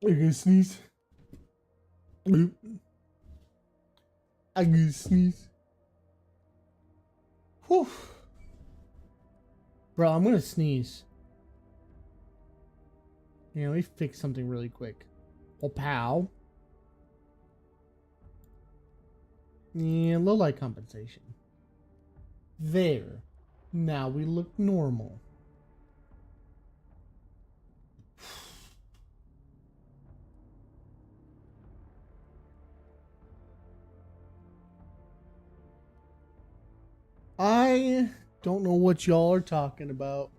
I gonna sneeze. I gonna sneeze. Whew. Bro, I'm gonna sneeze. Yeah, let me fix something really quick. Oh, pow. Yeah, low light compensation. There. Now we look normal. I don't know what y'all are talking about.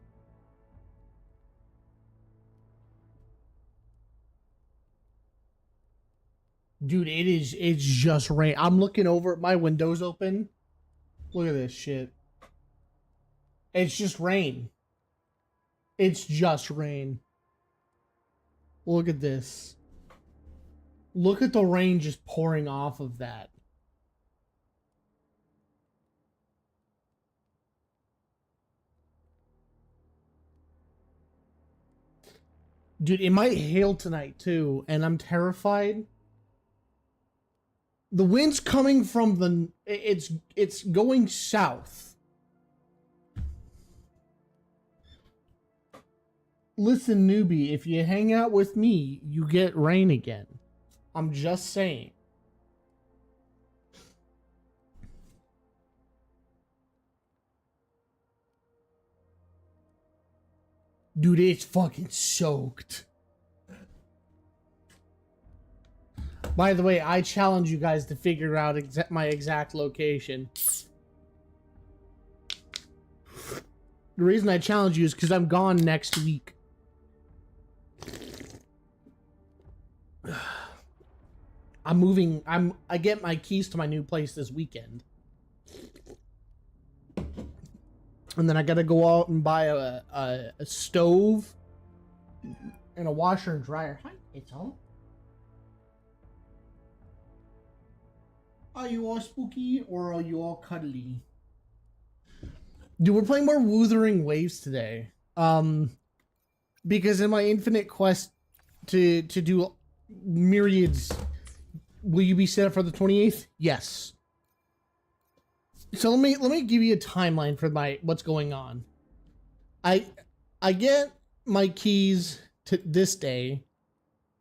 Dude, it's just rain. I'm looking over, my window's open. Look at this shit. It's just rain. It's just rain. Look at this. Look at the rain just pouring off of that. Dude, it might hail tonight too, and I'm terrified. The wind's coming from the... It's going south. Listen, newbie, if you hang out with me, you get rain again. I'm just saying. Dude, it's fucking soaked. By the way, I challenge you guys to figure out my exact location. The reason I challenge you is because I'm gone next week. I'm moving. I get my keys to my new place this weekend. And then I gotta go out and buy a stove and a washer and dryer. Hi, it's all. Are you all spooky or are you all cuddly? Dude, we're playing more Wuthering Waves today. Because in my infinite quest to do myriads, will you be set up for the 28th? Yes. So let me give you a timeline for what's going on. I get my keys to this day.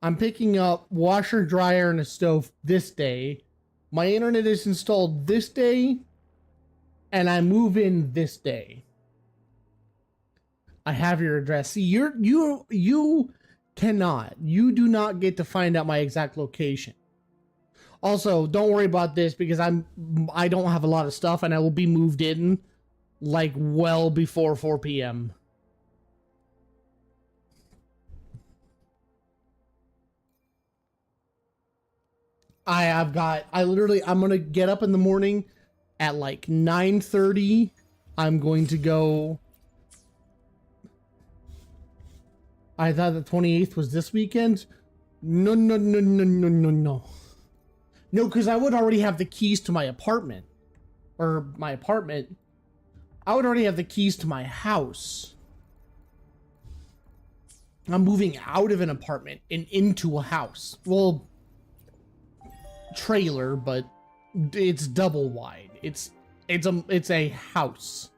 I'm picking up washer, dryer, and a stove this day. My internet is installed this day, and I move in this day. I have your address. See, you cannot. You do not get to find out my exact location. Also, don't worry about this because I don't have a lot of stuff, and I will be moved in like well before 4 p.m. I'm gonna get up in the morning at like 9:30. I'm going to go. I thought the 28th was this weekend. No. No, because I would already have the keys to my apartment. Or my apartment. I would already have the keys to my house. I'm moving out of an apartment and into a house. Well, trailer, but it's double wide. It's a house.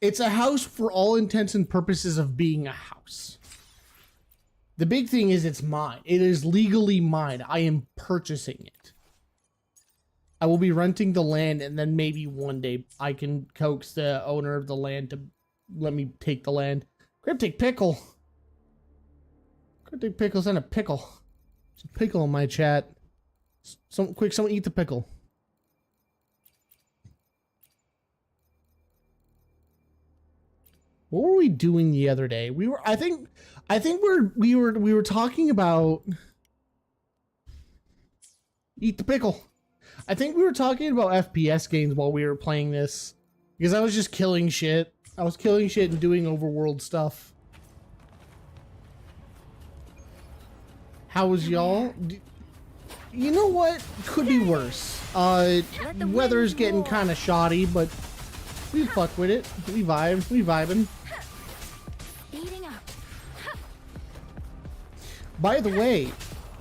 It's a house for all intents and purposes of being a house. The big thing is it's mine. It is legally mine. I am purchasing it. I will be renting the land, and then maybe one day I can coax the owner of the land to let me take the land. Cryptic pickle. Cryptic pickle's in a pickle. There's a pickle in my chat. Someone eat the pickle. What were we doing the other day? I think we were talking about eat the pickle. I think we were talking about FPS games while we were playing this because I was just killing shit. I was killing shit and doing overworld stuff. How was y'all? You know what? Could be worse. Weather's getting kind of shoddy, but we fuck with it. We vibe. We vibing. By the way,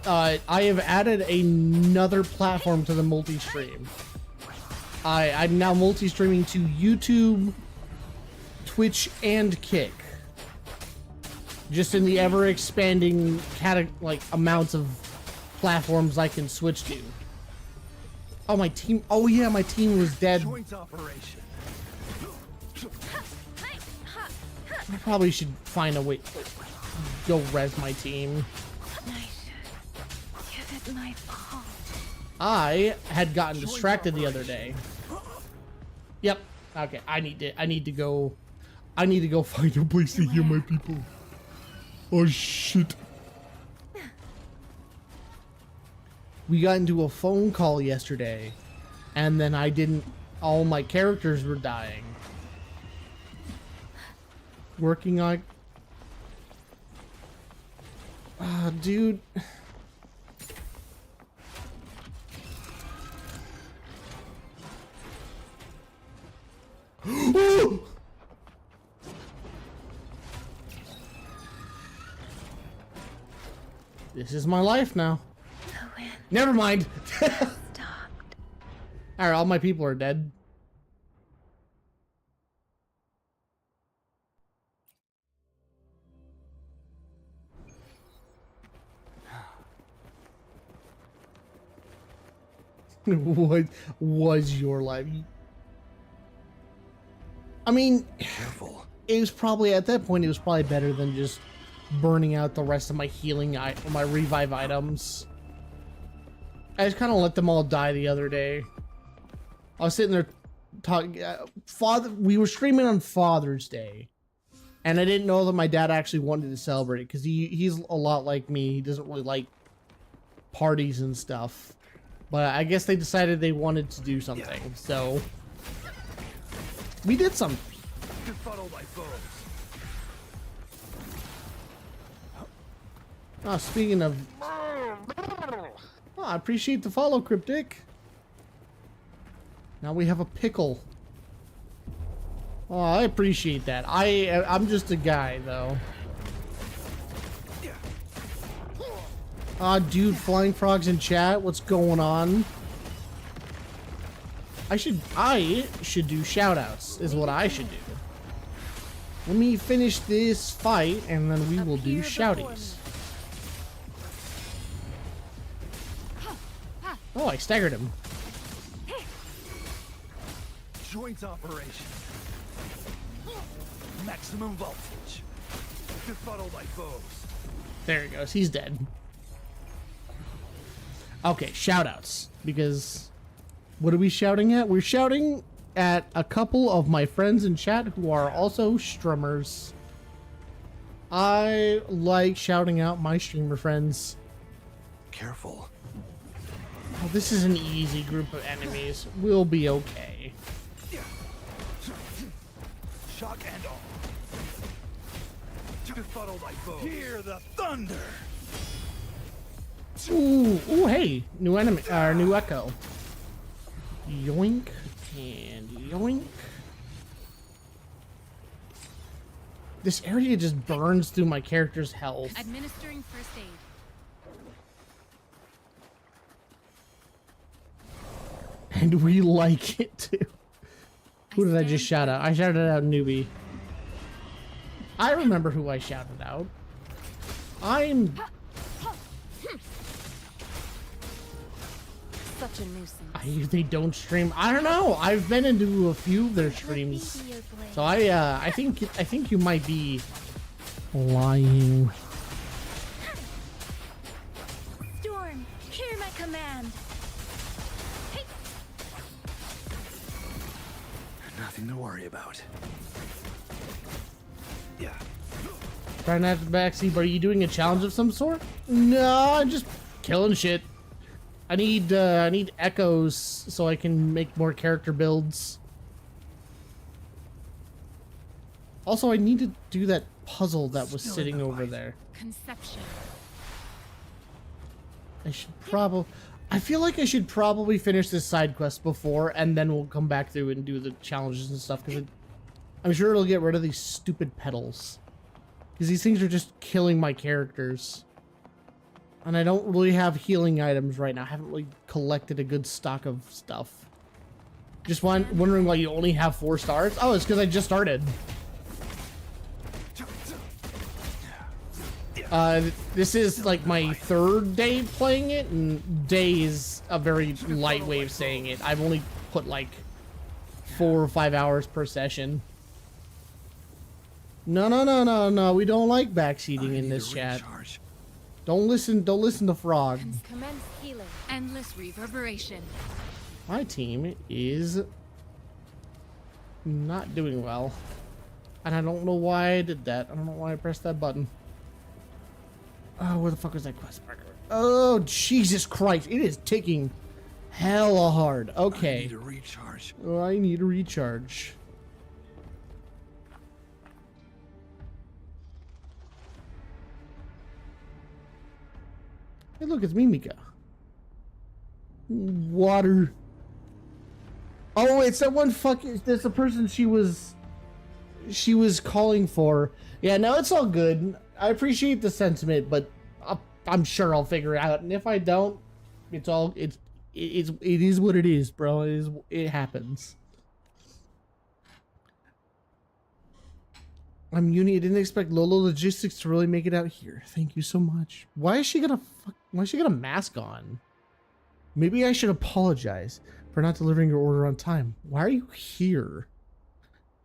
I have added another platform to the multi-stream. I'm now multi-streaming to YouTube, Twitch, and Kick. Just in the ever-expanding amounts of platforms I can switch to. Oh, my team. Oh, yeah, my team was dead. Joint operation. I probably should find a way. Go res my team. I had gotten distracted the other day. Yep. Okay. I need to go find a place to heal my people. Oh shit. We got into a phone call yesterday, and then all my characters were dying. Working on... dude. This is my life now. Never mind. Alright, all my people are dead. What was your life? I mean, Careful. it was probably, at that point, it was probably better than just burning out the rest of my healing, my revive items. I just kind of let them all die the other day. I was sitting there talking, we were streaming on Father's Day, and I didn't know that my dad actually wanted to celebrate it, because he's a lot like me. He doesn't really like parties and stuff. But I guess they decided they wanted to do something, so we did something. Befuddle my foes. Oh, speaking of, I appreciate the follow, Cryptic. Now we have a pickle. Oh, I appreciate that. I'm just a guy, though. Dude, flying frogs in chat. What's going on? I should do shoutouts. Is what I should do. Let me finish this fight, and then we will do shouties. Oh, I staggered him. Joint operation. Maximum voltage. Befuddle my foes. There he goes. He's dead. Okay, shoutouts. Because what are we shouting at? We're shouting at a couple of my friends in chat who are also streamers. I like shouting out my streamer friends. Careful. Oh, this is an easy group of enemies. We'll be okay. Shock and all. Befuddle my foes. Hear the thunder. Ooh, hey, new enemy, new echo. Yoink and yoink. This area just burns through my character's health. Administering first aid. And we like it too. Who did I just shout out? I shouted out Newbie. I remember who I shouted out. I'm... Such a nuisance. They don't stream. I don't know. I've been into a few of their streams, so I think you might be lying. Storm, hear my command. Hey. Nothing to worry about. Yeah. Trying not to backseat, but are you doing a challenge of some sort? No, I'm just killing shit. I need echoes so I can make more character builds. Also, I need to do that puzzle that was sitting over there. Conception. I feel like I should probably finish this side quest before, and then we'll come back through and do the challenges and stuff, because I'm sure it'll get rid of these stupid petals. Because these things are just killing my characters. And I don't really have healing items right now. I haven't really collected a good stock of stuff. Just wondering why you only have 4 stars? Oh, it's because I just started. This is like my 3rd day playing it, and day is a very light way of saying it. I've only put like 4 or 5 hours per session. No. We don't like backseating in this chat. Don't listen to Frog. Commence healing. Endless reverberation. My team is not doing well. And I don't know why I did that. I don't know why I pressed that button. Oh, where the fuck was that quest marker? Oh, Jesus Christ. It is ticking hella hard. Okay. I need a recharge. Oh, I need a recharge. Hey, look, it's Mimika. Water. Oh, it's that one fucking... There's the person she was calling for. Yeah, no, it's all good. I appreciate the sentiment, but I'm sure I'll figure it out. And if I don't, it is what it is, bro. It happens. I'm Uni. I didn't expect Lolo Logistics to really make it out here. Thank you so much. Why is she got a mask on? Maybe I should apologize for not delivering your order on time. Why are you here?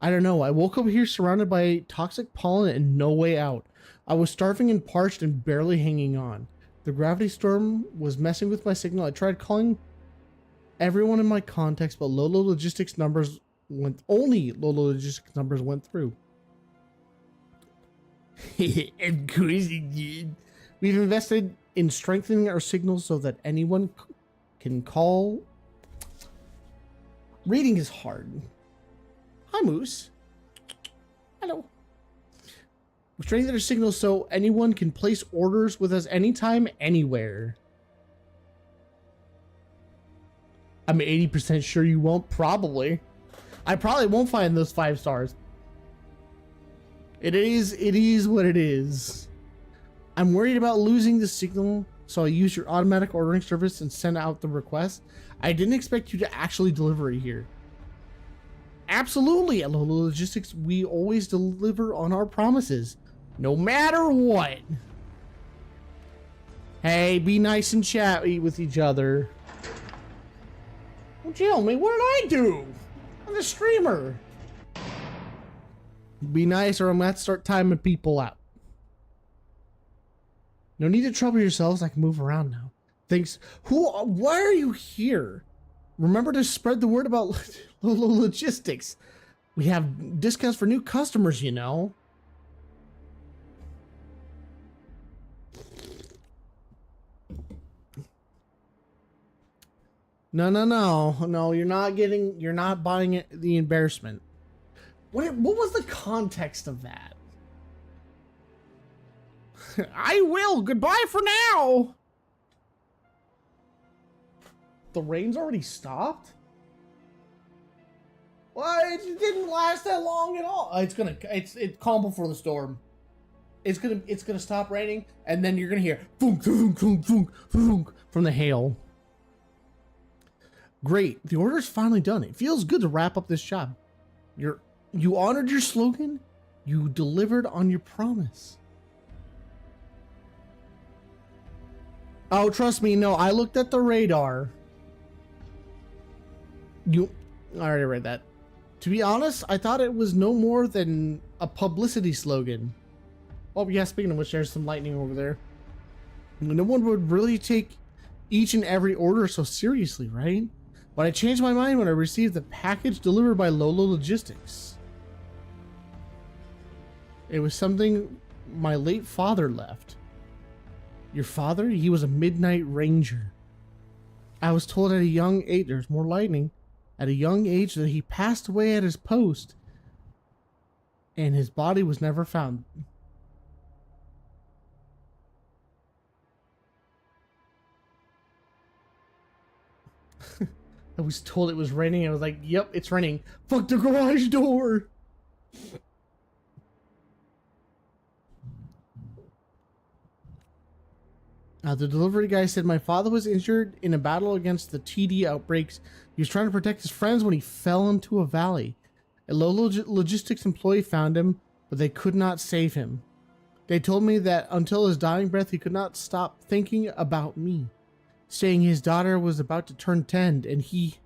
I don't know. I woke up here surrounded by toxic pollen and no way out. I was starving and parched and barely hanging on. The gravity storm was messing with my signal. I tried calling everyone in my contacts, but only Lolo Logistics numbers went through. Of course it did. We've invested in strengthening our signals so that anyone can call. Reading is hard. Hi, Moose. Hello. We strengthened our signals so anyone can place orders with us anytime, anywhere. I'm 80% sure you won't. Probably. I probably won't find those 5 stars. It is what it is. I'm worried about losing the signal, so I use your automatic ordering service and send out the request. I didn't expect you to actually deliver it here. Absolutely, at Lolo Logistics, we always deliver on our promises, no matter what. Hey, be nice and chatty with each other. Well, Jill, what did I do? I'm the streamer. Be nice or I'm gonna have to start timing people out. No need to trouble yourselves. I can move around now. Thanks. Why are you here? Remember to spread the word about Lolo Logistics. We have discounts for new customers, you know. No, you're not buying it, the embarrassment. What was the context of that? I will. Goodbye for now. The rain's already stopped? Well, it didn't last that long at all. It's calm before the storm. It's gonna stop raining, and then you're gonna hear thunk, thunk, thunk, thunk, thunk from the hail. Great, the order's finally done. It feels good to wrap up this job. You honored your slogan. You delivered on your promise. Oh, trust me, no, I looked at the radar. I already read that. To be honest, I thought it was no more than a publicity slogan. Oh yeah, speaking of which, there's some lightning over there. No one would really take each and every order so seriously, right? But I changed my mind when I received the package delivered by Lolo Logistics. It was something my late father left. Your father? He was a midnight ranger. I was told at a young age, there's more lightning, at a young age that he passed away at his post and his body was never found. I was told it was raining. I was like, yep, it's raining. Fuck the garage door. The delivery guy said my father was injured in a battle against the TD outbreaks. He was trying to protect his friends when he fell into a valley. A logistics employee found him, but they could not save him. They told me that until his dying breath, he could not stop thinking about me, saying his daughter was about to turn 10 and he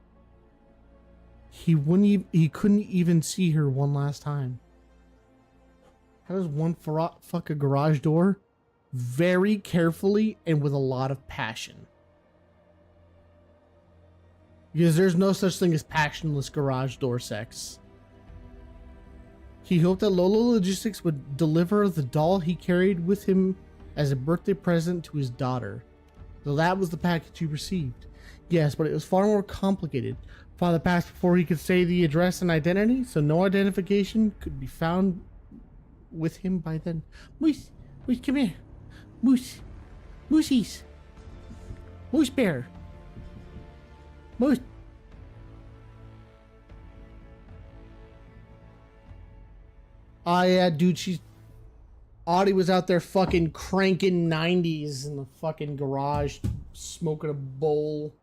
couldn't even see her one last time. How does one fuck a garage door? Very carefully and with a lot of passion. Because there's no such thing as passionless garage door sex. He hoped that Lolo Logistics would deliver the doll he carried with him as a birthday present to his daughter. So that was the package he received. Yes, but it was far more complicated. Father passed before he could say the address and identity, so no identification could be found with him by then. Moose, come here. Moosies. Moose bear. Moose. Oh yeah, dude, Audie was out there fucking cranking 90s in the fucking garage, smoking a bowl.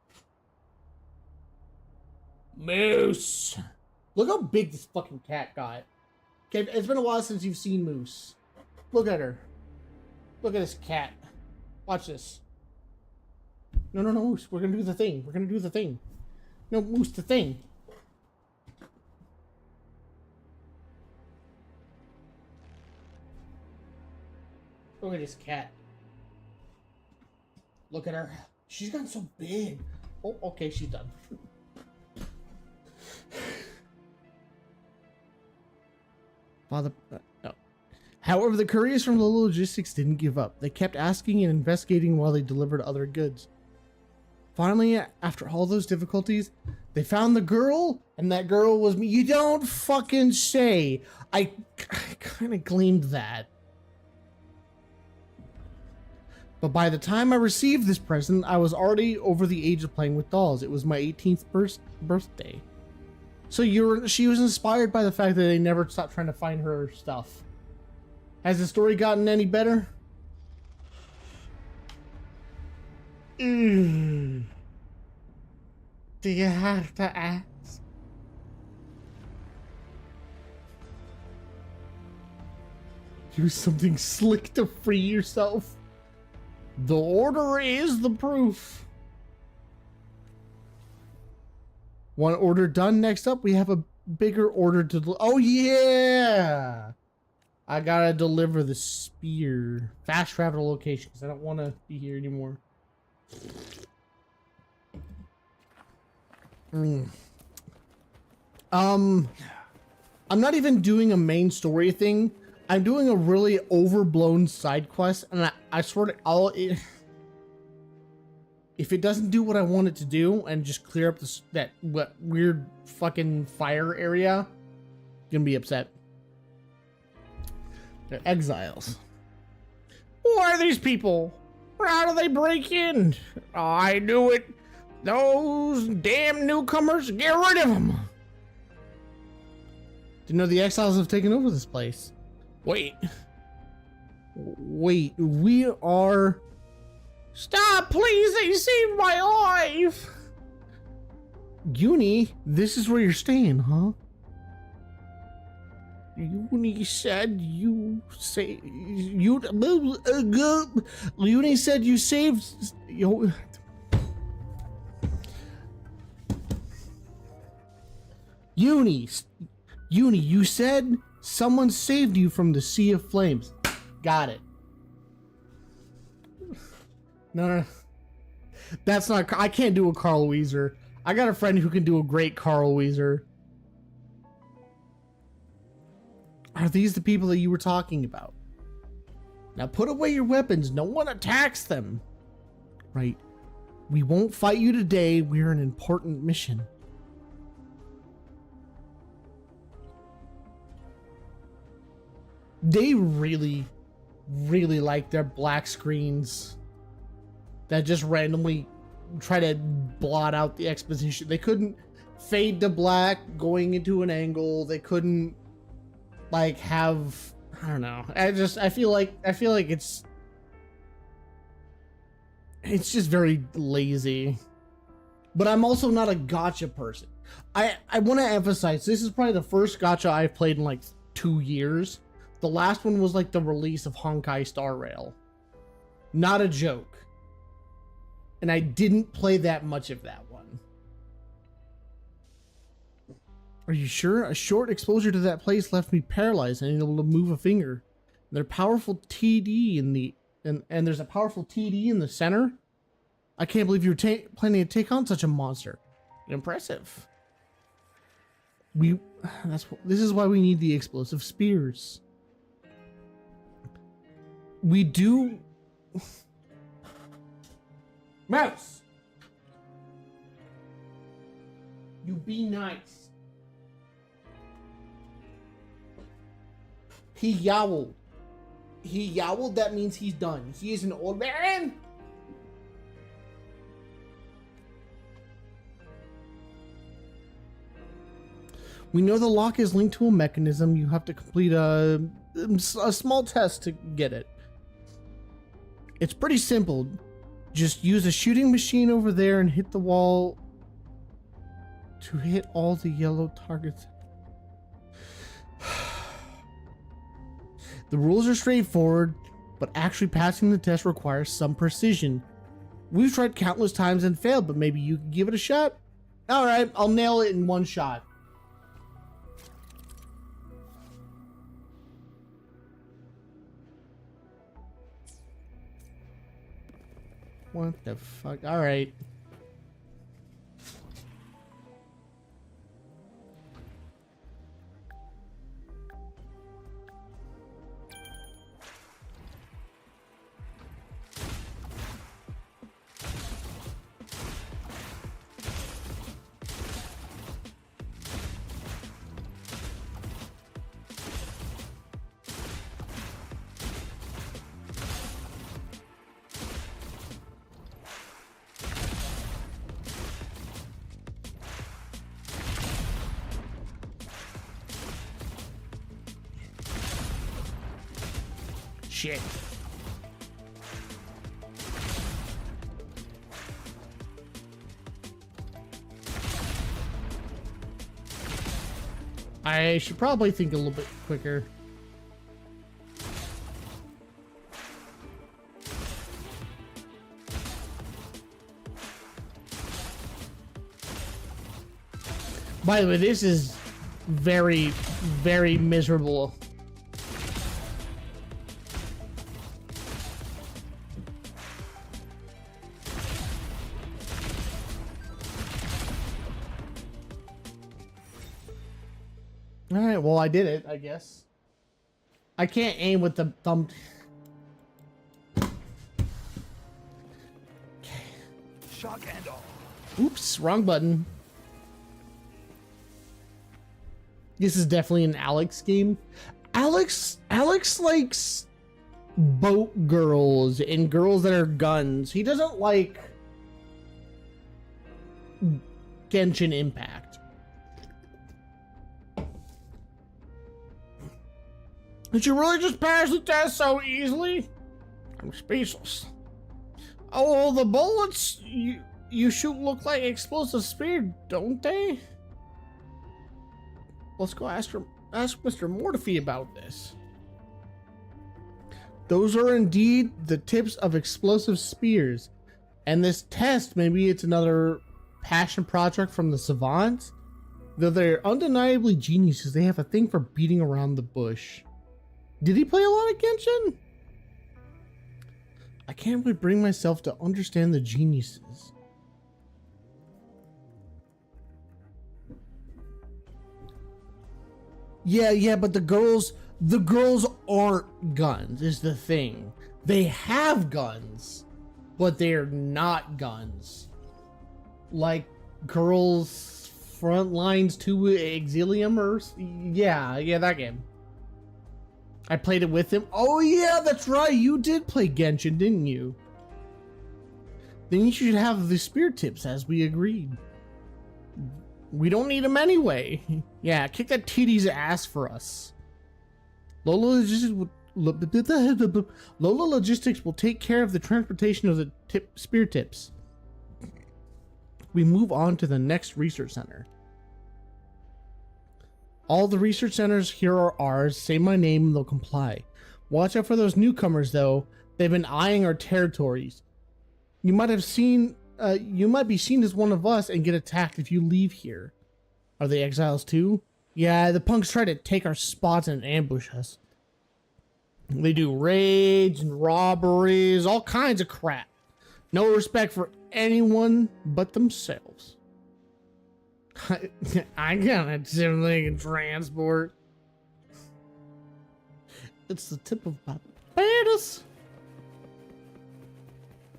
Moose. Look how big this fucking cat got. Okay, it's been a while since you've seen Moose. Look at her. Look at this cat. Watch this. No, Moose. We're gonna do the thing. No, Moose, the thing. Look at this cat. Look at her. She's gotten so big. Oh, okay, she's done. Father, no. However, the couriers from Lolo Logistics didn't give up. They kept asking and investigating while they delivered other goods. Finally, after all those difficulties, they found the girl, and that girl was me. You don't fucking say. I kind of gleamed that. But by the time I received this present, I was already over the age of playing with dolls. It was my 18th birthday. So she was inspired by the fact that they never stopped trying to find her stuff. Has the story gotten any better? Do you have to ask? Use something slick to free yourself. The order is the proof. One order done. Next up, we have a bigger order to... Oh, yeah! I gotta deliver the spear. Fast travel location, because I don't want to be here anymore. I'm not even doing a main story thing. I'm doing a really overblown side quest, and I swear to if it doesn't do what I want it to do and just clear up that weird fucking fire area, I'm gonna be upset. They're exiles. Who are these people? How do they break in? Oh, I knew it. Those damn newcomers, get rid of them. Didn't know the exiles have taken over this place. Wait, we are... Stop, please, they saved my life! Uni, this is where you're staying, huh? Uni said you say... Uni said you saved... Uni, you said someone saved you from the sea of flames. Got it. No. That's not... I can't do a Carl Weezer. I got a friend who can do a great Carl Weezer. Are these the people that you were talking about? Now put away your weapons. No one attacks them. Right. We won't fight you today. We're an important mission. They really like their black screens that just randomly try to blot out the exposition. They couldn't fade to black going into an angle. They couldn't like have, I don't know. I feel like it's It's just very lazy. But I'm also not a gacha person. I want to emphasize, this is probably the first gacha I've played in like 2 years. The last one was like the release of Honkai Star Rail. Not a joke. And I didn't play that much of that one. Are you sure? A short exposure to that place left me paralyzed and unable to move a finger. There's powerful TD in the and there's a powerful TD in the center. I can't believe you're planning to take on such a monster. Impressive. This is why we need the explosive spears. We do. Mouse, you be nice. He yowled. He yowled, that means he's done. He is an old man. We know the lock is linked to a mechanism. You have to complete a small test to get it. It's pretty simple. Just use a shooting machine over there and hit the wall to hit all the yellow targets. The rules are straightforward, but actually passing the test requires some precision. We've tried countless times and failed, but maybe you can give it a shot? Alright, I'll nail it in one shot. What the fuck? Alright. Shit. I should probably think a little bit quicker. By the way, this is very, very miserable. Alright, well, I did it, I guess. I can't aim with the thumb. Shock and all. Oops, wrong button. This is definitely an Alex game. Alex likes boat girls and girls that are guns. He doesn't like Genshin Impact. Did you really just pass the test so easily? I'm speechless. Oh, the bullets you shoot look like explosive spear, don't they? Let's go ask Mr. Mortefi about this. Those are indeed the tips of explosive spears. And this test, maybe it's another passion project from the Savants. Though they're undeniably geniuses, they have a thing for beating around the bush. Did he play a lot of Genshin? I can't really bring myself to understand the geniuses. Yeah, but the girls aren't guns is the thing. They have guns, but they're not guns. Like Girls Front Lines 2 Exilium or yeah, that game. I played it with him. Oh yeah, that's right. You did play Genshin, didn't you? Then you should have the spear tips as we agreed. We don't need them anyway. Yeah, kick that TD's ass for us. Lola just Lola Logistics will take care of the transportation of the spear tips. We move on to the next research center. All the research centers here are ours. Say my name and they'll comply. Watch out for those newcomers, though. They've been eyeing our territories. You might be seen as one of us and get attacked if you leave here. Are they exiles too? Yeah, the punks try to take our spots and ambush us. They do raids and robberies, all kinds of crap. No respect for anyone but themselves. I got a sibling in transport. It's the tip of my penis.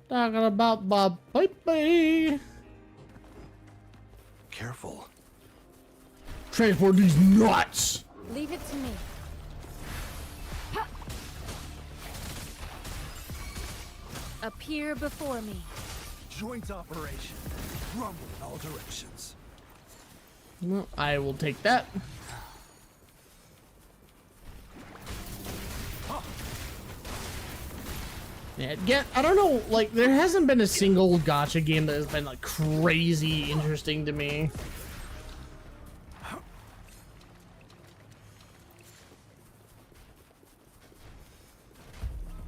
Talking about my baby. Careful. Transport these nuts. Leave it to me. Appear before me. Joint operation. Rumble in all directions. Well, I will take that. Yeah, I don't know, like, there hasn't been a single gacha game that has been, like, crazy interesting to me.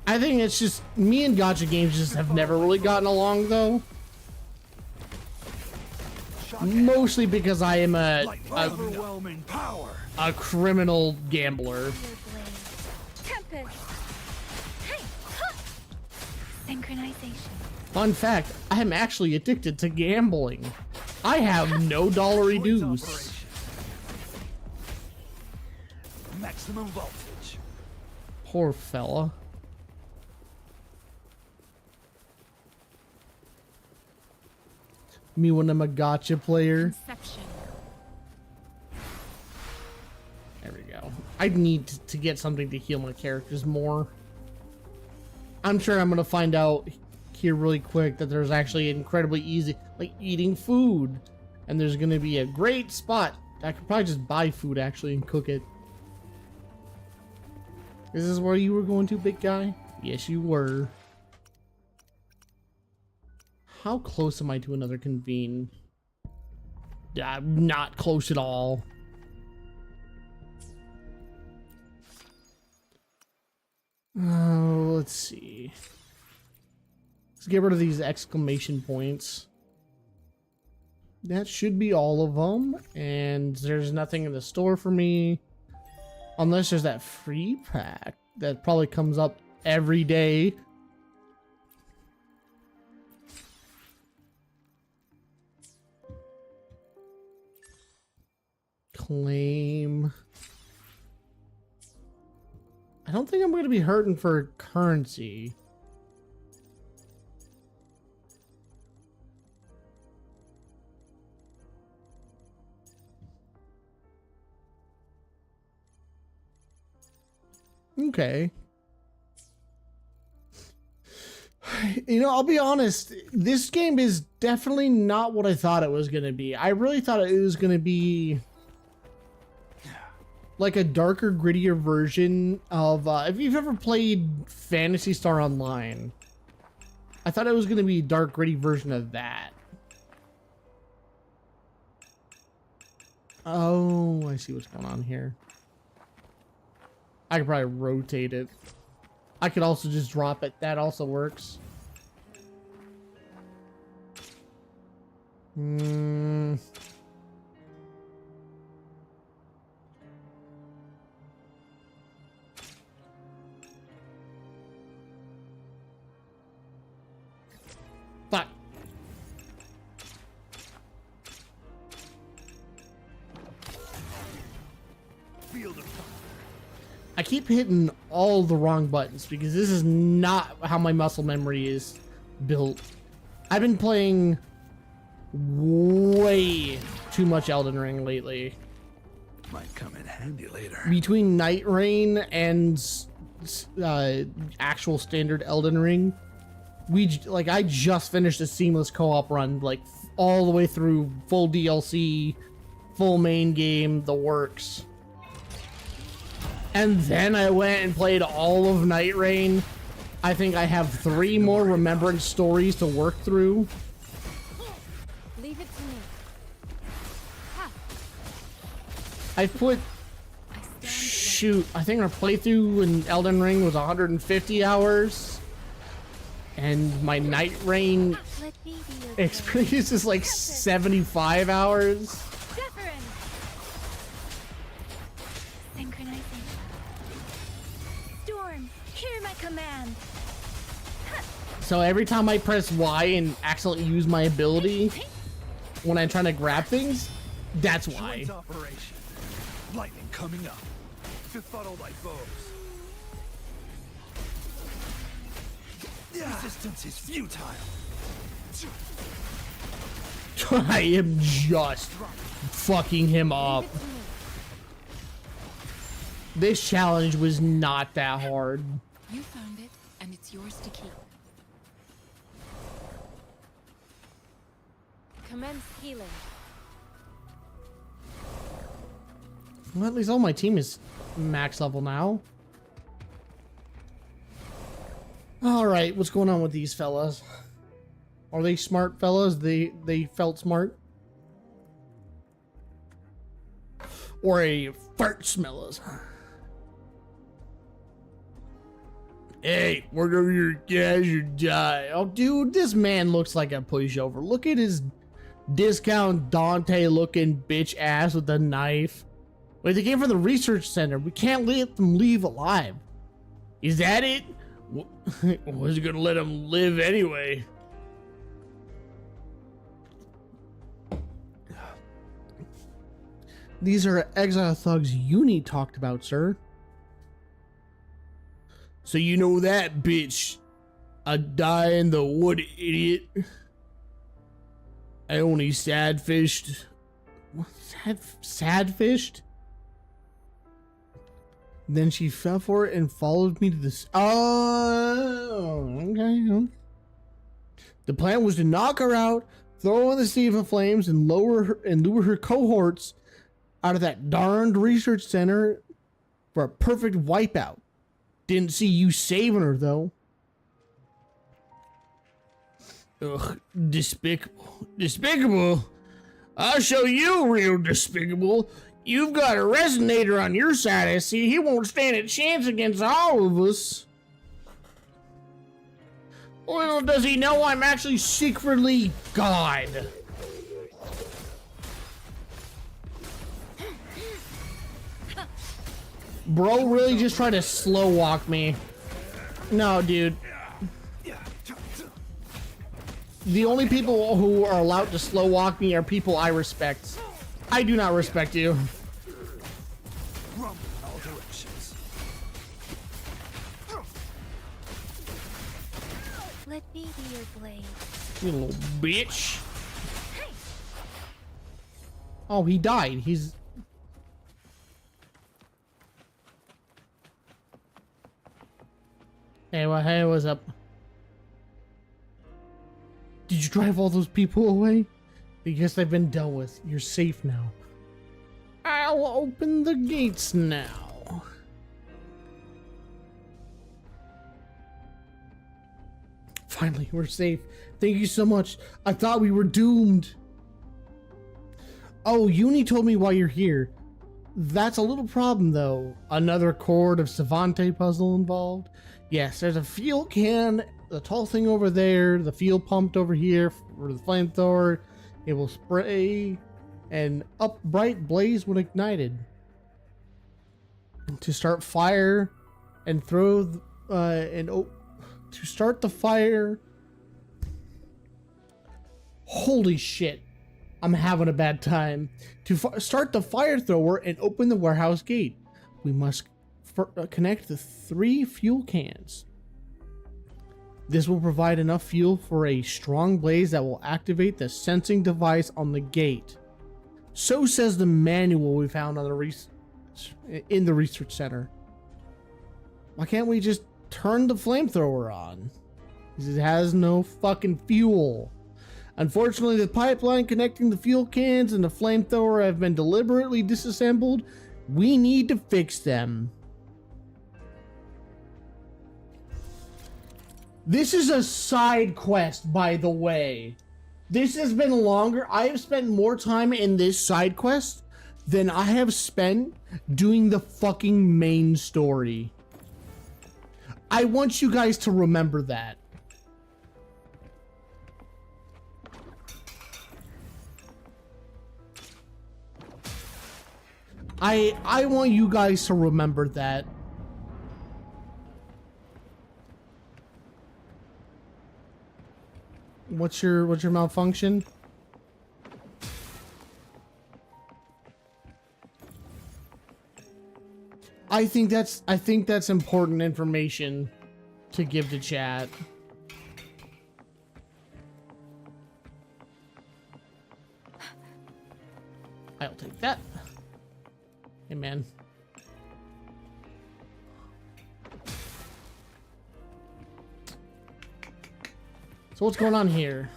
I think it's just, me and gacha games just have never really gotten along, though. Mostly because I am a overwhelming power. criminal gambler. Tempest. Hey, huh. Synchronization. Fun fact, I am actually addicted to gambling. I have no dollary Joint dues. operation. Maximum voltage. Poor fella. Me when I'm a gacha player. Conception. There we go. I need to get something to heal my characters more. I'm sure I'm gonna find out here really quick that there's actually incredibly easy, like eating food. And there's gonna be a great spot. I could probably just buy food actually and cook it. Is this where you were going to, big guy? Yes, you were. How close am I to another convene? I'm not close at all. Oh, let's see. Let's get rid of these exclamation points. That should be all of them. And there's nothing in the store for me. Unless there's that free pack that probably comes up every day. Claim. I don't think I'm going to be hurting for currency. Okay. You know, I'll be honest, this game is definitely not what I thought it was going to be. I really thought it was going to be like a darker, grittier version of, if you've ever played Phantasy Star Online, I thought it was going to be a dark, gritty version of that. Oh, I see what's going on here. I could probably rotate it. I could also just drop it. That also works. Fuck. Field of fire. I keep hitting all the wrong buttons because this is not how my muscle memory is built. I've been playing way too much Elden Ring lately. Might come in handy later. Between Night Rain and actual standard Elden Ring, I just finished a seamless co-op run, like all the way through full DLC, full main game, the works. And then I went and played all of Night Rain. I think I have 3 more remembrance stories to work through. Leave it to me. Ha! I put, I stand shoot, I think our playthrough in Elden Ring was 150 hours. And my Night Rain Let me be your experience is like 75 hours. Deference. Synchronizing. Storm, hear my command. So every time I press Y and accidentally use my ability when I'm trying to grab things, that's why. Joint operation. Lightning coming up. Befuddle my foes. Resistance is futile. I am just fucking him up. Leave it to me. This challenge was not that hard. You found it, and it's yours to keep. Commence healing. Well, at least all my team is max level now. All right, what's going on with these fellas? Are they smart fellas? They felt smart? Or a fart smellers? Hey, work over your cash or die. Oh, dude, this man looks like a pushover. Look at his discount Dante looking bitch ass with the knife. Wait, they came from the research center. We can't let them leave alive. Is that it? Was he gonna let them live anyway? These are exile thugs Uni talked about, sir. So you know that bitch. I die in the wood, idiot. I only sad fished. What? Sad fished? Then she fell for it and followed me to this. Oh, okay. The plan was to knock her out, throw her in the sea of flames, and lure her cohorts out of that darned research center for a perfect wipeout. Didn't see you saving her though. Ugh, despicable. Despicable? I'll show you real despicable. You've got a resonator on your side, I see. He won't stand a chance against all of us. Little does he know I'm actually secretly God. Bro really just tried to slow walk me. No, dude. The only people who are allowed to slow walk me are people I respect. I do not respect you. Rumble in all directions. Let me be your blade. You little bitch. Oh, he died. He's... Hey, what's up? Did you drive all those people away? I guess they've been dealt with. You're safe now. I'll open the gates now. Finally, we're safe. Thank you so much. I thought we were doomed. Oh, Uni told me why you're here. That's a little problem, though. Another chord of Savante puzzle involved. Yes, there's a fuel can, the tall thing over there, the fuel pumped over here for the flamethrower. It will spray an bright blaze when ignited. To start fire and throw to start the fire. Holy shit. I'm having a bad time. To start the fire thrower and open the warehouse gate, we must connect the 3 fuel cans. This will provide enough fuel for a strong blaze that will activate the sensing device on the gate. So says the manual we found on in the research center. Why can't we just turn the flamethrower on? Because it has no fucking fuel. Unfortunately, the pipeline connecting the fuel cans and the flamethrower have been deliberately disassembled. We need to fix them. This is a side quest, by the way. This has been longer. I have spent more time in this side quest than I have spent doing the fucking main story. I want you guys to remember that. I want you guys to remember that. What's your malfunction? I think that's important information to give to chat. I'll take that. Hey, man. So what's going on here?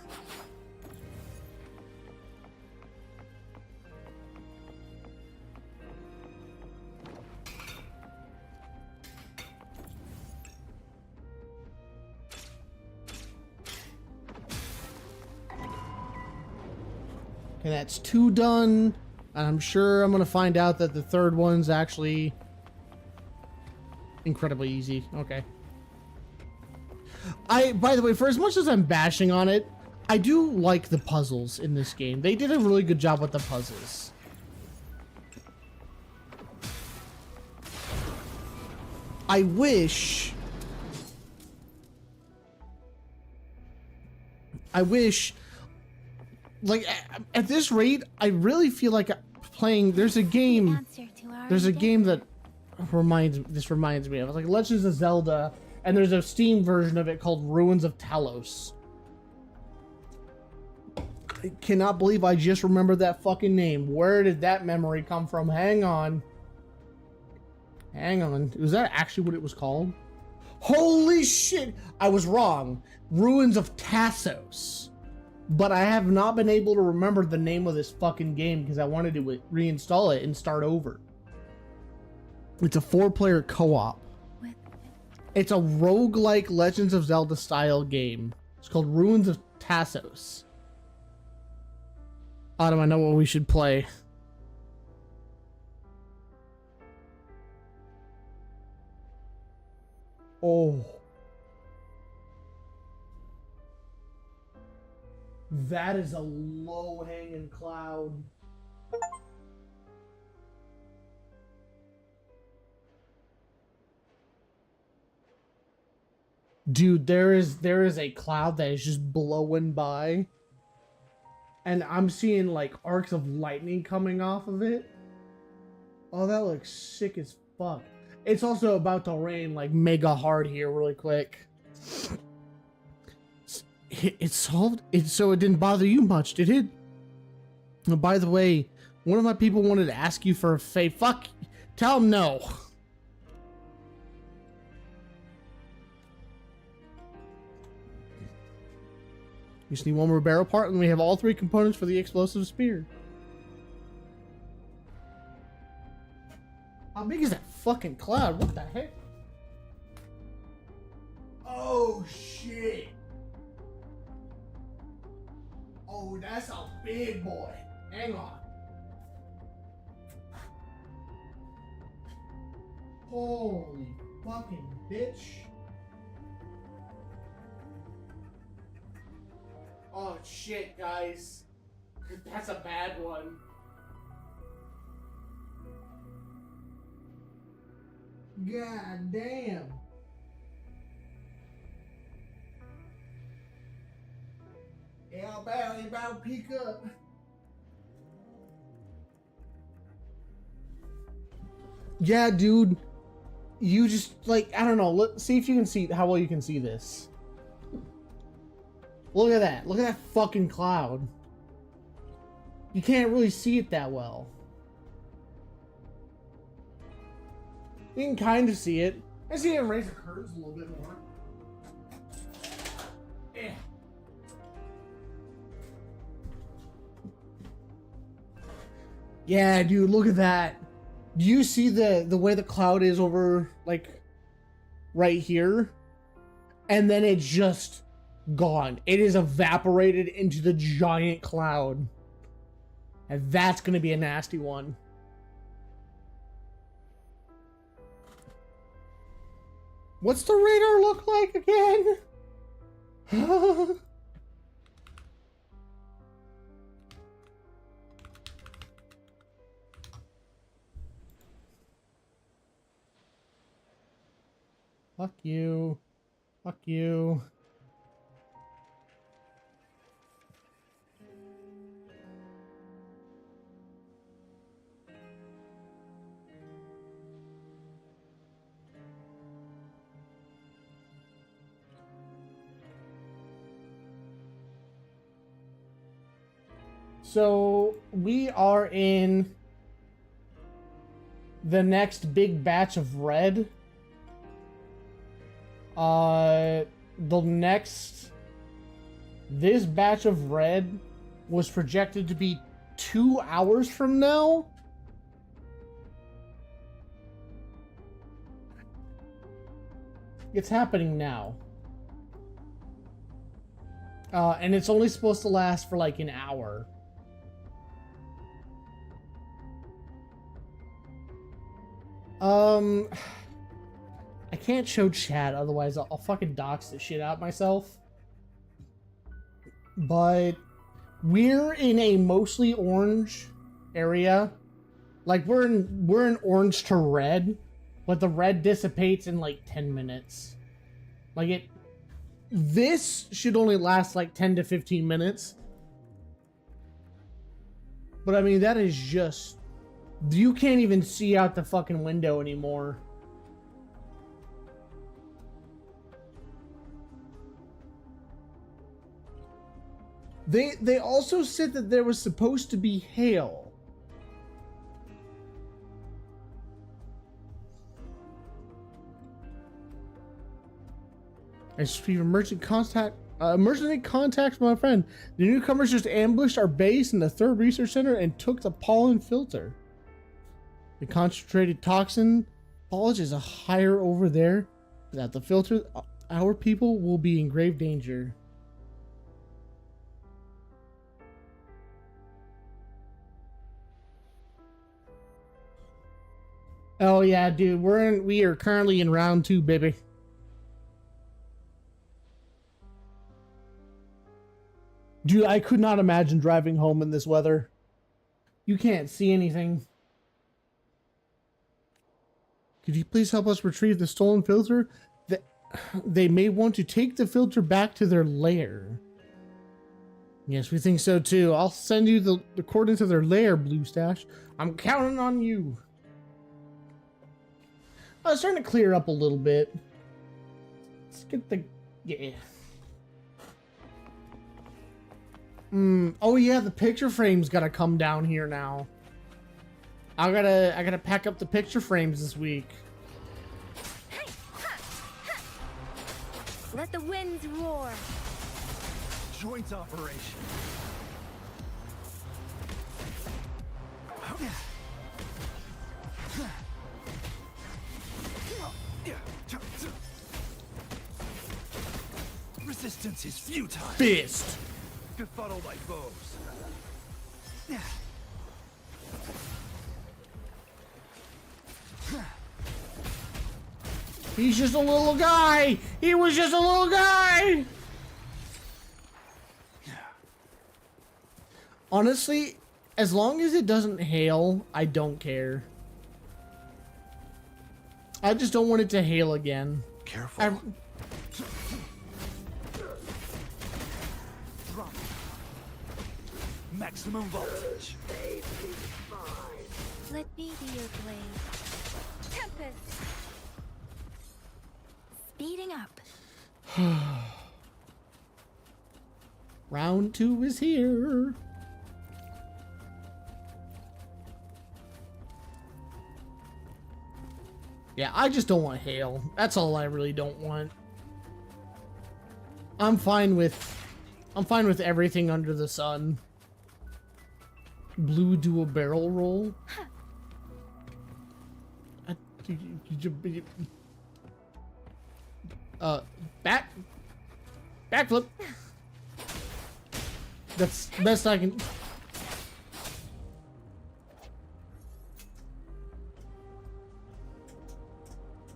Okay, that's 2 done. And I'm sure I'm gonna find out that the third one's actually incredibly easy. Okay. By the way, for as much as I'm bashing on it, I do like the puzzles in this game. They did a really good job with the puzzles. I wish, like, at this rate, I really feel like playing. There's a game that reminds me of, like, Legends of Zelda, and there's a Steam version of it called Ruins of Talos. I cannot believe I just remembered that fucking name. Where did that memory come from? Hang on. Was that actually what it was called? Holy shit! I was wrong. Ruins of Tassos. But I have not been able to remember the name of this fucking game because I wanted to reinstall it and start over. It's a 4-player co-op. It's a roguelike Legends of Zelda style game. It's called Ruins of Tassos. Autumn, I know what we should play. Oh. That is a low-hanging cloud. Dude, there is a cloud that is just blowing by. And I'm seeing like arcs of lightning coming off of it. Oh, that looks sick as fuck. It's also about to rain like mega hard here really quick. It solved it so it didn't bother you much, did it? Oh, by the way, one of my people wanted to ask you for a favor. Fuck, tell him no. You just need one more barrel part and we have all 3 components for the explosive spear. How big is that fucking cloud? What the heck? Oh shit. Oh, that's a big boy. Hang on. Holy fucking bitch. Oh shit, guys. That's a bad one. God damn. Yeah, about to peek up. Yeah, dude. You just, like, I don't know. Let's see if you can see how well you can see this. Look at that. Look at that fucking cloud. You can't really see it that well. You can kind of see it. I see it raise the curves a little bit more. Yeah. Yeah, dude, look at that. Do you see the way the cloud is over, like, right here? and then it's just gone. It is evaporated into the giant cloud. And that's going to be a nasty one. What's the radar look like again? Fuck you. Fuck you. So we are in the next big batch of red. This batch of red was projected to be 2 hours from now. It's happening now. And it's only supposed to last for like an hour. I can't show chat, otherwise I'll fucking dox the shit out myself. But we're in a mostly orange area. Like we're in orange to red, but the red dissipates in like 10 minutes. Like this should only last like 10 to 15 minutes. But I mean, that is just, you can't even see out the fucking window anymore. They also said that there was supposed to be hail. I receive emergency contact from my friend. The newcomers just ambushed our base in the 3rd research center and took the pollen filter. The concentrated toxin knowledge is a higher over there. Without the filter, our people will be in grave danger. Oh yeah, dude, we are currently in round 2, baby. Dude, I could not imagine driving home in this weather. You can't see anything. Could you please help us retrieve the stolen filter? They may want to take the filter back to their lair. Yes, we think so too. I'll send you the coordinates of their lair, Blue Stash. I'm counting on you. I was starting to clear up a little bit. Let's get the... yeah. Oh yeah, the picture frame's gotta come down here now. I gotta pack up the picture frames this week. Let the winds roar. Joint operation. Resistance is futile. Fist. Befuddle my foes. He's just a little guy. He was just a little guy. Honestly, as long as it doesn't hail, I don't care. I just don't want it to hail again. Careful. Drop. Maximum voltage. Let me be your blade. Tempest. Speeding up. Round 2 is here. Yeah, I just don't want hail. That's all I really don't want. I'm fine with everything under the sun. Blue do a barrel roll. Backflip. That's best I can.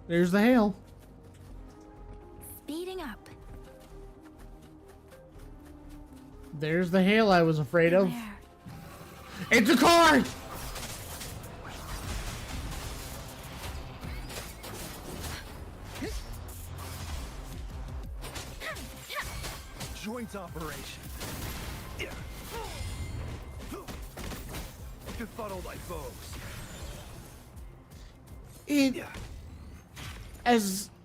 There's the hail. Speeding up. There's the hail I was afraid of. There. It's a car! Joint operation. Befuddle my foes.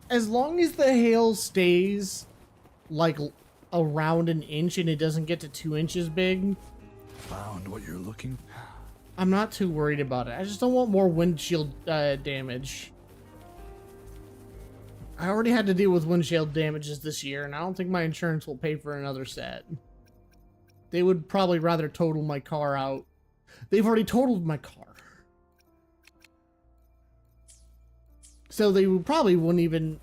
As long as the hail stays like around an inch and it doesn't get to 2 inches big, Found what you're looking for. I'm not too worried about it. I just don't want more windshield damage. I already had to deal with windshield damages this year, and I don't think my insurance will pay for another set. They would probably rather total my car out. They've already totaled my car. So they would probably wouldn't even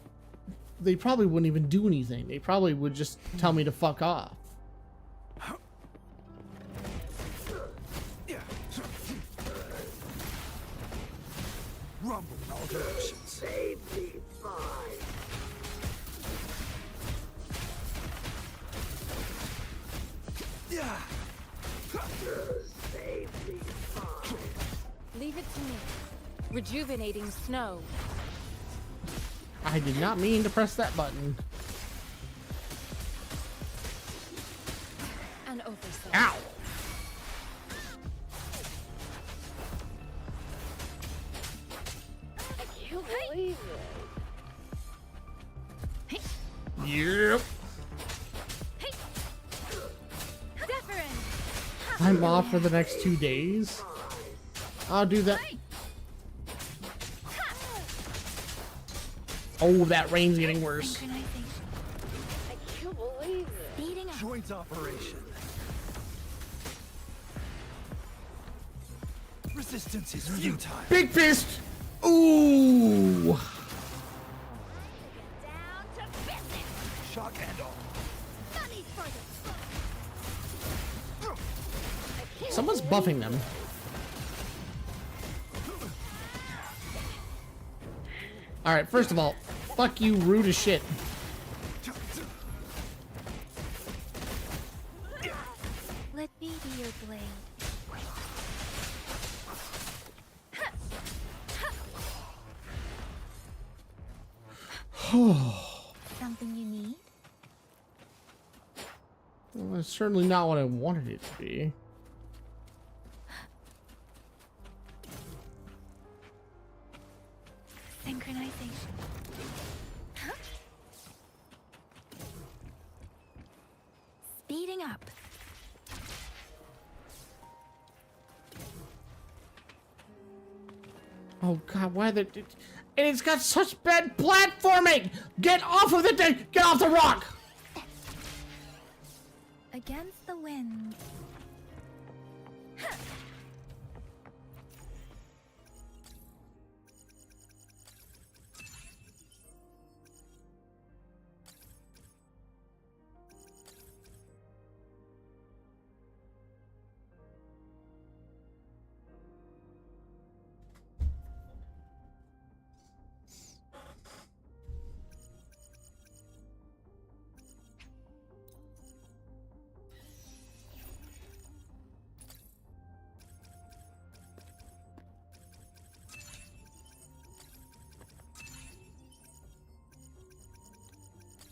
do anything. They probably would just tell me to fuck off. Rumble in all directions. Save me, Leave it to me. Rejuvenating snow. I did not mean to press that button. An oversight. Ow! I can't believe it. Yep. Deferent. I'm off for the next 2 days. I'll do that. Oh, that rain's getting worse. Synchronizing. I can't believe it. Speeding up. Joint operation. Resistance is futile. Big fist! Ooh! Down to business. Shock and all. Money for this. Someone's buffing them. Alright, first of all, fuck you, rude as shit. Let me be your blade. Something you need? Well, that's certainly not what I wanted it to be. Synchronization. Speeding up. Oh god, why the... And it's got such bad platforming! Get off of the thing! Get off the rock! Against the wind.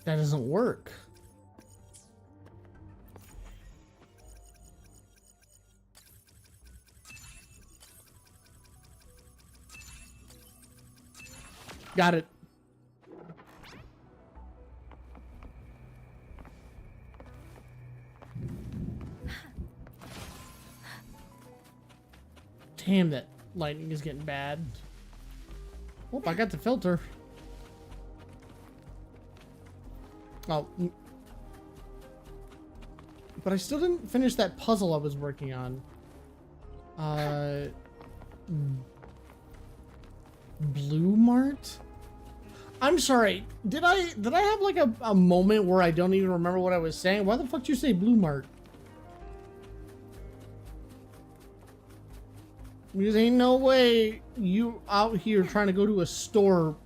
That doesn't work. Got it. Damn, that lightning is getting bad. Oh, I got the filter. Oh. But I still didn't finish that puzzle I was working on. Blue Mart? I'm sorry. Did I have like a moment where I don't even remember what I was saying? Why the fuck did you say Blue Mart? Because ain't no way you out here trying to go to a store.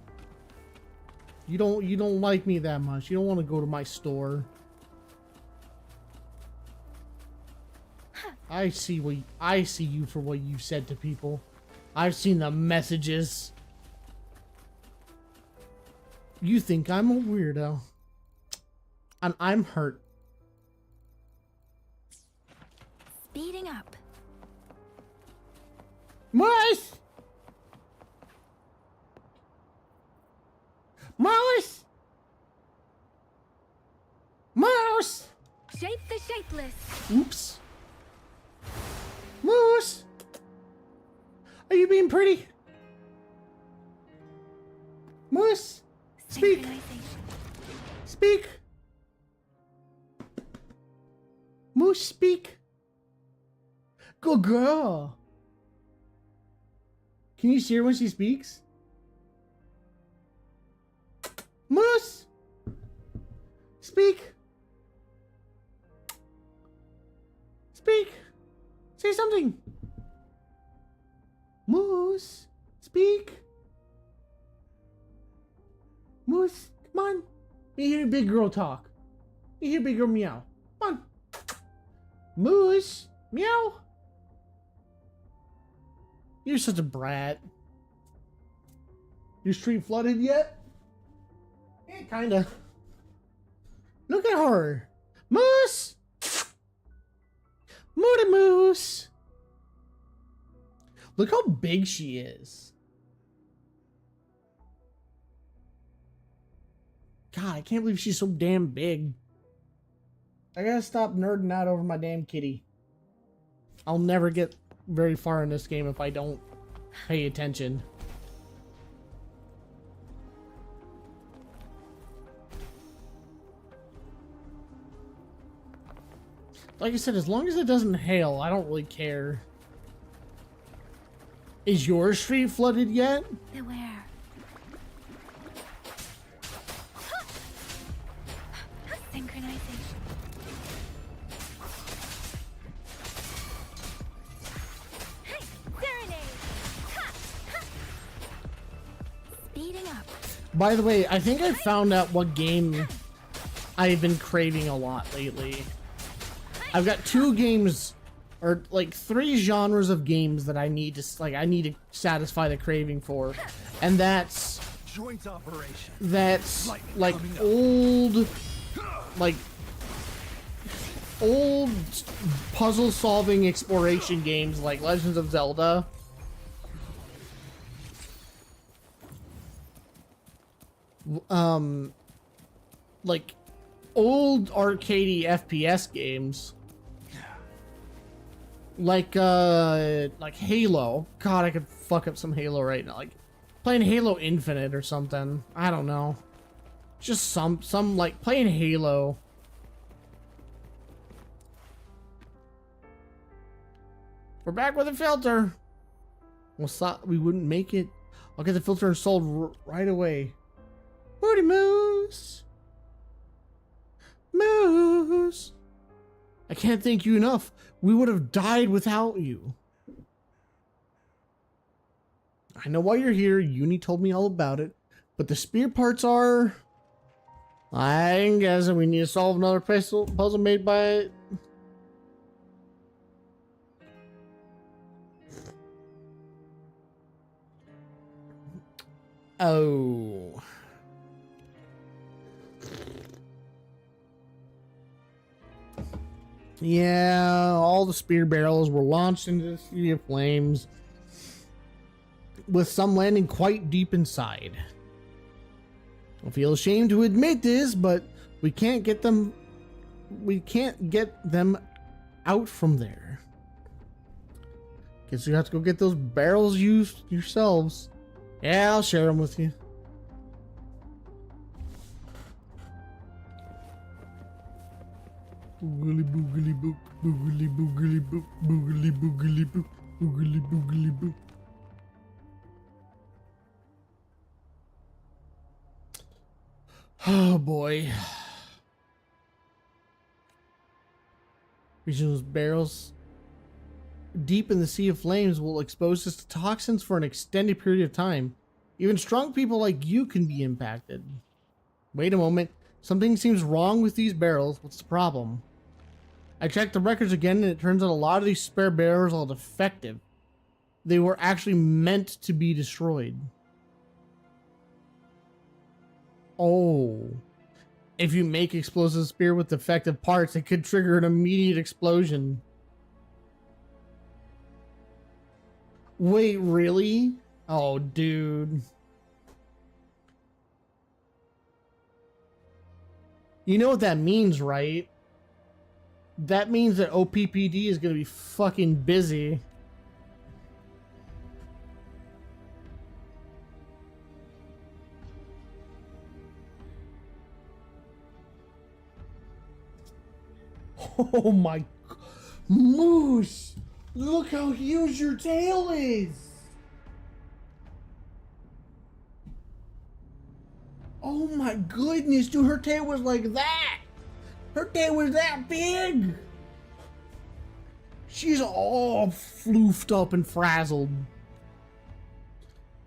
You don't like me that much. You don't want to go to my store. I see you for what you said to people. I've seen the messages. You think I'm a weirdo. And I'm hurt. Speeding up. Mouse! Mouse! Mouse! Shape the shapeless. Oops. Moose! Are you being pretty? Moose! Speak! Synchronization. Speak! Moose, speak! Good girl! Can you see her when she speaks? Moose! Speak! Speak! Say something! Moose! Speak! Moose, come on! You hear big girl talk. You hear big girl meow. Come on! Moose! Meow! You're such a brat. Your street flooded yet? Yeah, kinda. Look at her. Moose! Moody Moose! Look how big she is. God, I can't believe she's so damn big. I gotta stop nerding out over my damn kitty. I'll never get very far in this game if I don't pay attention. Like I said, as long as it doesn't hail, I don't really care. Is your street flooded yet? Beware. Synchronization. Hey, serenade. Ha, ha. Speeding up. By the way, I think I found out what game I've been craving a lot lately. I've got 2 games, or like 3 genres of games that I need to satisfy the craving for, and that's Joint operation. that's like old puzzle solving exploration games like Legends of Zelda. Like old arcadey FPS games. Like Halo. God, I could fuck up some Halo right now. Like playing Halo Infinite or something. I don't know. Just some like playing Halo. We're back with a filter. We thought we wouldn't make it. I'll get the filter installed right away. Moody Moose. Moose. I can't thank you enough. We would have died without you. I know why you're here. Uni told me all about it. But the spear parts are... I'm guessing we need to solve another puzzle made by... Oh... Yeah, all the spear barrels were launched into the sea of flames, with some landing quite deep inside. I feel ashamed to admit this, but we can't get them out from there. Guess you have to go get those barrels yourselves. Yeah, I'll share them with you. Boogly boogly boop, boogly boogly boop, boogly boogly boop, boogly boogly boop. Oh boy. Reaching those barrels deep in the Sea of Flames will expose us to toxins for an extended period of time. Even strong people like you can be impacted. Wait a moment. Something seems wrong with these barrels. What's the problem? I checked the records again, and it turns out a lot of these spare barrels are defective. They were actually meant to be destroyed. Oh. If you make explosive spear with defective parts, it could trigger an immediate explosion. Wait, really? Oh, dude. You know what that means, right? That means that OPPD is going to be fucking busy. Oh my... Moose! Look how huge your tail is! Oh my goodness, dude, her tail was like that! Her tail was that big! She's all floofed up and frazzled.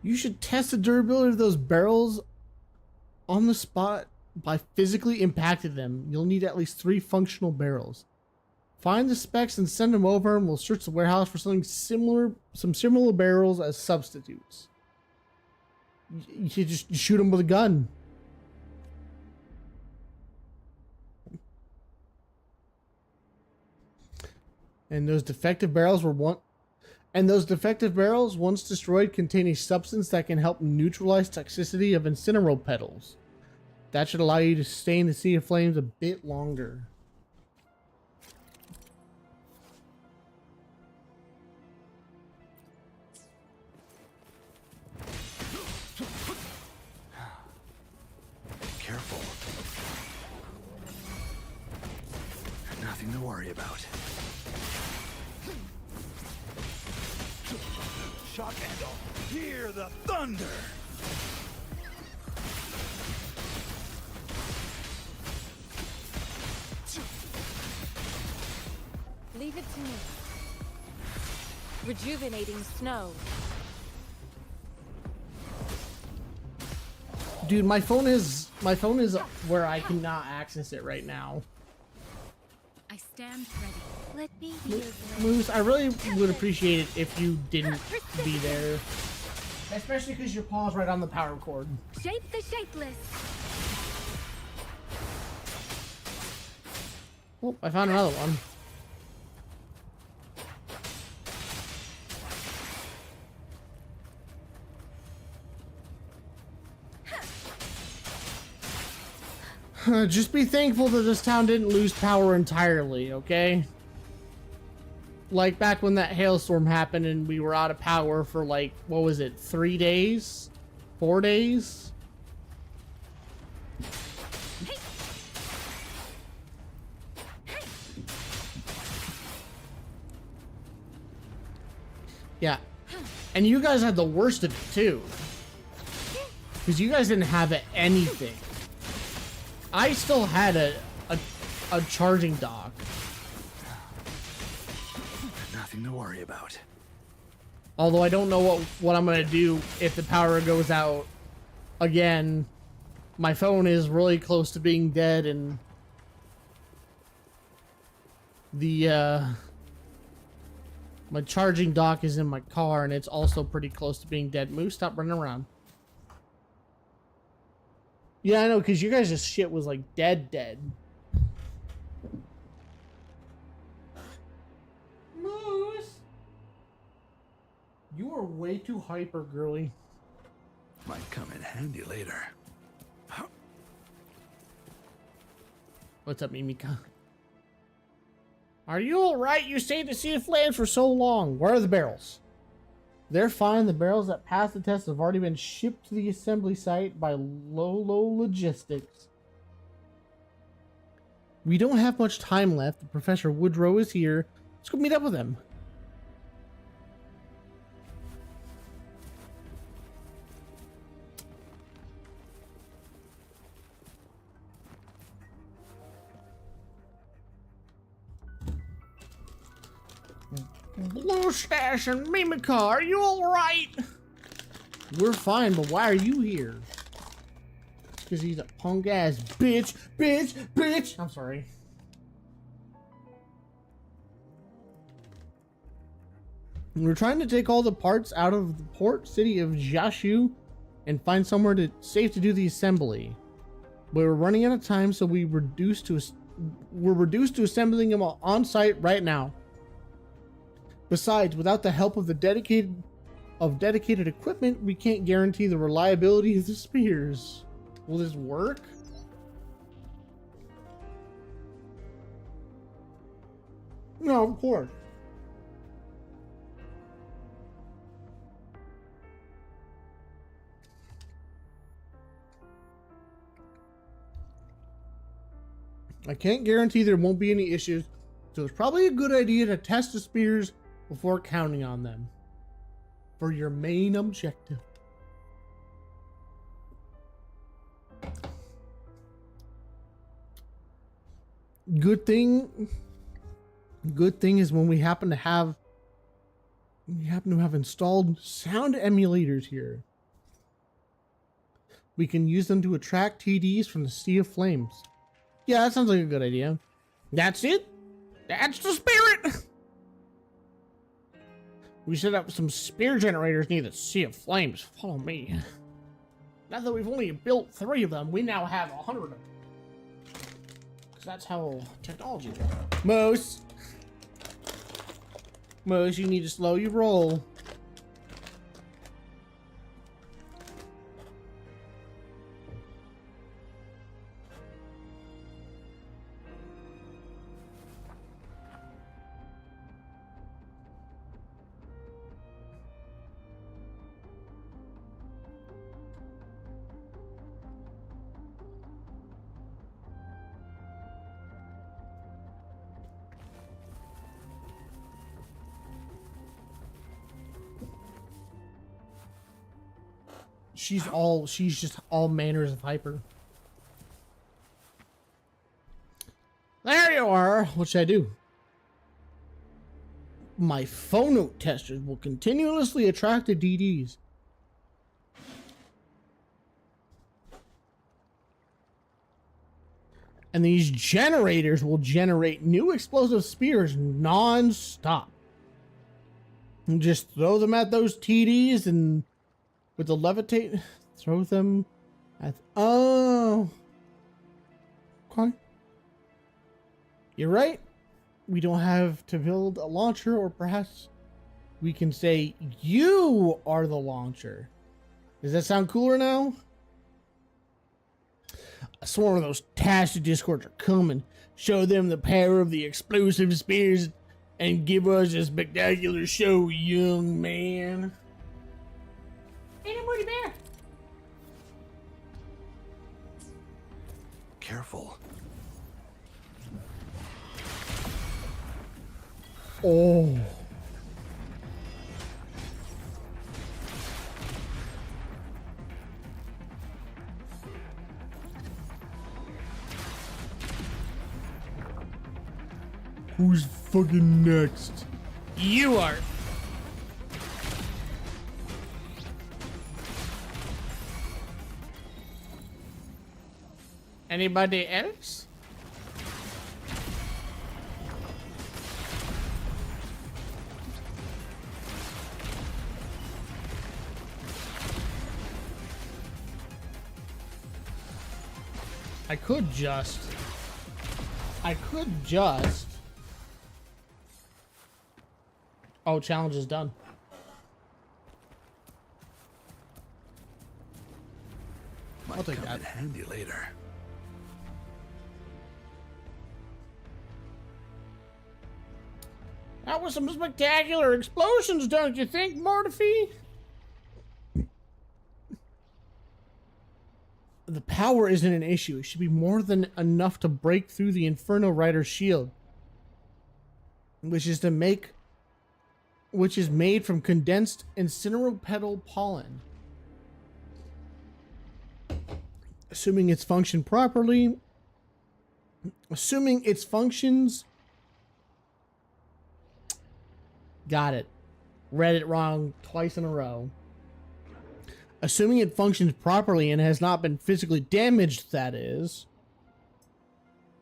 You should test the durability of those barrels on the spot by physically impacting them. You'll need at least 3 functional barrels. Find the specs and send them over, and we'll search the warehouse for some similar barrels as substitutes. You just shoot them with a gun. And those defective barrels once destroyed, contain a substance that can help neutralize toxicity of incineral petals. That should allow you to stay in the Sea of Flames a bit longer. Careful. Nothing to worry about. Shock and all. Hear the thunder! Leave it to me. Rejuvenating snow. Dude, my phone is where I cannot access it right now. I stand ready. Let me be your blade. Moose, I really would appreciate it if you didn't be there. Especially because your paw's right on the power cord. Shape the shapeless. Oh, I found another one. Just be thankful that this town didn't lose power entirely, okay? Like back when that hailstorm happened and we were out of power for like, what was it, 3 days? 4 days? Yeah. And you guys had the worst of it too. Because you guys didn't have anything. I still had a charging dock. Nothing to worry about. Although I don't know what I'm gonna do if the power goes out again. My phone is really close to being dead, and the my charging dock is in my car, and it's also pretty close to being dead. Moose, stop running around. Yeah, I know, because you guys' shit was like dead. Moose! You are way too hyper, girly. Might come in handy later. What's up, Mimika? Are you alright? You stayed to see the flames for so long. Where are the barrels? They're fine. The barrels that passed the test have already been shipped to the assembly site by Lolo Logistics. We don't have much time left. Professor Woodrow is here. Let's go meet up with him. Mustache and Mimica, are you alright? We're fine, but why are you here? Because he's a punk ass bitch, bitch, bitch. I'm sorry. We're trying to take all the parts out of the port city of Jiaxu and find somewhere safe to do the assembly. But we're running out of time, so we're reduced to assembling them on site right now. Besides, without the help of dedicated equipment, we can't guarantee the reliability of the spears. Will this work? No, of course. I can't guarantee there won't be any issues, so it's probably a good idea to test the spears before counting on them for your main objective. Good thing is when we happen to have installed sound emulators here. We can use them to attract TDs from the Sea of Flames. Yeah, that sounds like a good idea. That's it. That's the spirit. We set up some spear generators near the Sea of Flames. Follow me. Now that we've only built 3 of them, we now have 100 of them. Because that's how technology works. Most, you need to slow your roll. She's just all manners of hyper. There you are. What should I do? My phono testers will continuously attract the DDs. And these generators will generate new explosive spears non-stop. And just throw them at those TDs and with the levitate, throw them at... Oh. Okay. You're right. We don't have to build a launcher, or perhaps we can say you are the launcher. Does that sound cooler now? I swear those tasty discords are coming. Show them the power of the explosive spears and give us a spectacular show, young man. Ain't a Moody Bear. Careful. Oh. Who's fucking next? You are. Anybody else? I could just. Oh, challenge is done. Might I'll take come that. in handy later. That was some spectacular explosions, don't you think, Mortifi? The power isn't an issue. It should be more than enough to break through the Inferno Rider's shield, which is made from condensed incineropetal pollen. Assuming its functions Got it. Read it wrong twice in a row. Assuming it functions properly and has not been physically damaged, that is.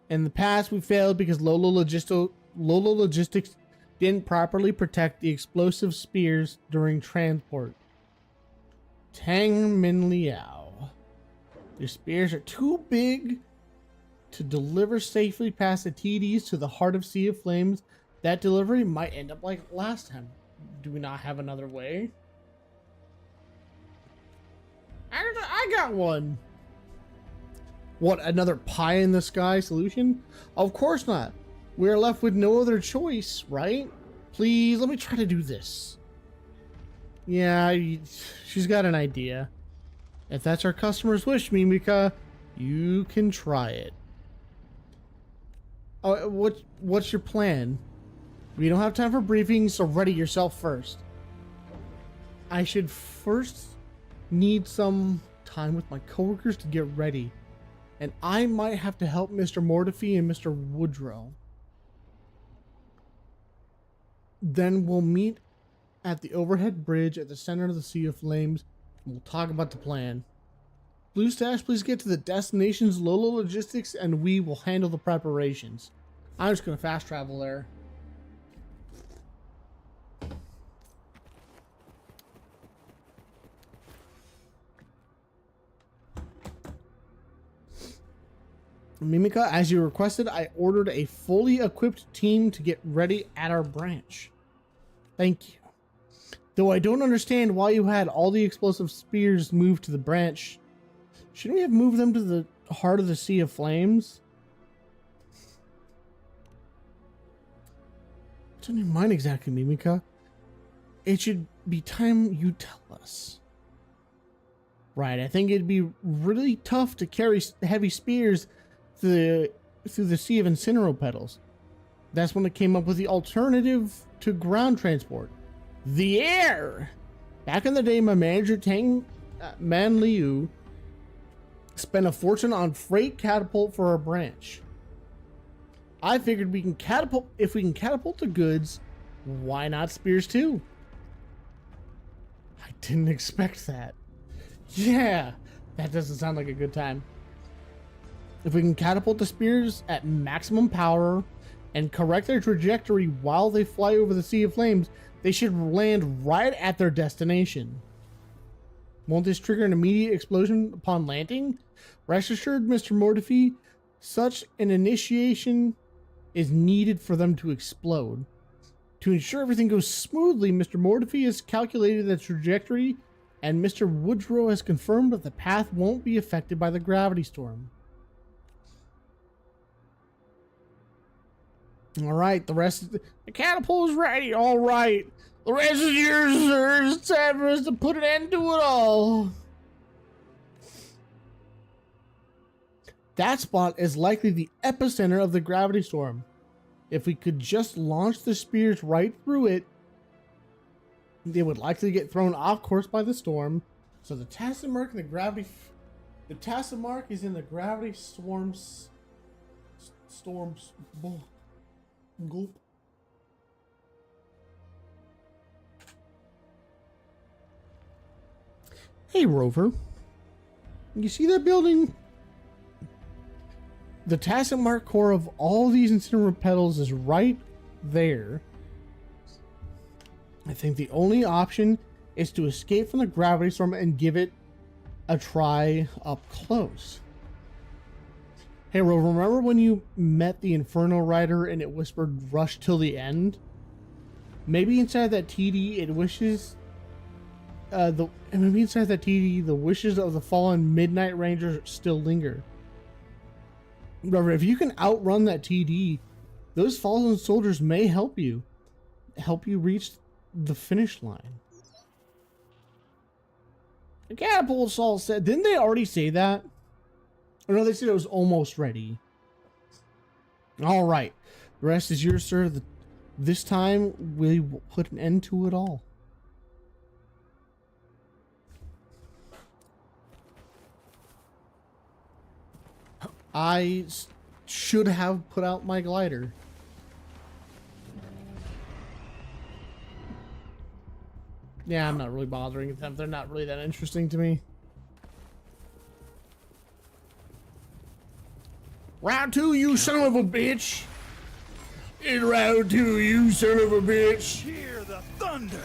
In the past, we failed because Lolo Logistics didn't properly protect the explosive spears during transport. Tang Min Liao. Your spears are too big to deliver safely past the TDs to the heart of Sea of Flames. That delivery might end up like last time. Do we not have another way? I got one. What, another pie in the sky solution? Of course not. We're left with no other choice, right? Please, let me try to do this. Yeah, she's got an idea. If that's our customer's wish, Mimika, you can try it. Oh, what's your plan? We don't have time for briefings, so ready yourself first. I should first need some time with my coworkers to get ready. And I might have to help Mr. Mortefi and Mr. Woodrow. Then we'll meet at the overhead bridge at the center of the Sea of Flames, and we'll talk about the plan. Blue Stash, please get to the destinations, Lolo Logistics, and we will handle the preparations. I'm just going to fast travel there. Mimika, as you requested, I ordered a fully equipped team to get ready at our branch. Thank you. Though I don't understand why you had all the explosive spears moved to the branch. Shouldn't we have moved them to the heart of the Sea of Flames? What's on your mind exactly, Mimika? It should be time you tell us. Right, I think it'd be really tough to carry heavy spears through the Sea of Incinero Petals. That's when it came up with the alternative to ground transport. The air! Back in the day, my manager Tang Man Liu spent a fortune on freight catapult for our branch. I figured we can catapult, if we can catapult the goods, why not spears too? I didn't expect that. Yeah, that doesn't sound like a good time. If we can catapult the spears at maximum power and correct their trajectory while they fly over the Sea of Flames, they should land right at their destination. Won't this trigger an immediate explosion upon landing? Rest assured, Mr. Mortefi, such an initiation is needed for them to explode. To ensure everything goes smoothly, Mr. Mortefi has calculated the trajectory, and Mr. Woodrow has confirmed that the path won't be affected by the gravity storm. All right, the rest of the catapult is ready. All right, the rest is yours, sir. It's time for us to put an end to it all. That spot is likely the epicenter of the gravity storm. If we could just launch the spears right through it, they would likely get thrown off course by the storm. So the Tassamark and the gravity, the Tassamark is in the gravity storms. Gulp. Hey, Rover. You see that building? The Tassamark core of all these Incinerator Petals is right there. I think the only option is to escape from the gravity storm and give it a try up close. Hey, Rover, remember when you met the Inferno Rider and it whispered rush till the end? Maybe inside that TD it wishes maybe inside that TD the wishes of the fallen Midnight Ranger still linger. Rover, if you can outrun that TD, those fallen soldiers may help you reach the finish line. The catapult assault said, didn't they already say that? Or no, they said it was almost ready. All right, the rest is yours, sir. This time we will put an end to it all. I should have put out my glider. Yeah, I'm not really bothering them. They're not really that interesting to me. Round 2, you son of a bitch! In round 2, you son of a bitch! Hear the thunder.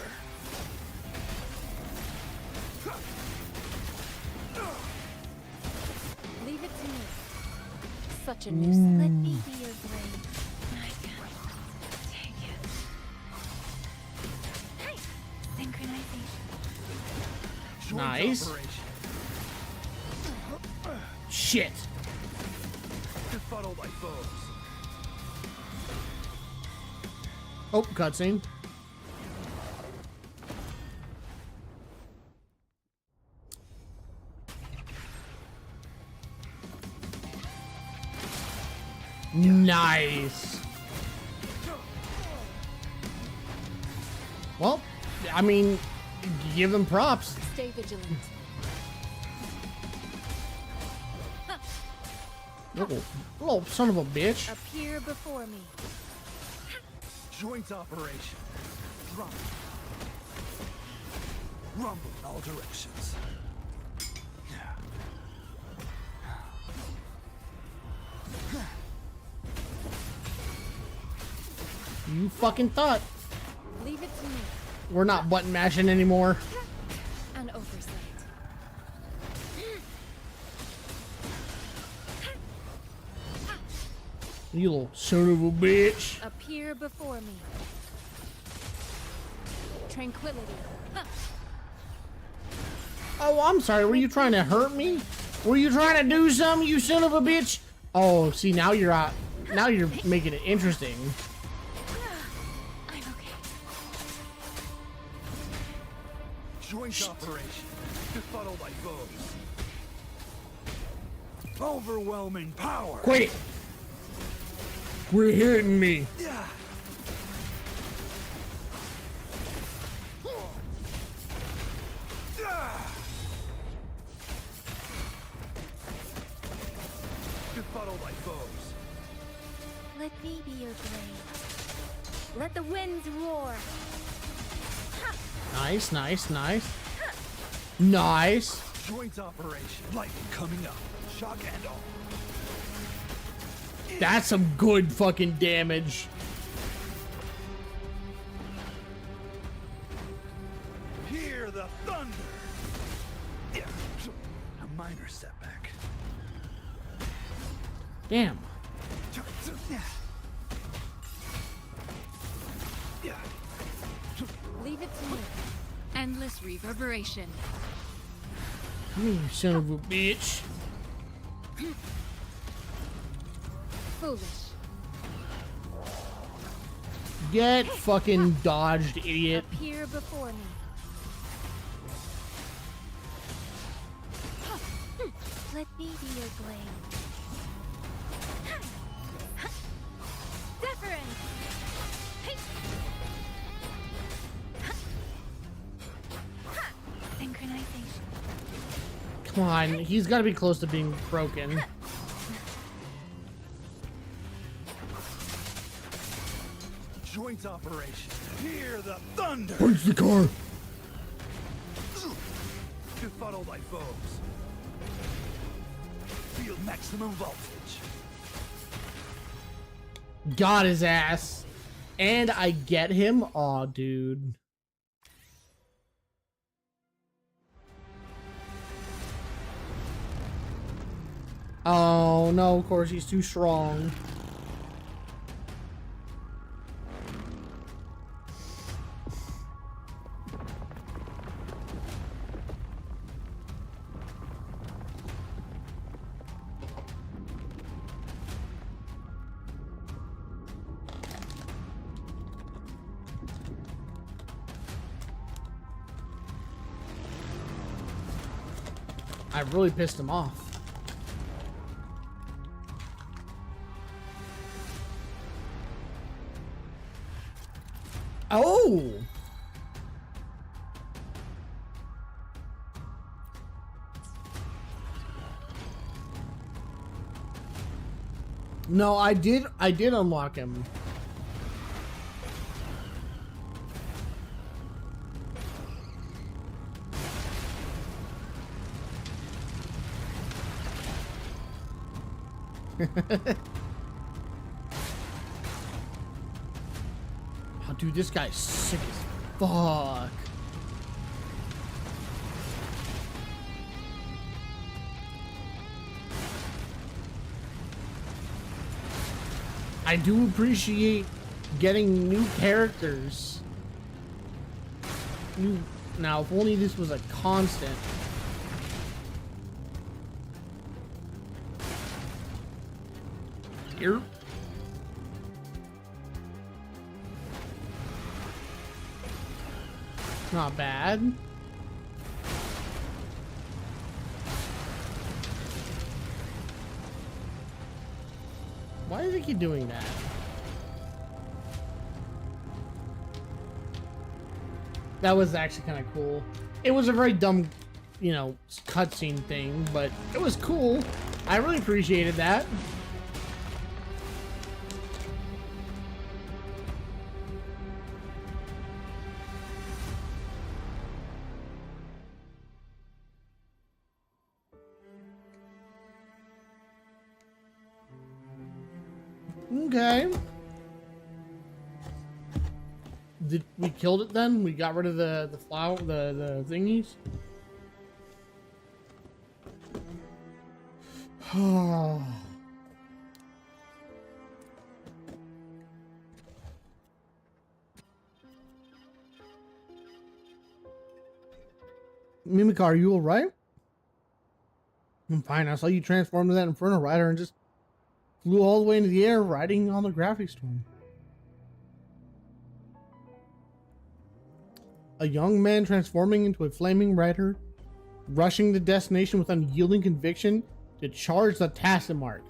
Leave it to me. Such a nuisance. Let me be your blade. I can take it. Hey! Synchronization. Joint Nice. operation. Shit! Befuddle my foes. Oh, cutscene. Nice. Well, I mean, give them props. Stay vigilant. Oh, son of a bitch. Appear before me. Joint operation. Rumble. Rumble in all directions. You fucking thought Leave it to me. we're not button mashing anymore. An oversight. You little son of a bitch. Appear before me. Tranquility. Oh, I'm sorry. Were you trying to hurt me? Were you trying to do something, you son of a bitch? Oh, see, now you're out. Now you're making it interesting. I'm okay. Joint operation. Befuddle my foes. Overwhelming power. Quit it. Quit hitting me. Yeah. Befuddle my foes. Let me be your blade. Let the winds roar. Nice, nice, nice. Nice. Joint operation. Lightning coming up. Shock and all. That's some good fucking damage. Hear the thunder. Yeah. A minor setback. Damn. Yeah. Leave it to me. Endless reverberation. Come here, you son of a bitch. Foolish. Get fucking dodged, idiot. Appear before me. Let me be your blade. Deference. Synchronization. Come on, he's got to be close to being broken. Joint operation. Hear the thunder. Punch the car. Befuddle my foes. Feel maximum voltage. Got his ass. And I get him. Aw, dude. Oh, no, of course, he's too strong. I really pissed him off. Oh! No, I did unlock him. Oh, dude, this guy's sick as fuck. I do appreciate getting new characters. Now, if only this was a constant. Here. Not bad. Why do they keep doing that? That was actually kind of cool. It was a very dumb, you know, cutscene thing, but it was cool. I really appreciated that. Okay. We killed it then? We got rid of the flower, the thingies? Mimic, are you alright? I'm fine. I saw you transform to that Inferno Rider and just flew all the way into the air riding on the graphic storm. A young man transforming into a flaming rider, rushing the destination with unyielding conviction to charge the tacit mark.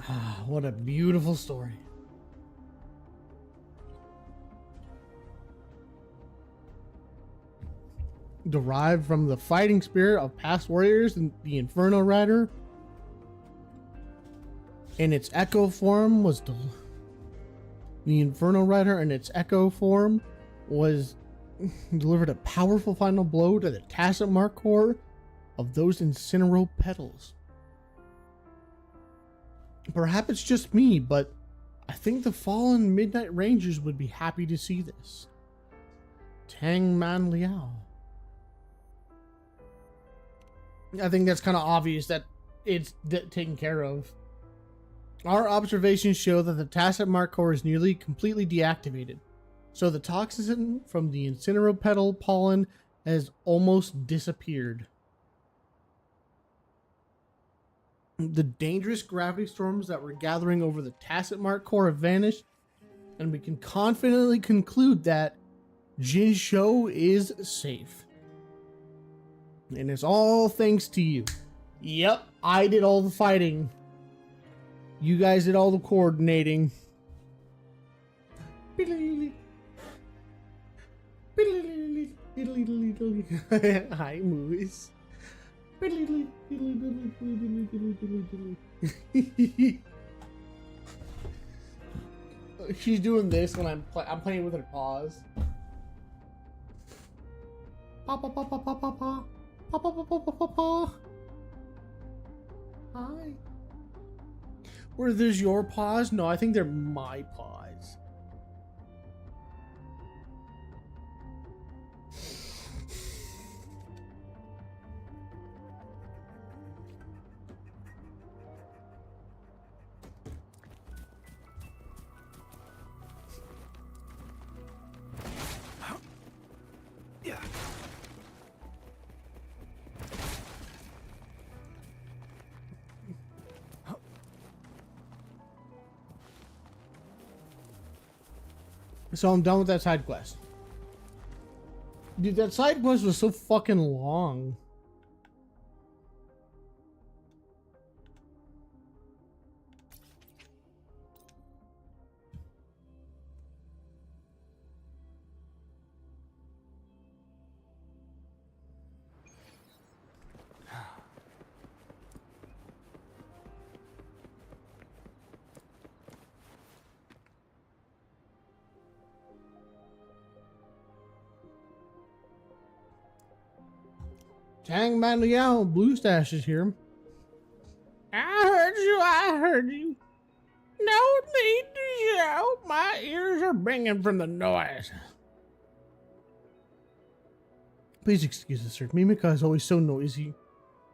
Ah, what a beautiful story. Derived from the fighting spirit of past warriors and the Inferno Rider, in its echo form was the Inferno Rider in its echo form was delivered a powerful final blow to the tacit mark core of those Incinero petals. Perhaps it's just me, but I think the fallen Midnight Rangers would be happy to see this. Tang Man Liao. I think that's kind of obvious that it's taken care of. Our observations show that the tacit mark core is nearly completely deactivated, so the toxin from the Incinero petal pollen has almost disappeared. The dangerous gravity storms that were gathering over the tacit mark core have vanished, and we can confidently conclude that Jin Shou is safe. And it's all thanks to you. Yep, I did all the fighting. You guys did all the coordinating. Hi, movies. She's doing this when I'm playing with her paws. Pa pa pa pa pa pa pa pa pa pa pa pa pa. Hi. Were those your paws? No, I think they're my paws. Yeah. So I'm done with that side quest. Dude, that side quest was so fucking long. Tang Man Liao, Blue Stash is here. Ah! you're bringing from the noise? Please excuse us, sir. Mimika is always so noisy.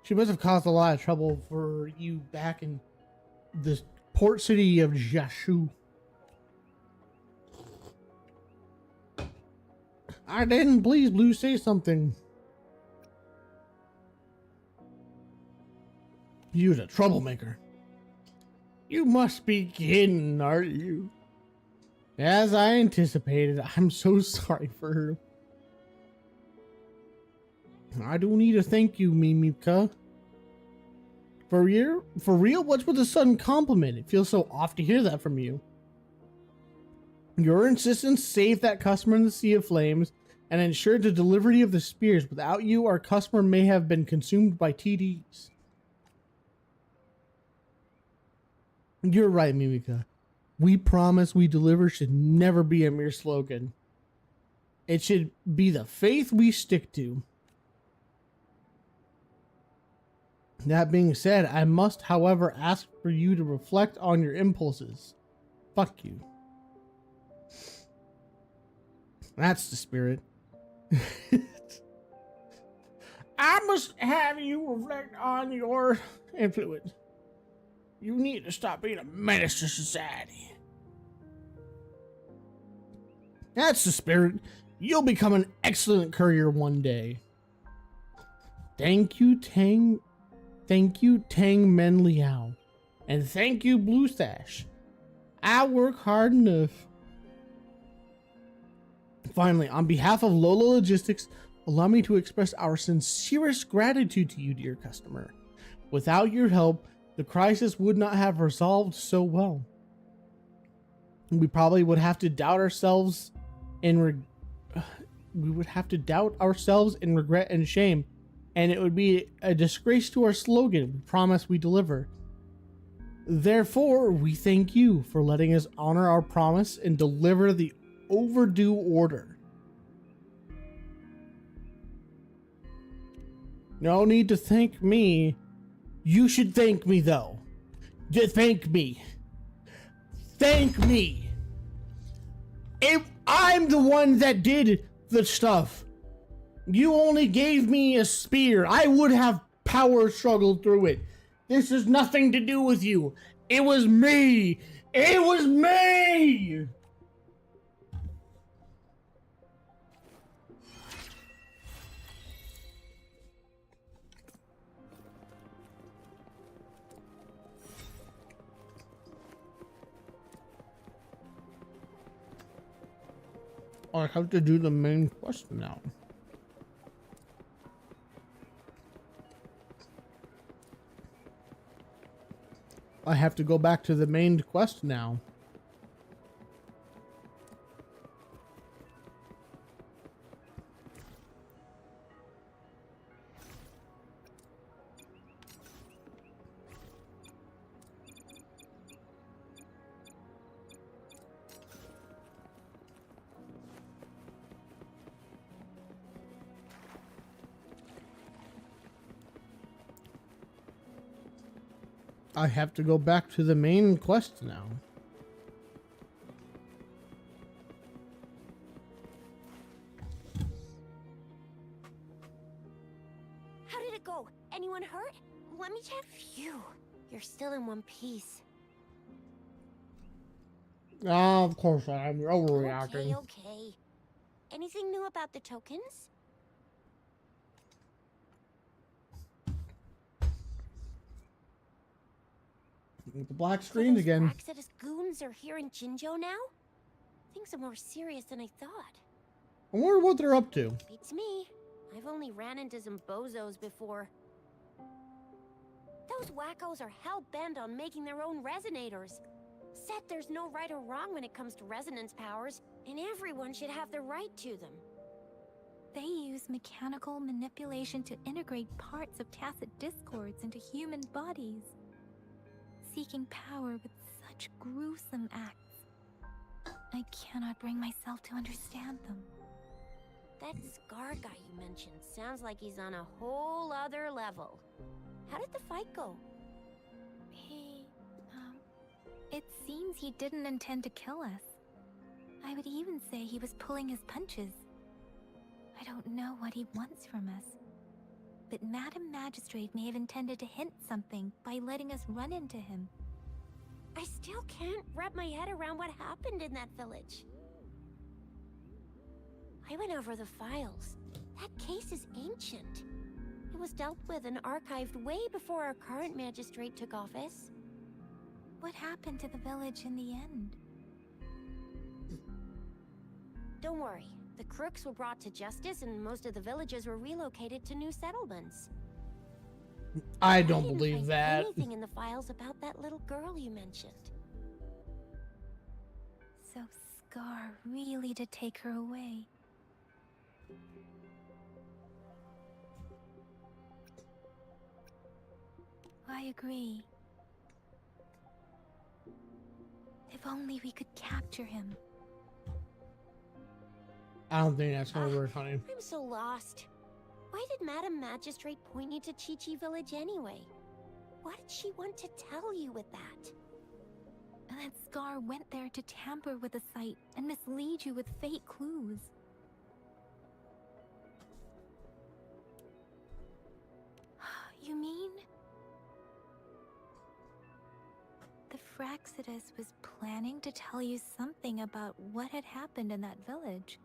She must have caused a lot of trouble for you back in the port city of Jashu. I didn't. Please, Blue, say something. You're the troublemaker. You must be kidding, aren't you? As I anticipated, I'm so sorry for her. I do need to thank you, Mimika. For real? What's with the sudden compliment? It feels so off to hear that from you. Your insistence saved that customer in the Sea of Flames and ensured the delivery of the spears. Without you, our customer may have been consumed by TDs. You're right, Mimika. We promise we deliver should never be a mere slogan. It should be the faith we stick to. That being said, I must, however, ask for you to reflect on your impulses. Fuck you. That's the spirit. I must have you reflect on your influence. You need to stop being a menace to society. That's the spirit. You'll become an excellent courier one day. Thank you, Tang. Thank you, Tang Men Liao. And thank you, Blue Stash. I work hard enough. Finally, on behalf of Lola Logistics, allow me to express our sincerest gratitude to you, dear customer. Without your help, the crisis would not have resolved so well. We probably would have to doubt ourselves in regret and shame, and it would be a disgrace to our slogan, we promise we deliver. Therefore, we thank you for letting us honor our promise and deliver the overdue order. No need to thank me. You should thank me, though. Thank me. Thank me. If I'm the one that did the stuff. You only gave me a spear. I would have power struggled through it. This has nothing to do with you. It was me. It was me. I have to do the main quest now. I have to go back to the main quest now. I have to go back to the main quest now. How did it go? Anyone hurt? Let me check. Phew. You're still in one piece. Ah, of course I am. You're overreacting. Okay. Anything new about the tokens? The black screen again. BACKSEATING goons are here in Jinzhou now? Things are more serious than I thought. I wonder what they're up to. Beats me. I've only ran into some bozos before. Those wackos are hell-bent on making their own resonators. Said there's no right or wrong when it comes to resonance powers, and everyone should have the right to them. They use mechanical manipulation to integrate parts of tacit discords into human bodies, seeking power with such gruesome acts. I cannot bring myself to understand them. That Scar guy you mentioned sounds like he's on a whole other level. How did the fight go? It seems he didn't intend to kill us. I would even say he was pulling his punches. I don't know what he wants from us. But Madam Magistrate may have intended to hint something by letting us run into him. I still can't wrap my head around what happened in that village. I went over the files. That case is ancient. It was dealt with and archived way before our current magistrate took office. What happened to the village in the end? Don't worry. The crooks were brought to justice and most of the villagers were relocated to new settlements. I I don't didn't believe find that. anything in the files about that little girl you mentioned. So Scar really did take her away. I agree. If only we could capture him. I don't think that's gonna work, honey. I'm so lost. Why did Madam Magistrate point you to Chi-Chi Village anyway? What did she want to tell you with that? And that Scar went there to tamper with the site and mislead you with fake clues. You mean? The Fraxidus was planning to tell you something about what had happened in that village.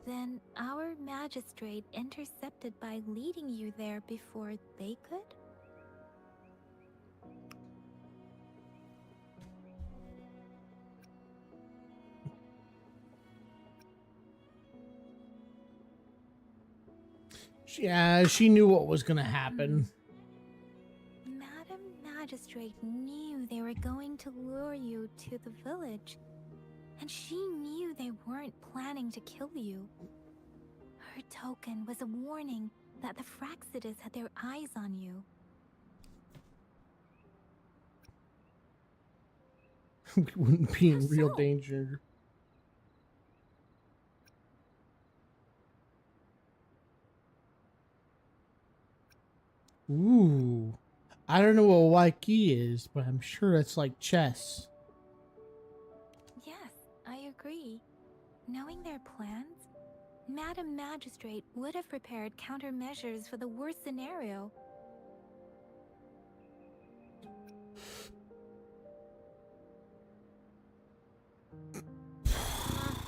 Then our magistrate intercepted by leading you there before they could? Yeah, she knew what was gonna happen. Madam Magistrate knew they were going to lure you to the village, and she knew they weren't planning to kill you. Her token was a warning that the Fraxidus had their eyes on you. We wouldn't be in How real so? danger. Ooh. I don't know what white key is, but I'm sure it's like chess. Yes, I agree. Knowing their plans, Madam Magistrate would have prepared countermeasures for the worst scenario.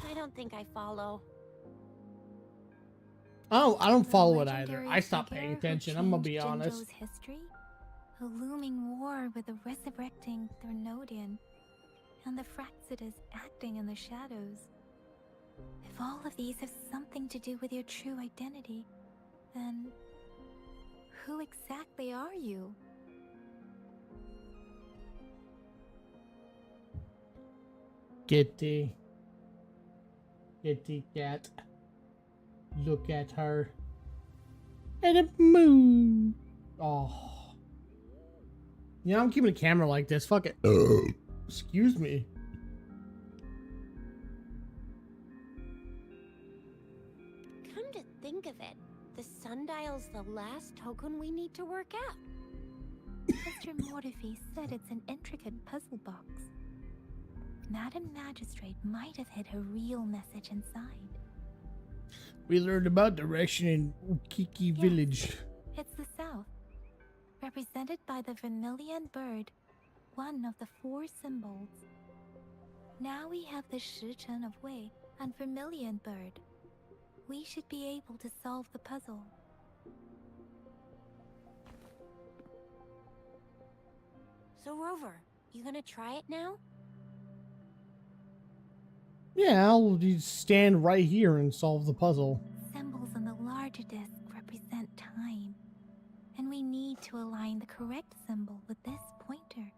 I don't think I follow. Oh, I don't The follow it either. legendary I stopped paying figure who attention. I'm gonna be changed honest. Jinzhou's history, a looming war with the resurrecting Thernodian, and the Fraxidus acting in the shadows. If all of these have something to do with your true identity, then who exactly are you? Kitty. Kitty cat. Look at her. And a moo. Oh. Yeah, I'm keeping the camera like this. Fuck it. Excuse me. Come to think of it, the sundial's the last token we need to work out. Mr. Mortefi said it's an intricate puzzle box. Madam Magistrate might have hid her real message inside. We learned about direction in Ukiki Yes. Village. It's the South, represented by the vermilion bird, one of the 4 symbols. Now we have the Shichen of Wei and vermilion bird. We should be able to solve the puzzle. So Rover, you gonna try it now? Yeah, I'll just stand right here and solve the puzzle. Symbols on the larger disc represent time, and we need to align the correct symbol with this pointer.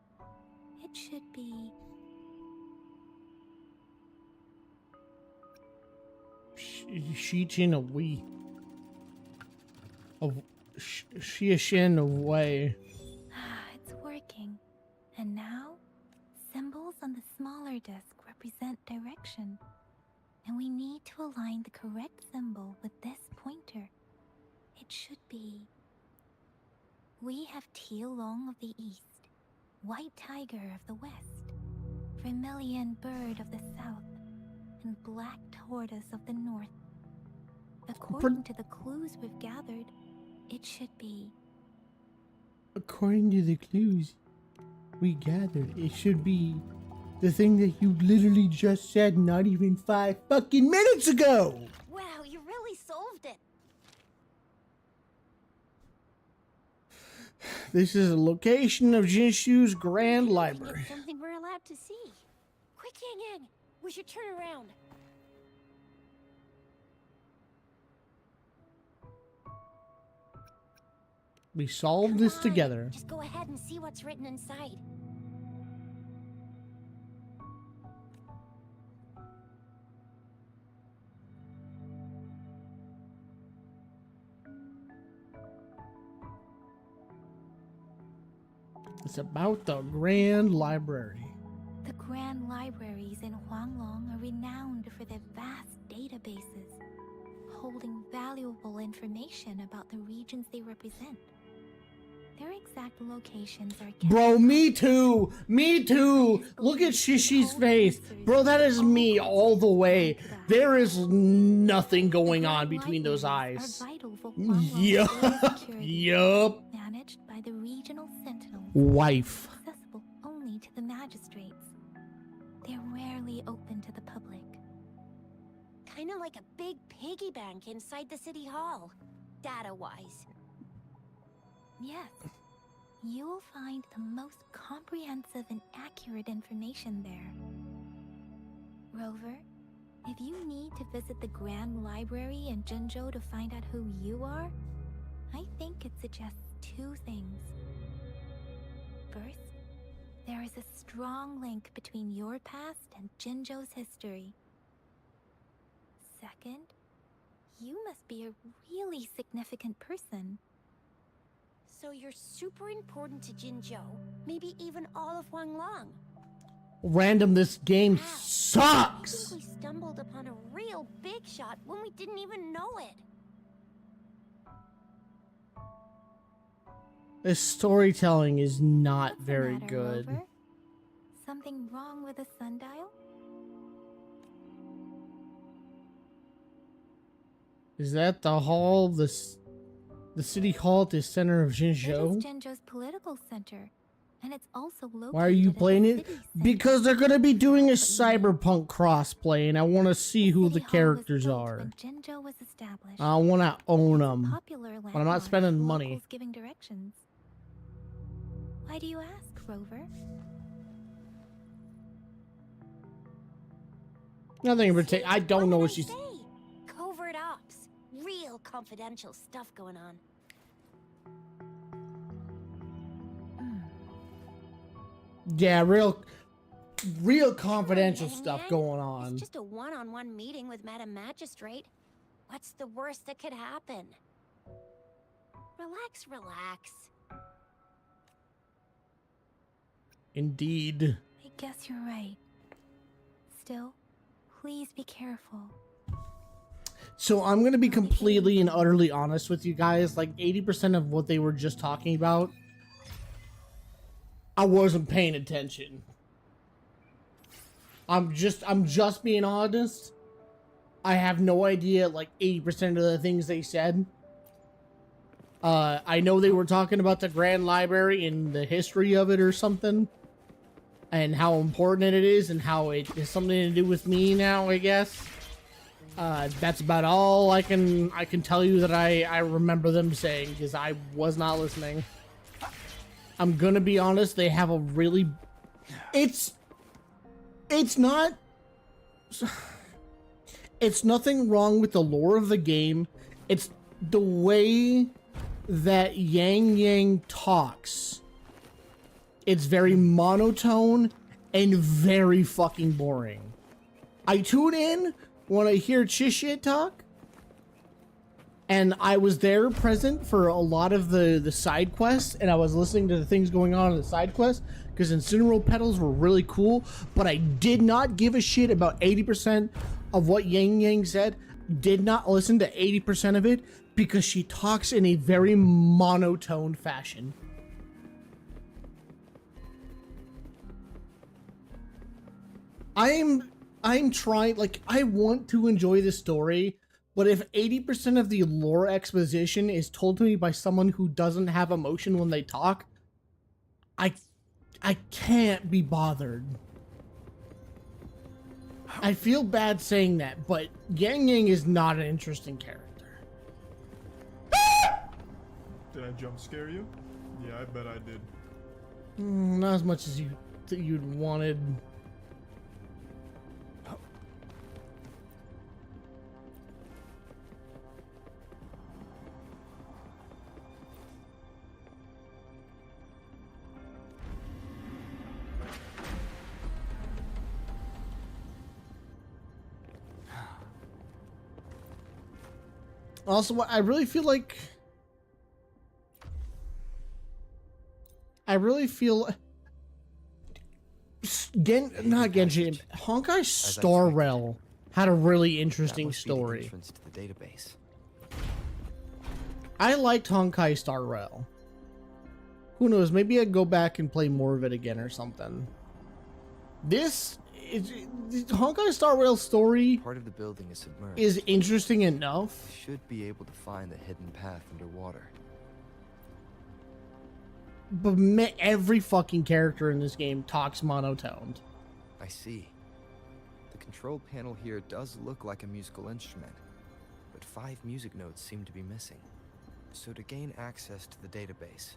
It should be... Shichin away. Of Shiashin away. It's working. And now, symbols on the smaller disc represent direction. And we need to align the correct symbol with this pointer. It should be... We have Tealong of the east, White Tiger of the west, Vermilion Bird of the south, and black tortoise of the north. According to the clues we've gathered, it should be. According to the clues we gathered, it should be the thing that you literally just said not even 5 fucking minutes ago! Wow, you really solved it. This is a location of Jinshu's Grand It's Library. something we're allowed to see. Quick, Yang Yang, we should turn around. We solved Come this on, together. Just go ahead and see what's written inside. It's about the Grand Library. The Grand Libraries in Huanglong are renowned for their vast databases, holding valuable information about the regions they represent. Their exact locations are kept. Bro, me too! Me too! Look at Shishi's face! Bro, that is me all the way. There is nothing going on between those eyes. Yup. Yup. Managed by the regional sentinels. Wife. Accessible only to the magistrates. They're rarely open to the public. Kinda like a big piggy bank inside the city hall, data-wise. Yes. You will find the most comprehensive and accurate information there. Rover, if you need to visit the Grand Library in Jinzhou to find out who you are, I think it suggests 2 things. First, there is a strong link between your past and Jinzhou's history. Second, you must be a really significant person. So you're super important to Jinzhou, maybe even all of Huanglong. Random, this game Wow. I sucks! think we stumbled upon a real big shot when we didn't even know it. This storytelling is not What's the very matter, good. Rover? Something wrong with the sundial? Is that the hall, the city hall at the center of It Jinzhou? is Jinzhou's political center, and it's also located. Why are you at the playing it? city center. Because they're gonna be doing a cyberpunk crossplay, and I want to see who the City Hall was characters built are. when Jinzhou was established. I want to own It's a them. popular I'm not landmark spending with money. locals giving directions. Why do you ask, Rover? Nothing in particular. I don't know what did she's. say? Covert ops. Real confidential stuff going on. Yeah, real confidential Yang stuff Yang, going on. It's just a one-on-one meeting with Madam Magistrate. What's the worst that could happen? Relax, relax. Indeed. I guess you're right. Still, please be careful. So I'm gonna be completely and utterly honest with you guys. Like 80% of what they were just talking about, I wasn't paying attention. I'm just being honest. I have no idea like 80% of the things they said. I know they were talking about the Grand Library and the history of it or something, and how important it is, and how it has something to do with me now, I guess. That's about all I can tell you that I remember them saying, because I was not listening. I'm gonna be honest, they have a really... It's not... It's nothing wrong with the lore of the game. It's the way that Yang Yang talks. It's very monotone and very fucking boring. I tune in when I hear Chishit talk, and I was there present for a lot of the side quests, and I was listening to the things going on in the side quests, because Incineroar Petals were really cool, but I did not give a shit about 80% of what Yang Yang said. Did not listen to 80% of it, because she talks in a very monotone fashion. I'm trying, like, I want to enjoy the story, but if 80% of the lore exposition is told to me by someone who doesn't have emotion when they talk, I can't be bothered. I feel bad saying that, but Yang Yang is not an interesting character. Did I jump scare you? Yeah, I bet I did. Not as much as you'd wanted. Also, I really feel like not Genshin, Honkai Star Rail had a really interesting story. Entrance to the database. I liked Honkai Star Rail. Who knows? Maybe I'd go back and play more of it again or something. This is Honkai Star Rail story. Part of the building is submerged. Is interesting enough. You should be able to find the hidden path underwater. But every fucking character in this game talks monotoned. I see. The control panel here does look like a musical instrument, but 5 music notes seem to be missing. So to gain access to the database,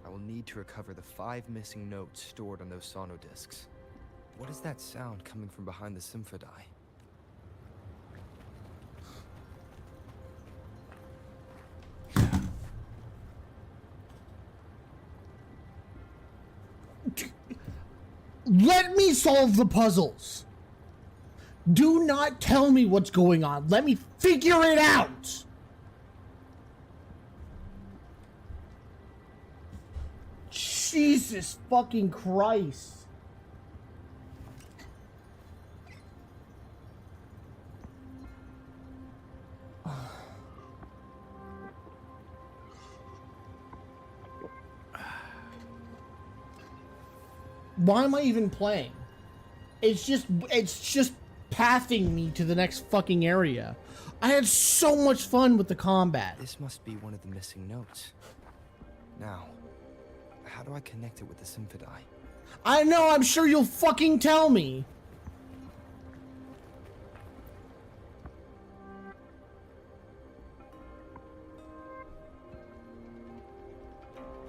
I will need to recover the 5 missing notes stored on those sonodiscs. What is that sound coming from behind the Symphodi? Let me solve the puzzles. Do not tell me what's going on. Let me figure it out. Jesus fucking Christ. Why am I even playing? It's just pathing me to the next fucking area. I had so much fun with the combat. This must be one of the missing notes. Now, how do I connect it with the Symphodi? I know, I'm sure you'll fucking tell me.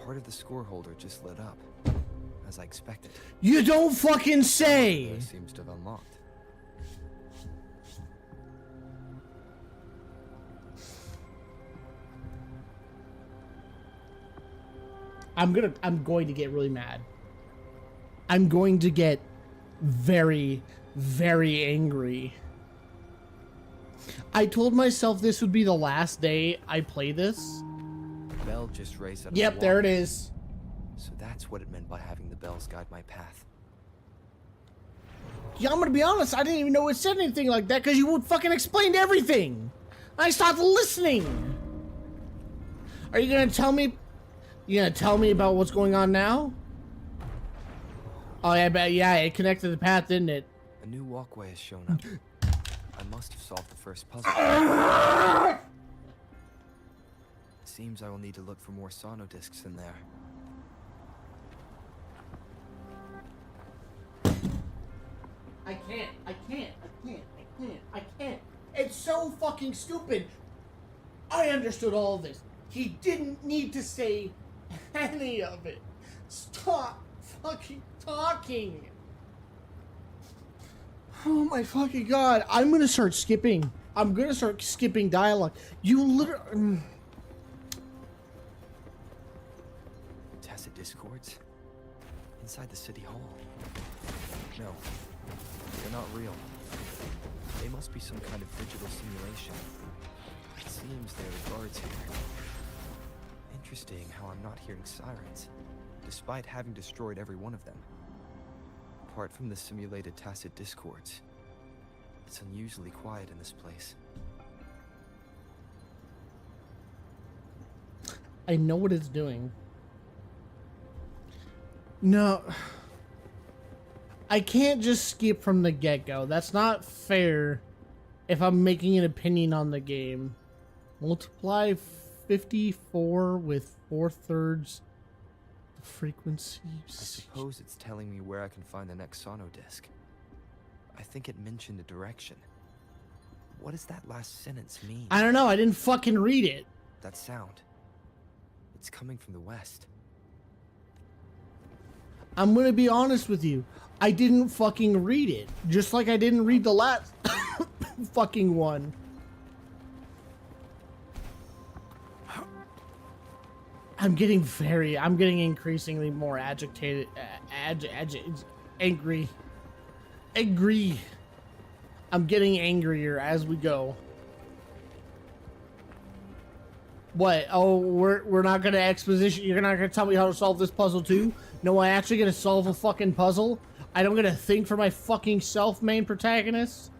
Part of the score holder just lit up, as I expected. You don't fucking say! It seems to have unlocked. I'm going to get really mad. I'm going to get very, very angry. I told myself this would be the last day I play this. Bell just raised out of Yep, the there it water. is. So that's what it meant by having the bells guide my path. Yeah, I'm gonna be honest, I didn't even know it said anything like that because you would fucking explained everything. I stopped listening. Are you gonna tell me? You gonna tell me about what's going on now? Oh yeah, but yeah, it connected the path, didn't it? A new walkway has shown up. I must have solved the first puzzle. Seems I will need to look for more sonodiscs in there. I can't. It's so fucking stupid. I understood all of this. He didn't need to say any of it. Stop fucking talking. Oh my fucking god. I'm gonna start skipping. Dialogue. You literally... Tacit discords? Inside the city hall? No, they're not real. They must be some kind of digital simulation. It seems there are guards here. Interesting how I'm not hearing sirens, despite having destroyed every one of them. Apart from the simulated tacit discords, it's unusually quiet in this place. I know what it's doing. No. I can't just skip from the get-go. That's not fair if I'm making an opinion on the game. Multiply 54 with 4/3 the frequency. I suppose it's telling me where I can find the next sono disc. I think it mentioned a direction. What does that last sentence mean? I don't know. I didn't fucking read it. That sound. It's coming from the west. I'm gonna be honest with you. I didn't fucking read it. Just like I didn't read the last fucking one. I'm getting increasingly more agitated, angry. I'm getting angrier as we go. What? Oh, we're not gonna exposition. You're not gonna tell me how to solve this puzzle too? No, I actually gonna solve a fucking puzzle. I don't get to think for my fucking self, main protagonist.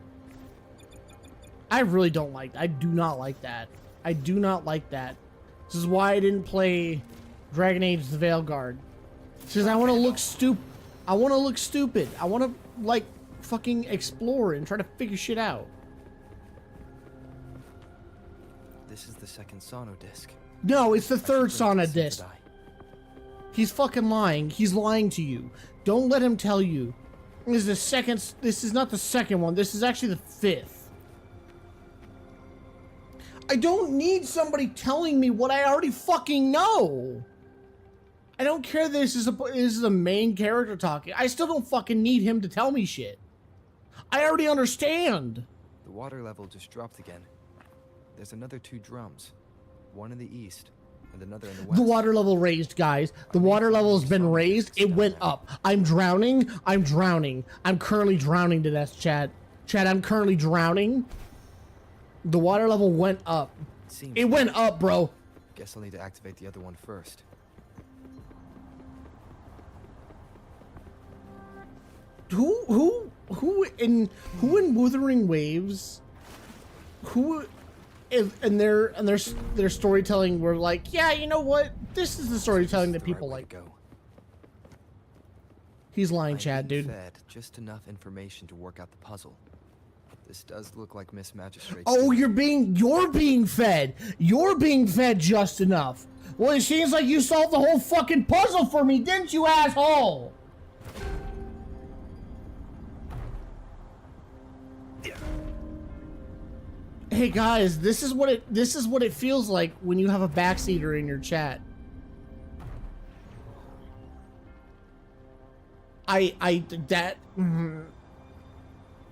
I really don't like. I do not like that. I do not like that. This is why I didn't play Dragon Age: The Veilguard. Because I want to look stupid. I want to look stupid. I want to like fucking explore and try to figure shit out. This is the second sono disc. No, it's the third Sauna Seems disc. to die. He's fucking lying. He's lying to you. Don't let him tell you. This is the second. This is not the second one. This is actually the fifth. I don't need somebody telling me what I already fucking know. I don't care. This is a main character talking. I still don't fucking need him to tell me shit. I already understand. The water level just dropped again. There's another 2 drums. One in the east and another in the west. The water level raised, guys. The water level has been raised. It went up. I'm drowning. I'm drowning. I'm currently drowning to death, Chad. Chad, I'm currently drowning. The water level went up. It went up, bro. Guess I'll need to activate the other one first. Who in Wuthering Waves? And their storytelling were like, yeah, you know what? This is the storytelling that people like. Go. He's lying, I'm Chad, being dude. fed just enough information to work out the puzzle. This does look like Miss Magistrate's. Oh, doing. you're being fed. You're being fed just enough. Well, it seems like you solved the whole fucking puzzle for me, didn't you, asshole? Hey guys, this is what it feels like when you have a backseater in your chat.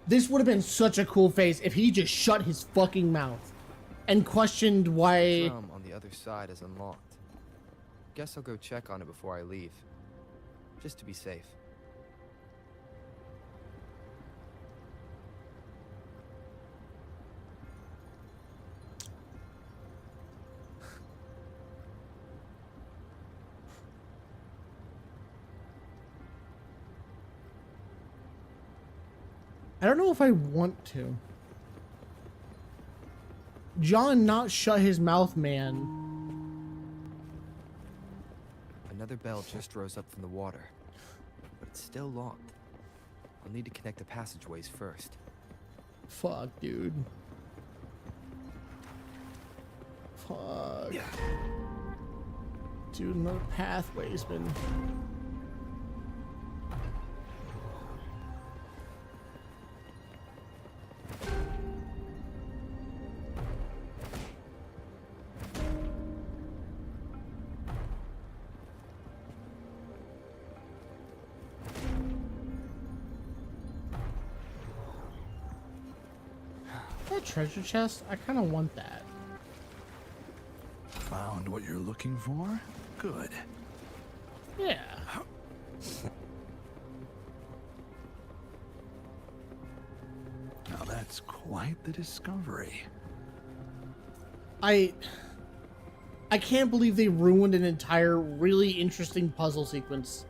This would have been such a cool face if he just shut his fucking mouth and questioned why. Drum on the other side is unlocked. Guess I'll go check on it before I leave, just to be safe. I don't know if I want to. John, not shut his mouth, man. Another bell just rose up from the water, but it's still locked. I'll need to connect the passageways first. Fuck, dude. Fuck. Dude, another pathway's been... That treasure chest, I kind of want that. Found what you're looking for? Good. Yeah. Now that's quite the discovery. I can't believe they ruined an entire really interesting puzzle sequence.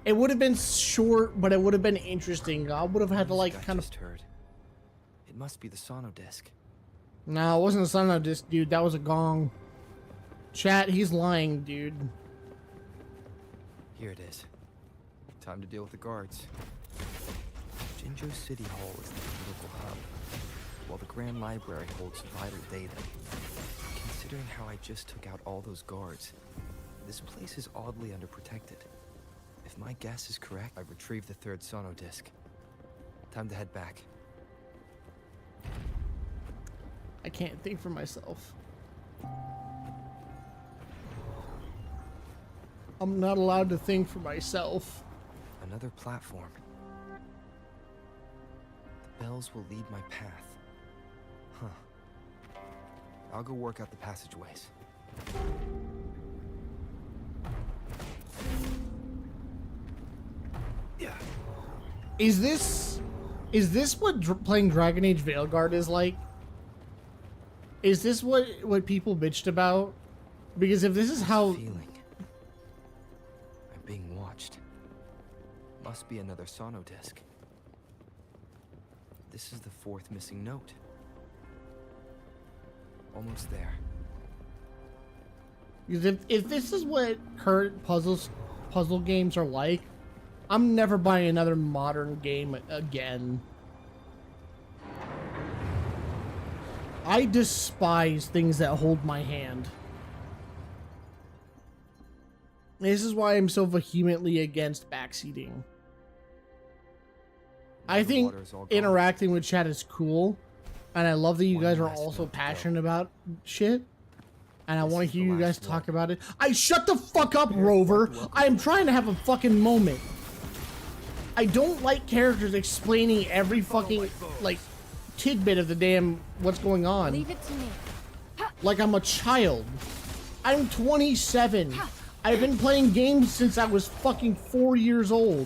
It would have been short, but it would have been interesting. I would have had to like kind of... heard. It must be the sono disc. No, it wasn't a sono disc, dude. That was a gong. Chat, he's lying, dude. Here it is. Time to deal with the guards. Jinzhou City Hall is the political hub, while the Grand Library holds vital data. Considering how I just took out all those guards, this place is oddly underprotected. If my guess is correct, I retrieved the third sono disc. Time to head back. I can't think for myself. I'm not allowed to think for myself. Another platform. The bells will lead my path. Huh. I'll go work out the passageways. Is this what playing Dragon Age Veilguard is like? Is this what people bitched about? Because if this is how Feeling. I'm being watched. Must be another sono disc. This is the fourth missing note. Almost there. Because if this is what current puzzle games are like, I'm never buying another modern game again. I despise things that hold my hand. This is why I'm so vehemently against backseating. I think interacting with chat is cool, and I love that you guys are also passionate about shit. And I want to hear you guys talk about it. Shut the fuck up, Rover! I am trying to have a fucking moment. I don't like characters explaining every fucking, like, tidbit of the damn what's going on. Leave it to me. Like I'm a child. I'm 27. I've been playing games since I was fucking 4 years old.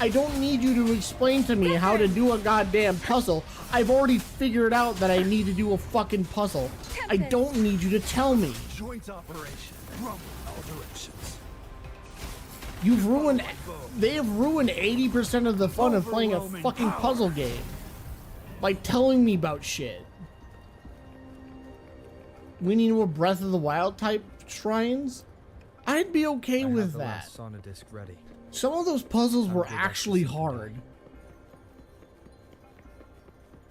I don't need you to explain to me how to do a goddamn puzzle. I've already figured out that I need to do a fucking puzzle. I don't need you to tell me. Joint operation. Rumble all directions. You've ruined... They have ruined 80% of the fun of playing a fucking puzzle game by telling me about shit. We need more Breath of the Wild type shrines. I'd be okay with that. Sono disc ready. Some of those puzzles were actually hard.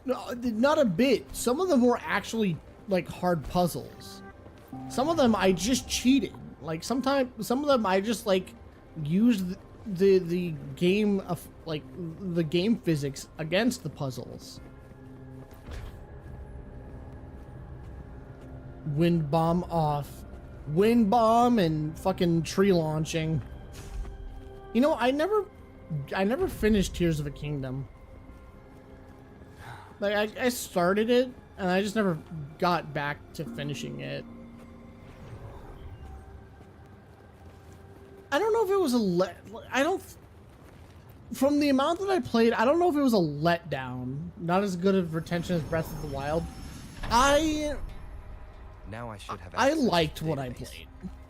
No, not a bit. Some of them were actually like hard puzzles. Some of them I just cheated. Like some of them I just like used the game of like the game physics against the puzzles. Wind bomb off. Wind bomb and fucking tree launching. You know, I never finished Tears of a Kingdom. Like I started it and I just never got back to finishing it. I don't know if it was from the amount that I played, I don't know if it was a letdown. Not as good of retention as Breath of the Wild. Now I should have. I liked what I played.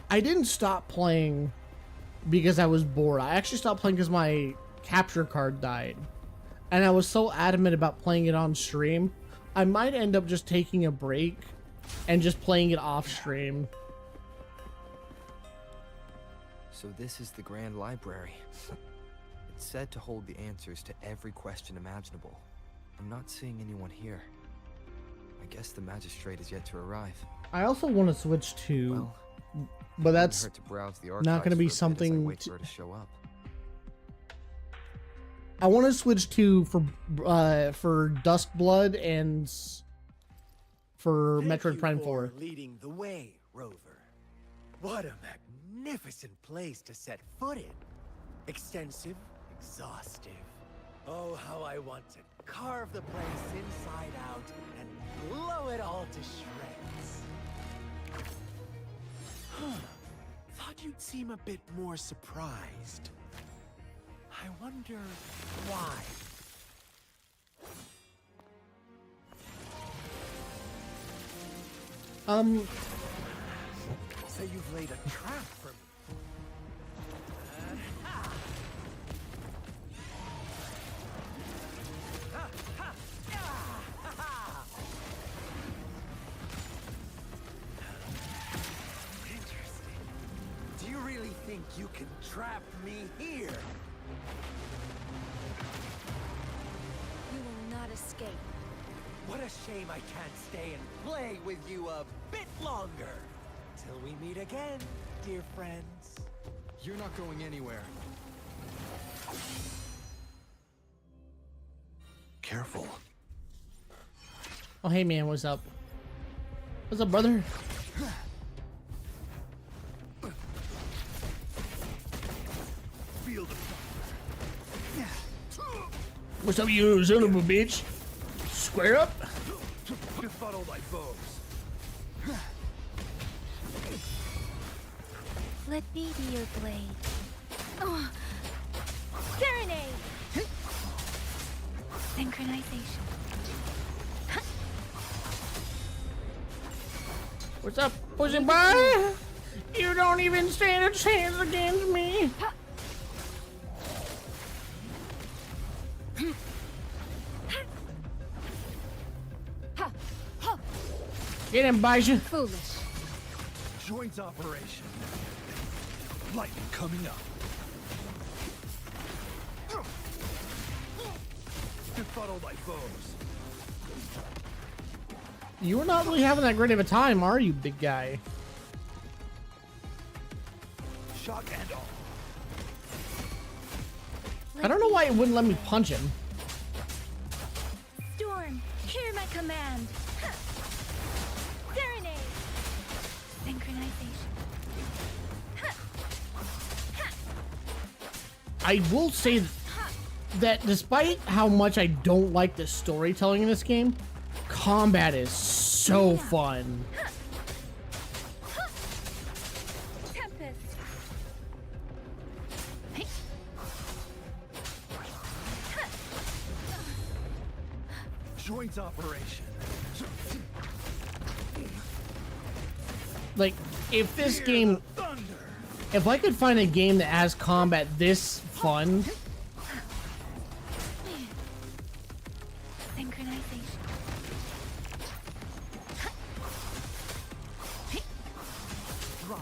I didn't stop playing because I was bored. I actually stopped playing because my capture card died. And I was so adamant about playing it on stream, I might end up just taking a break and just playing it off stream. So this is the Grand Library. It's said to hold the answers to every question imaginable. I'm not seeing anyone here. I guess the magistrate is yet to arrive. I also want to switch to, Well, but that's to browse the not going to be archives for a bit as I something. wait for her to show up. I want to switch to for Duskblood and for Metroid Prime 4. Leading the way, Rover. What a magnificent place to set foot in. Extensive, exhaustive. Oh, how I want to carve the place inside out and blow it all to shreds. Thought you'd seem a bit more surprised. I wonder why. So you've laid a trap for me. Interesting. Do you really think you can trap me here? escape. What a shame I can't stay and play with you a bit longer. Till we meet again, dear friends. You're not going anywhere. Careful. Oh, hey man, what's up? What's up, brother? Feel the What's up, you son of a bitch? Square up. befuddle my foes. Let me be your blade. Oh. Serenade! Synchronization. What's up, pussy boy? You don't even stand a chance against me. Get him, Baisha. Foolish. Joint operation. Lightning coming up. Befuddle my foes. You're not really having that great of a time, are you, big guy? Shock and all. I don't know why it wouldn't let me punch him. Storm, hear my command. Serenade! Synchronization. I will say that despite how much I don't like the storytelling in this game, combat is so fun. Tempest. Joint operation. Like, if this game, Thunder. if I could find a game that has combat this fun, Synchronization. Drop.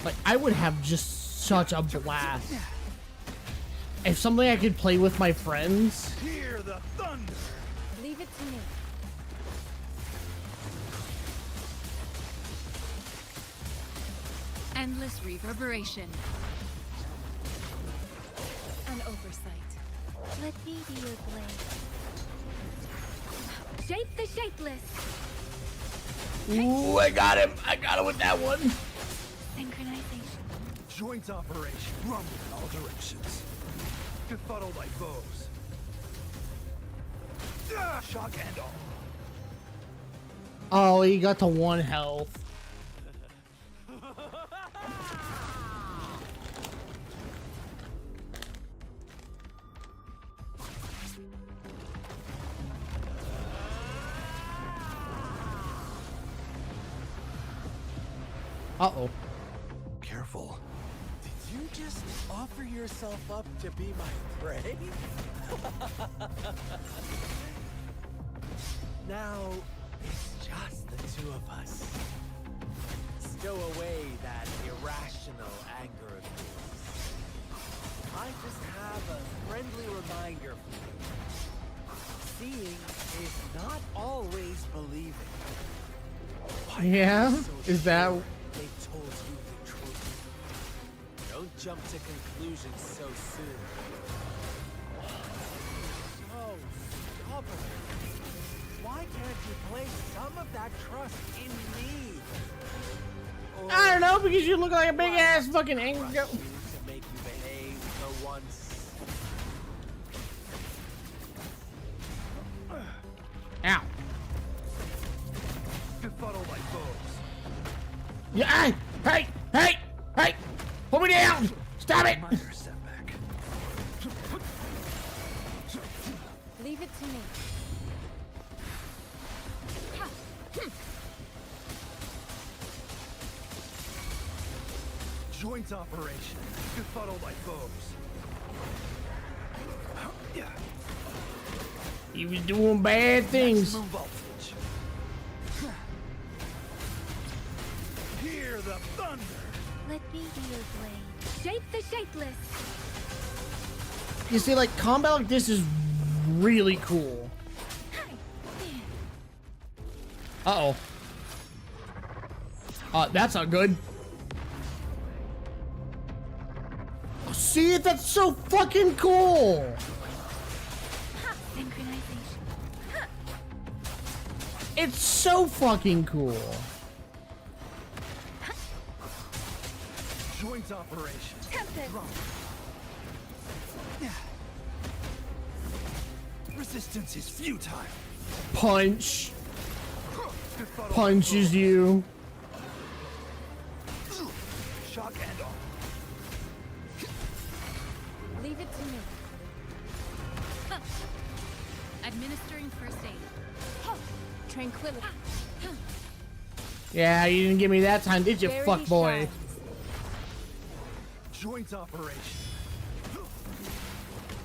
like, I would have just such a blast. If something I could play with my friends. Hear the thunder. Leave it to me. Endless reverberation. An oversight. Let me be your blade. Shape the shapeless. Ooh, I got him. I got him with that one. Synchronization. Joint operation. Rumble in all directions. Befuddle my foes. Shock and all. Oh, he got to 1 health. Uh-oh. Careful. Did you just offer yourself up to be my prey? Now, it's just the two of us. Stow away that irrational anger of yours. I just have a friendly reminder for you. Seeing is not always believing. Why Yeah? are you so Is that... sure they told you the truth? Don't jump to conclusions so soon. So stubborn. Why can't you place some of that trust in me? Or I don't know, because you look like a big-ass fucking angry trust goat. you to make you behave for once? Ow. Befuddle my foes. Yeah, hey, hey, hey! Put me down! Stop it! Minor setback. Leave it to me. Joint operation. Befuddle my foes. Yeah. He was doing bad things. Maximum voltage. Hear the thunder. Let me be your blade. Shape the shapeless. You see, like, combat like this is really cool. Uh-oh. That's not good. See, that's so fucking cool. Synchronization. It's so fucking cool. Joint operation. Tempest. Resistance is futile. Punch. Punches you. Shock and all. Leave it to me. Administering first aid. Tranquility. Yeah, you didn't give me that time, did you, Verity fuck boy? shines. Joint operation.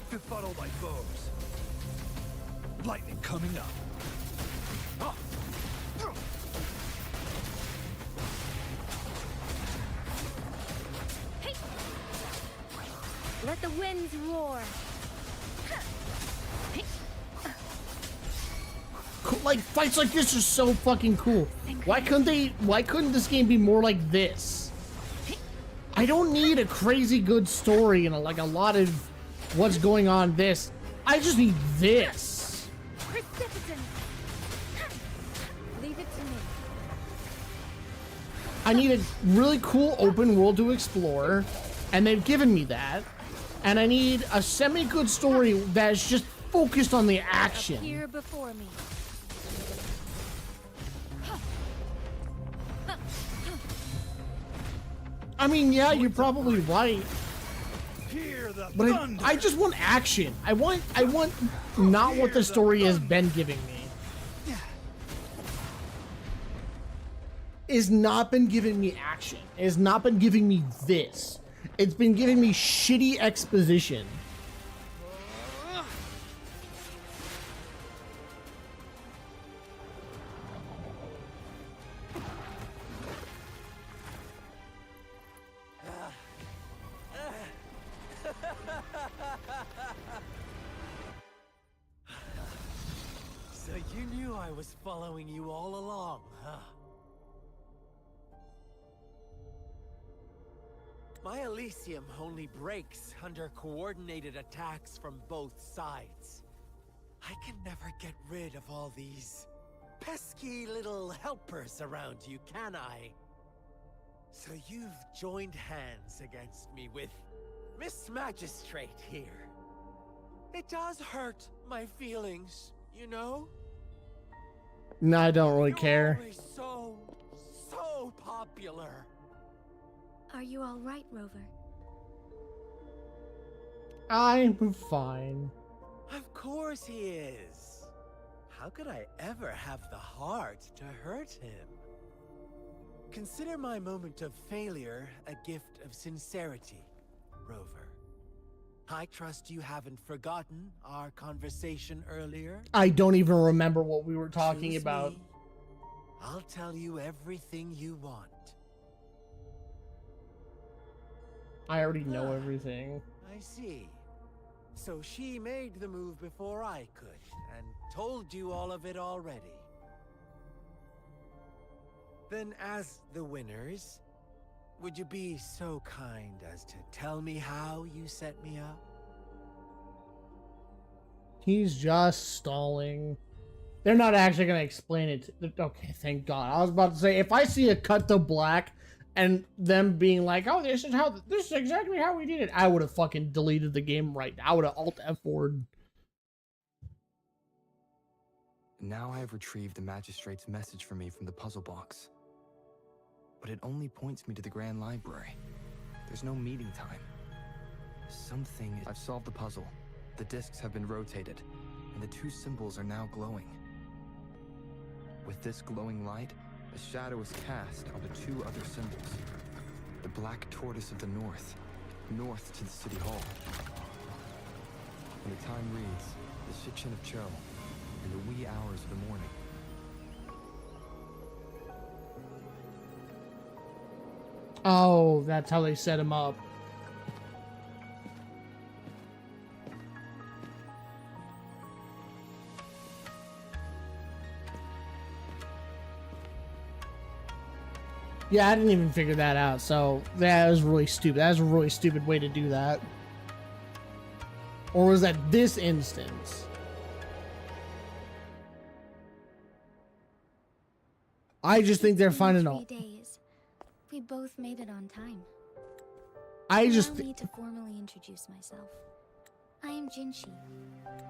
Befuddle my foes. Lightning coming up. Let the winds roar. Cool, like, fights like this are so fucking cool. Why couldn't this game be more like this? I don't need a crazy good story and like a lot of what's going on this. I just need this. Precipitant. Leave it to me. I need a really cool open world to explore, and they've given me that. And I need a semi-good story that's just focused on the action. Appear before me. I mean, yeah, you're probably right, Hear the but thunder. I just want action. I want not what the story has been giving me. It's not been giving me action. It has not been giving me this. It's been giving me shitty exposition. So you knew I was following you all along, huh? My Elysium only breaks under coordinated attacks from both sides. I can never get rid of all these pesky little helpers around you, can I? So you've joined hands against me with Miss Magistrate here. It does hurt my feelings, you know? No, I don't really You're care. always so popular. Are you all right, Rover? I'm fine. Of course he is. How could I ever have the heart to hurt him? Consider my moment of failure a gift of sincerity, Rover. I trust you haven't forgotten our conversation earlier. I don't even remember what we were talking Choose about. me. I'll tell you everything you want. I already know everything. I see. So she made the move before I could, and told you all of it already. Then as the winners, would you be so kind as to tell me how you set me up? He's just stalling. They're not actually going to explain it. Okay, thank God. I was about to say, if I see a cut to black and them being like, oh, this is exactly how we did it, I would have fucking deleted the game right now. I would have alt F4'd. Now I have retrieved the magistrate's message for me from the puzzle box. But it only points me to the Grand Library. There's no meeting time. I've solved the puzzle. The discs have been rotated, and the two symbols are now glowing. With this glowing light, a shadow is cast onto two other symbols. The black tortoise of the north to the city hall. And the time reads, the Shikshin of Cho, in the wee hours of the morning. Oh, that's how they set him up. Yeah, I didn't even figure that out, so that was really stupid. That was a really stupid way to do that. Or was that this instance? I just think they're finding In out. 3 days. We both made it on time. I Allow just me to formally introduce myself. I am Jinshi.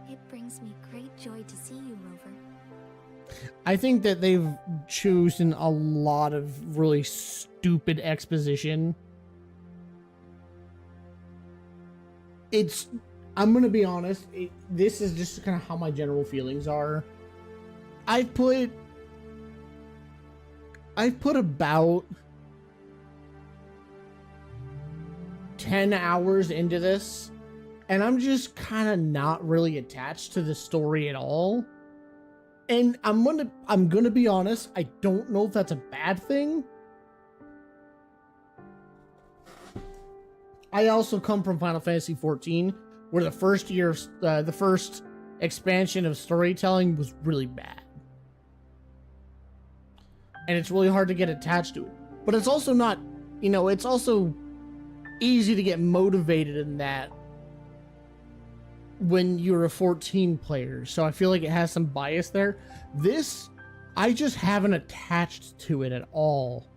It brings me great joy to see you, Rover. I think that they've chosen a lot of really stupid exposition. I'm gonna be honest, this is just kind of how my general feelings are. I've put about 10 hours into this, and I'm just kind of not really attached to the story at all. And I'm gonna be honest, I don't know if that's a bad thing. I also come from Final Fantasy XIV, where the first expansion of storytelling was really bad. And it's really hard to get attached to it. But it's also not, it's also easy to get motivated in that when you're a 14 player. So I feel like it has some bias there. This, I just haven't attached to it at all.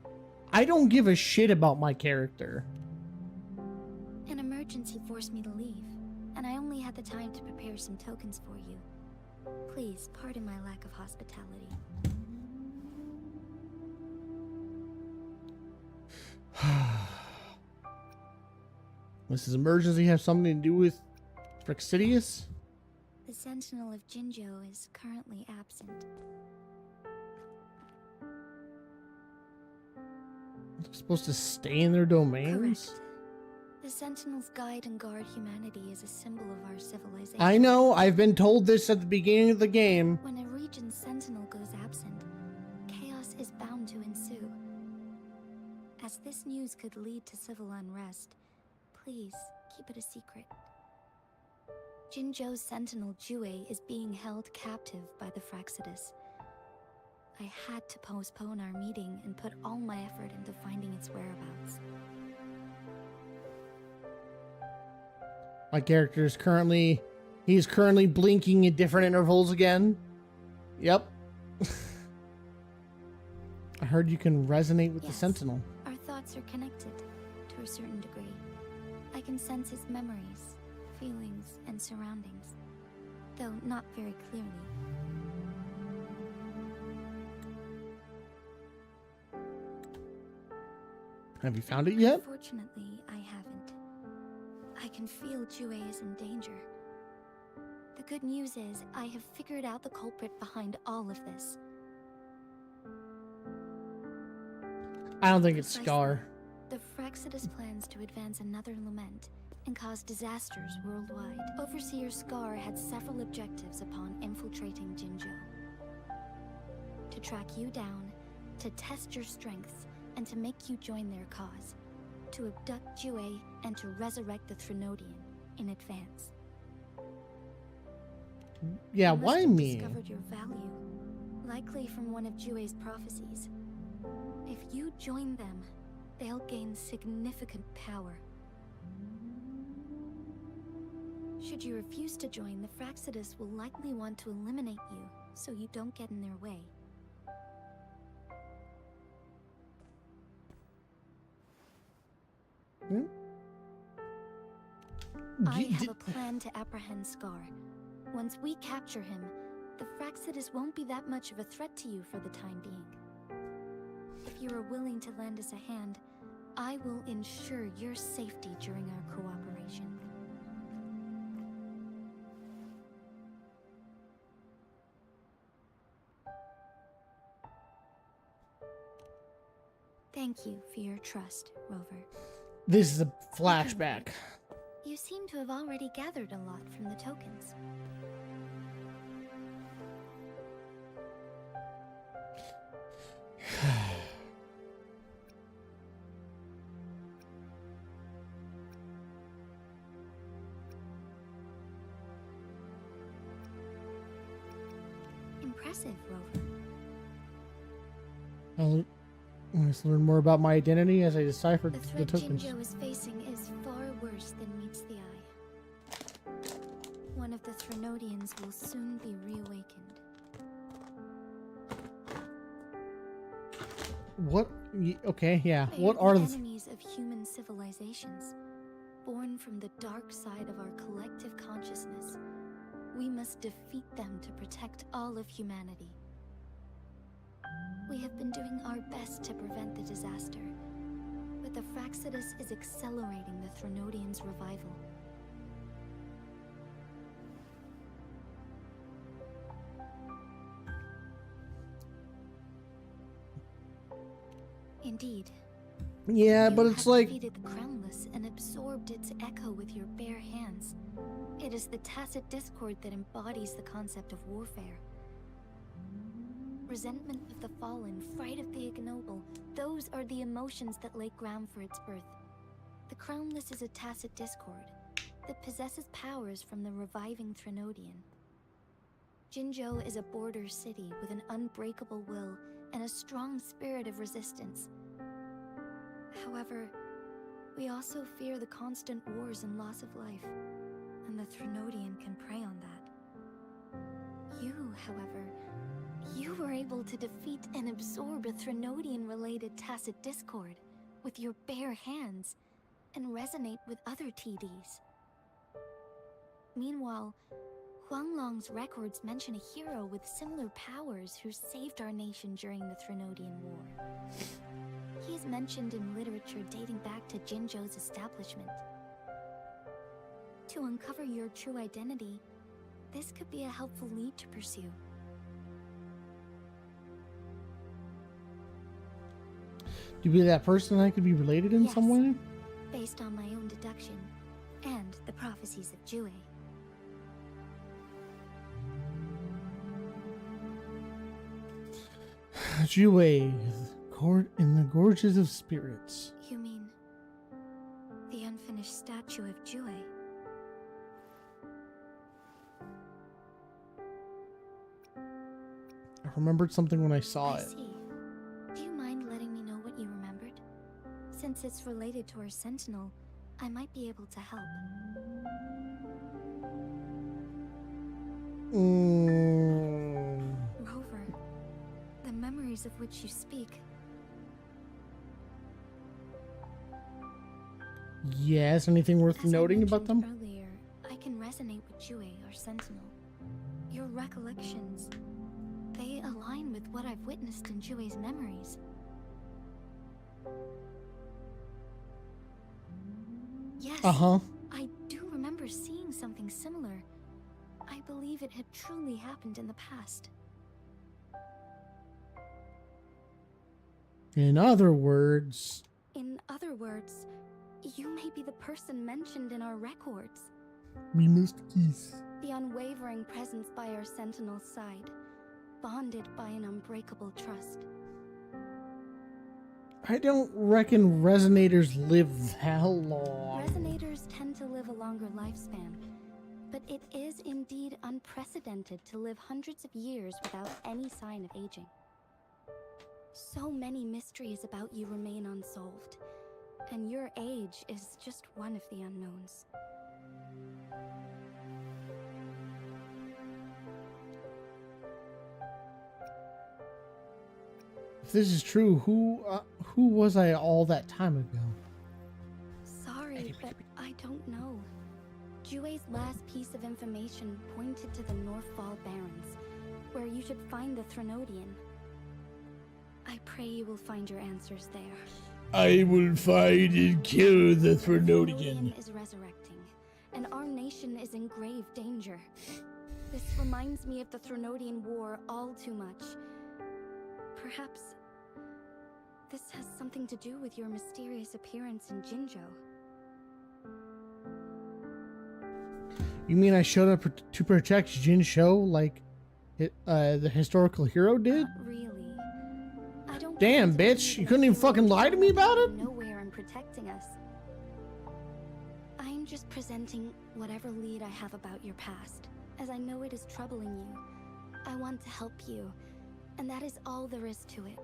I don't give a shit about my character. An emergency forced me to leave, and I only had the time to prepare some tokens for you. Please pardon my lack of hospitality. Does this emergency have something to do with Praxidius? The Sentinel of Jinjo is currently absent. They're supposed to stay in their domains? Correct. The Sentinels guide and guard humanity as a symbol of our civilization. I know, I've been told this at the beginning of the game. When a region's sentinel goes absent, chaos is bound to ensue. As this news could lead to civil unrest, please keep it a secret. Jinjo's sentinel Jue is being held captive by the Fraxidus. I had to postpone our meeting and put all my effort into finding its whereabouts. My character is he's currently blinking at different intervals again. Yep. I heard you can resonate with the Yes. Sentinel. Our thoughts are connected, to a certain degree. I can sense his memories, feelings, and surroundings, though not very clearly. Have you found it yet? Unfortunately, I haven't. I can feel Jue is in danger. The good news is, I have figured out the culprit behind all of this. I don't think it's Precisely. Scar. The Fraxidus plans to advance another lament and cause disasters worldwide. Overseer Scar had several objectives upon infiltrating Jinjo. To track you down, to test your strengths, and to make you join their cause. To abduct Jue and to resurrect the Threnodian in advance. Yeah, You must why have me? discovered your value, likely from one of Jue's prophecies. If you join them, they'll gain significant power. Should you refuse to join, the Fraxidus will likely want to eliminate you, so you don't get in their way. Hmm? I have a plan to apprehend Scar. Once we capture him, the Fraxidus won't be that much of a threat to you for the time being. If you are willing to lend us a hand, I will ensure your safety during our cooperation. Thank you for your trust, Rover. This is a flashback. You seem to have already gathered a lot from the tokens. Impressive, Rover. Well, Let's learn more about my identity as I decipher The the threat tokens. Jinjo is facing is far worse than meets the eye. One of the Threnodians will soon be reawakened. What? Okay, yeah. They What are are the the... enemies of human civilizations, born from the dark side of our collective consciousness. We must defeat them to protect all of humanity. We have been doing our best to prevent the disaster, but the Fraxidus is accelerating the Threnodians' revival. Indeed. Yeah, but You it's have like... defeated the Crownless and absorbed its echo with your bare hands. It is the tacit discord that embodies the concept of warfare. Resentment of the fallen, fright of the ignoble, those are the emotions that lay ground for its birth. The Crownless is a tacit discord that possesses powers from the reviving Threnodian. Jinjo is a border city with an unbreakable will and a strong spirit of resistance. However, we also fear the constant wars and loss of life, and the Threnodian can prey on that. You, however, you were able to defeat and absorb a Threnodian-related tacit discord with your bare hands and resonate with other TDs. Meanwhile, Huanglong's records mention a hero with similar powers who saved our nation during the Threnodian War. He is mentioned in literature dating back to Jinjo's establishment. To uncover your true identity, this could be a helpful lead to pursue. Do you be that person I could be related in some Yes. way? Based on my own deduction and the prophecies of Jue. Jue, in the gorges of spirits. You mean the unfinished statue of Jue? I remembered something when I saw I it. see. Do you mind letting me know what you remembered? Since it's related to our sentinel, I might be able to help. Rover, the memories of which you speak. Yes, anything worth As I noting about them? mentioned earlier, I can resonate with Jue, our sentinel. Your recollections, they align with what I've witnessed in Jue's memories. Yes, Uh-huh. I do remember seeing something similar. I believe it had truly happened in the past. In other words, In other words, you may be the person mentioned in our records. we must kiss. The unwavering presence by our sentinel's side, bonded by an unbreakable trust. I don't reckon resonators live that long. Resonators tend to live a longer lifespan, but it is indeed unprecedented to live hundreds of years without any sign of aging. So many mysteries about you remain unsolved, and your age is just one of the unknowns. If this is true, who was I all that time ago? Sorry, but I don't know. Jue's last piece of information pointed to the Northfall Barrens, where you should find the Threnodian. I pray you will find your answers there. I will find and kill the Threnodian is resurrecting, and our nation is in grave danger. This reminds me of the Threnodian War all too much. Perhaps this has something to do with your mysterious appearance in Jinjo. You mean I showed up to protect Jin Sho like the historical hero did? Not really. I don't Damn, plan to bitch. leave You couldn't even fucking lie to me about it? Nowhere in protecting us. I'm just presenting whatever lead I have about your past, as I know it is troubling you. I want to help you, and that is all there is to it.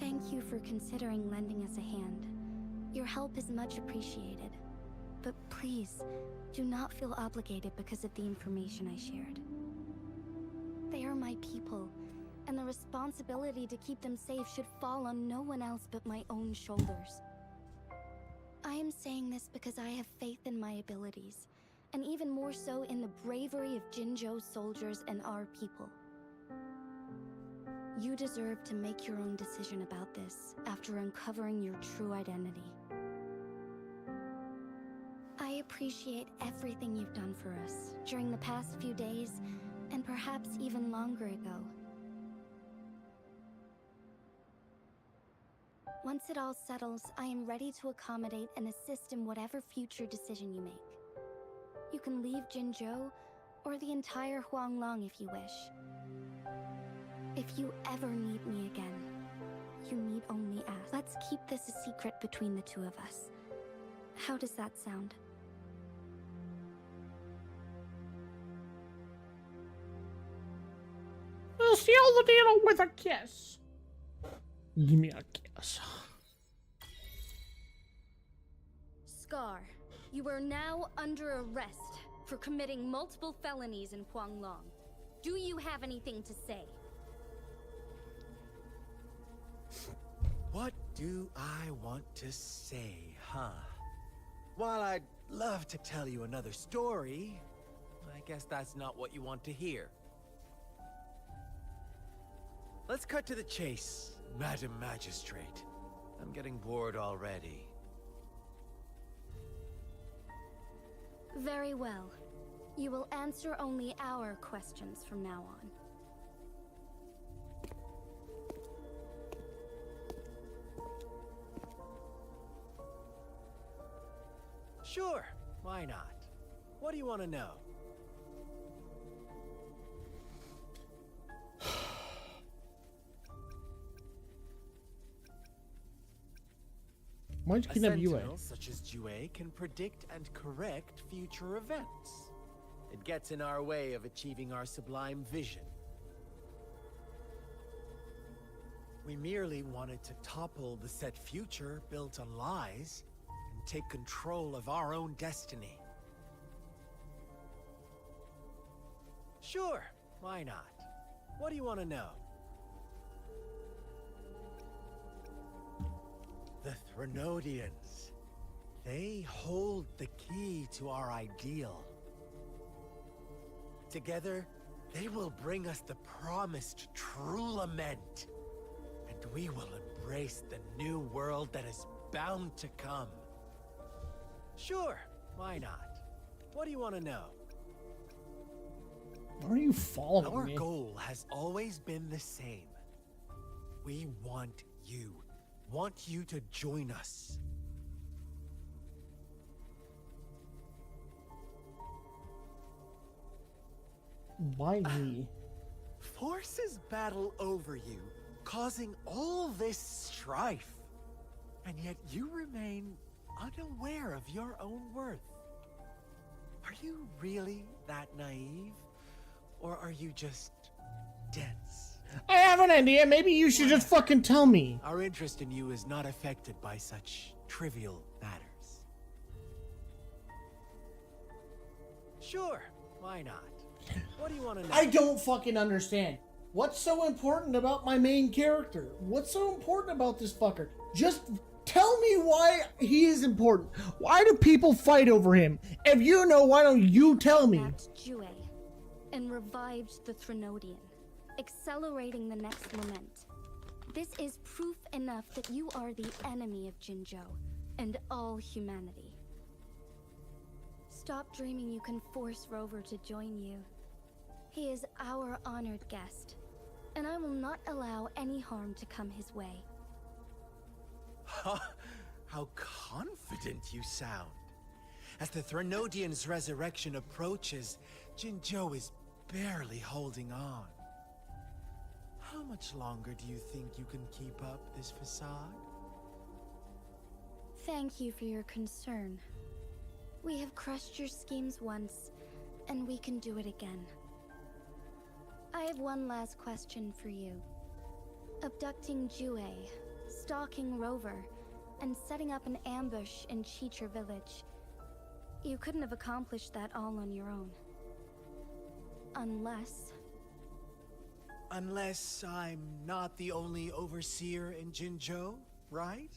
Thank you for considering lending us a hand. Your help is much appreciated. But please, do not feel obligated because of the information I shared. They are my people, and the responsibility to keep them safe should fall on no one else but my own shoulders. I am saying this because I have faith in my abilities, and even more so in the bravery of Jinzhou's soldiers and our people. You deserve to make your own decision about this after uncovering your true identity. I appreciate everything you've done for us during the past few days, and perhaps even longer ago. Once it all settles, I am ready to accommodate and assist in whatever future decision you make. You can leave Jinzhou, or the entire Huanglong if you wish. If you ever need me again, you need only ask. Let's keep this a secret between the two of us. How does that sound? We'll seal the deal with a kiss. Give me a kiss. Scar, you are now under arrest for committing multiple felonies in Huanglong. Do you have anything to say? What do I want to say, huh? While I'd love to tell you another story, I guess that's not what you want to hear. Let's cut to the chase, Madam Magistrate. I'm getting bored already. Very well. You will answer only our questions from now on. Sure, why not? What do you want to know? Why'd you A kidnap sentinel Yue? such as Jue can predict and correct future events. It gets in our way of achieving our sublime vision. We merely wanted to topple the set future built on lies and take control of our own destiny. Sure, why not? What do you want to know? The Threnodians. They hold the key to our ideal. Together, they will bring us the promised true lament. And we will embrace the new world that is bound to come. Sure, why not? What do you want to know? Why are you following Our me? goal has always been the same. We want you. Want you to join us. Why me? Forces battle over you, causing all this strife. And yet you remain unaware of your own worth. Are you really that naive? Or are you just dense? I have an idea. Maybe you should just fucking tell me. Our interest in you is not affected by such trivial matters. Sure, why not? What do you want to know? I don't fucking understand. What's so important about my main character? What's so important about this fucker? Just tell me why he is important. Why do people fight over him? If you know, why don't you tell me? Attacked Jue and revived the Threnodian, accelerating the next lament. This is proof enough that you are the enemy of Jinzhou and all humanity. Stop dreaming you can force Rover to join you. He is our honored guest, and I will not allow any harm to come his way. How confident you sound. As the Threnodian's resurrection approaches, Jinzhou is barely holding on. How much longer do you think you can keep up this facade? Thank you for your concern. We have crushed your schemes once, and we can do it again. I have one last question for you. Abducting Jue, stalking Rover, and setting up an ambush in Cheecher Village. You couldn't have accomplished that all on your own. Unless... Unless I'm not the only overseer in Jinzhou, right?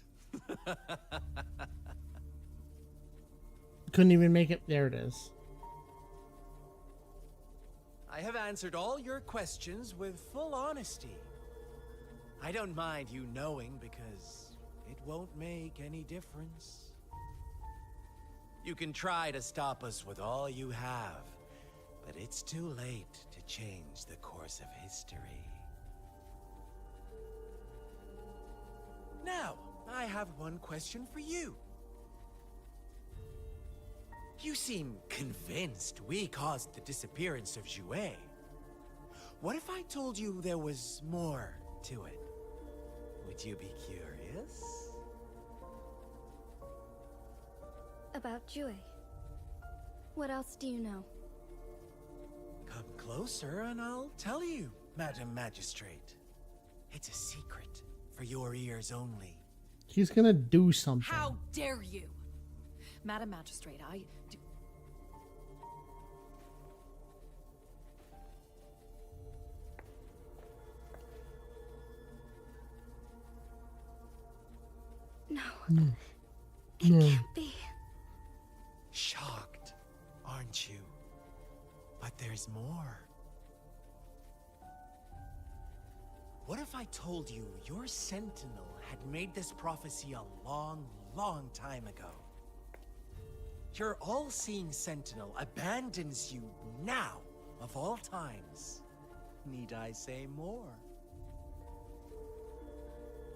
Couldn't even make it. There it is. I have answered all your questions with full honesty. I don't mind you knowing because it won't make any difference. You can try to stop us with all you have, but it's too late to change the course of history. Now, I have one question for you. You seem convinced we caused the disappearance of Jouet. What if I told you there was more to it? Would you be curious? about Jouet. What else do you know? Come closer and I'll tell you, Madam Magistrate. It's a secret for your ears only. He's gonna do something. How dare you? Madam Magistrate, I do... No. It can't be. Shocked, aren't you? But there's more. What if I told you your sentinel had made this prophecy a long, long time ago? Your all-seeing sentinel abandons you now, of all times. Need I say more?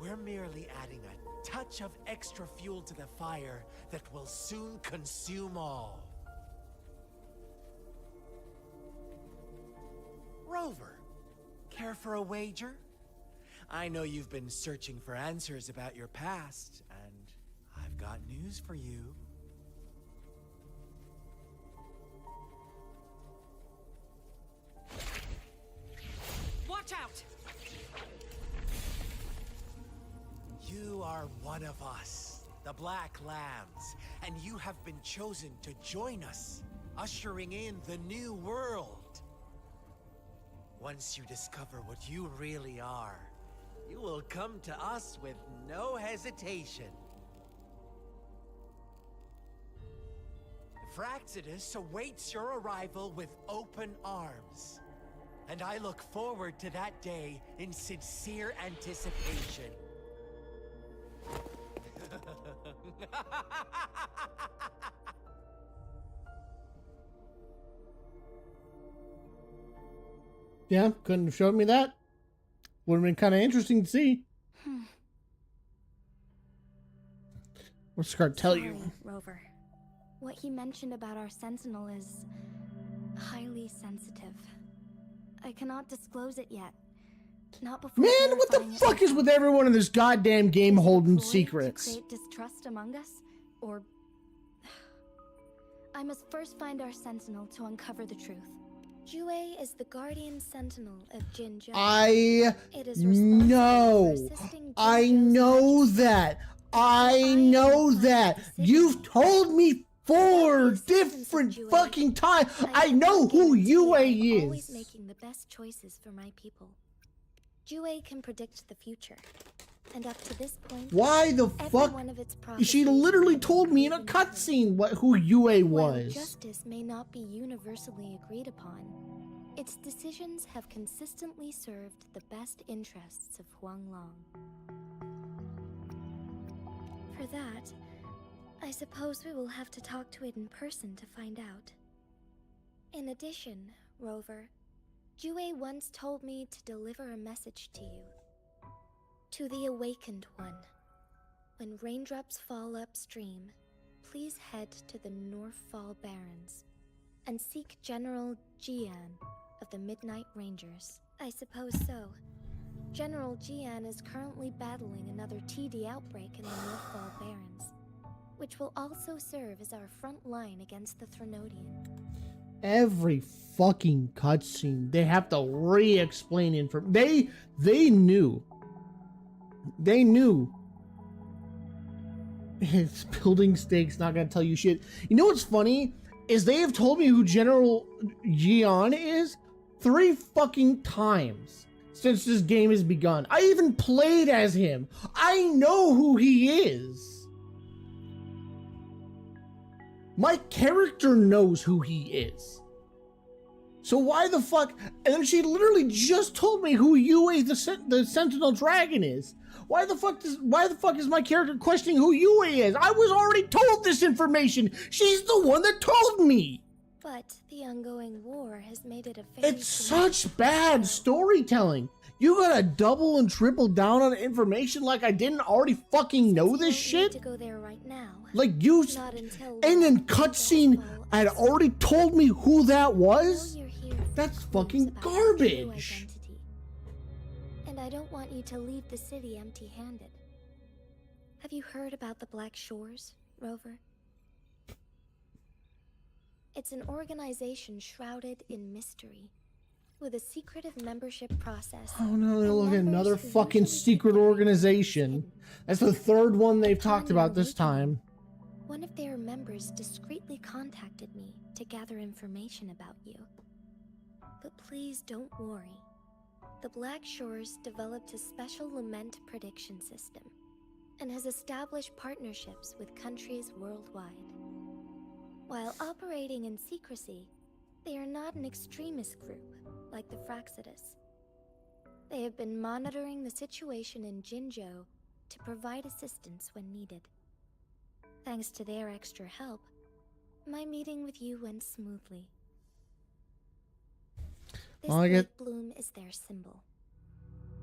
We're merely adding a touch of extra fuel to the fire that will soon consume all. Rover, care for a wager? I know you've been searching for answers about your past, and I've got news for you. Watch out! You are one of us, the Black Lambs, and you have been chosen to join us, ushering in the new world. Once you discover what you really are, you will come to us with no hesitation. Fraxidus awaits your arrival with open arms, and I look forward to that day in sincere anticipation. Yeah, couldn't have showed me that. Would have been kind of interesting to see. What's Scar tell you? Sorry, Rover. What he mentioned about our sentinel is highly sensitive. I cannot disclose it yet. Not before. Man, what the verifying it fuck is with myself. everyone in this goddamn game Is it a holding ploy to secrets? create distrust among us, or I must first find our sentinel to uncover the truth. Jouet is the guardian sentinel of Jinzhou. I It is responsible know. for assisting I Jinzhou's know majesty. that. I am know the final that. decision You've maker. told me four Without the assistance of different Jouet, fucking times. I cannot know who guarantee UA I'm always is. making the best choices for my people. Jouet can predict the future, and up to this point, Why the every fuck? one of its She prophecies literally have been told me in a proven true. cutscene who UA While was. justice may not be universally agreed upon, its decisions have consistently served the best interests of Huanglong. For that, I suppose we will have to talk to it in person to find out. In addition, Rover, Jouet once told me to deliver a message to you. To the Awakened One. When raindrops fall upstream, please head to the Northfall Barrens and seek General Jian of the Midnight Rangers. I suppose so. General Jian is currently battling another TD outbreak in the Northfall Barrens, which will also serve as our front line against the Threnodian. Every fucking cutscene, they have to re-explain information. They knew. They knew. It's building stakes, not gonna tell you shit. You know what's funny? Is they have told me who General Jian is 3 fucking times since this game has begun. I even played as him. I know who he is. My character knows who he is. So why the fuck? And then she literally just told me who Yue the Sentinel Dragon is. Why the fuck is my character questioning who Yue is? I was already told this information. She's the one that told me. But the ongoing war has made it a very... It's such bad storytelling. You gotta double and triple down on information like I didn't already fucking know this shit? To go there right now. Like you... And then cutscene had already told me who that was? That's fucking garbage. And I don't want you to leave the city empty-handed. Have you heard about the Black Shores, Rover? It's an organization shrouded in mystery, with a secretive membership process. Oh no, look at another fucking secret organization. That's the 3rd one they've talked about this time. One of their members discreetly contacted me to gather information about you. But please don't worry. The Black Shores developed a special lament prediction system and has established partnerships with countries worldwide. While operating in secrecy, they are not an extremist group like the Fraxidus. They have been monitoring the situation in Jinzhou to provide assistance when needed. Thanks to their extra help, my meeting with you went smoothly. This white bloom is their symbol.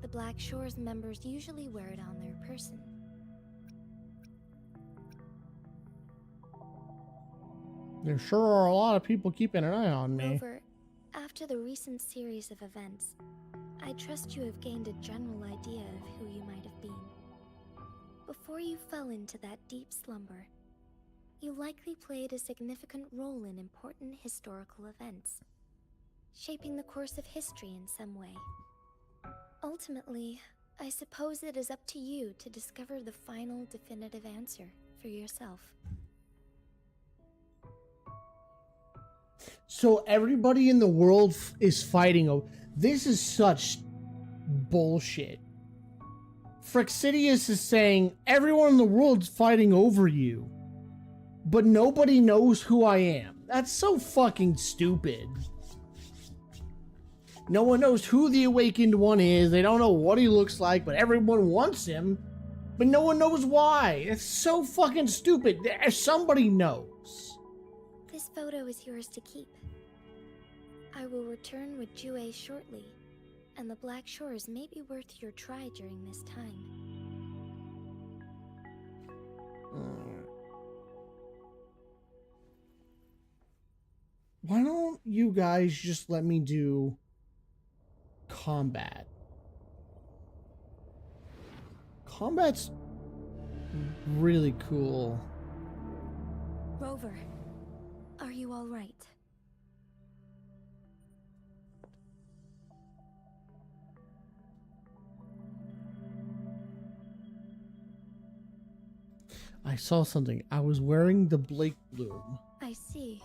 The Black Shores members usually wear it on their person. There sure are a lot of people keeping an eye on me. Rover, after the recent series of events, I trust you have gained a general idea of who you might have been. Before you fell into that deep slumber, you likely played a significant role in important historical events, shaping the course of history in some way. Ultimately, I suppose it is up to you to discover the final definitive answer for yourself. So everybody in the world is fighting over... This is such bullshit. Fraxidius is saying everyone in the world's fighting over you, but nobody knows who I am. That's so fucking stupid. No one knows who the Awakened One is. They don't know what he looks like, but everyone wants him, but no one knows why. It's so fucking stupid. Somebody knows. This photo is yours to keep. I will return with Jue shortly, and the Black Shores may be worth your try during this time. Why don't you guys just let me do combat? Combat's really cool. Rover, are you all right? I saw something. I was wearing the Blake Bloom. I see.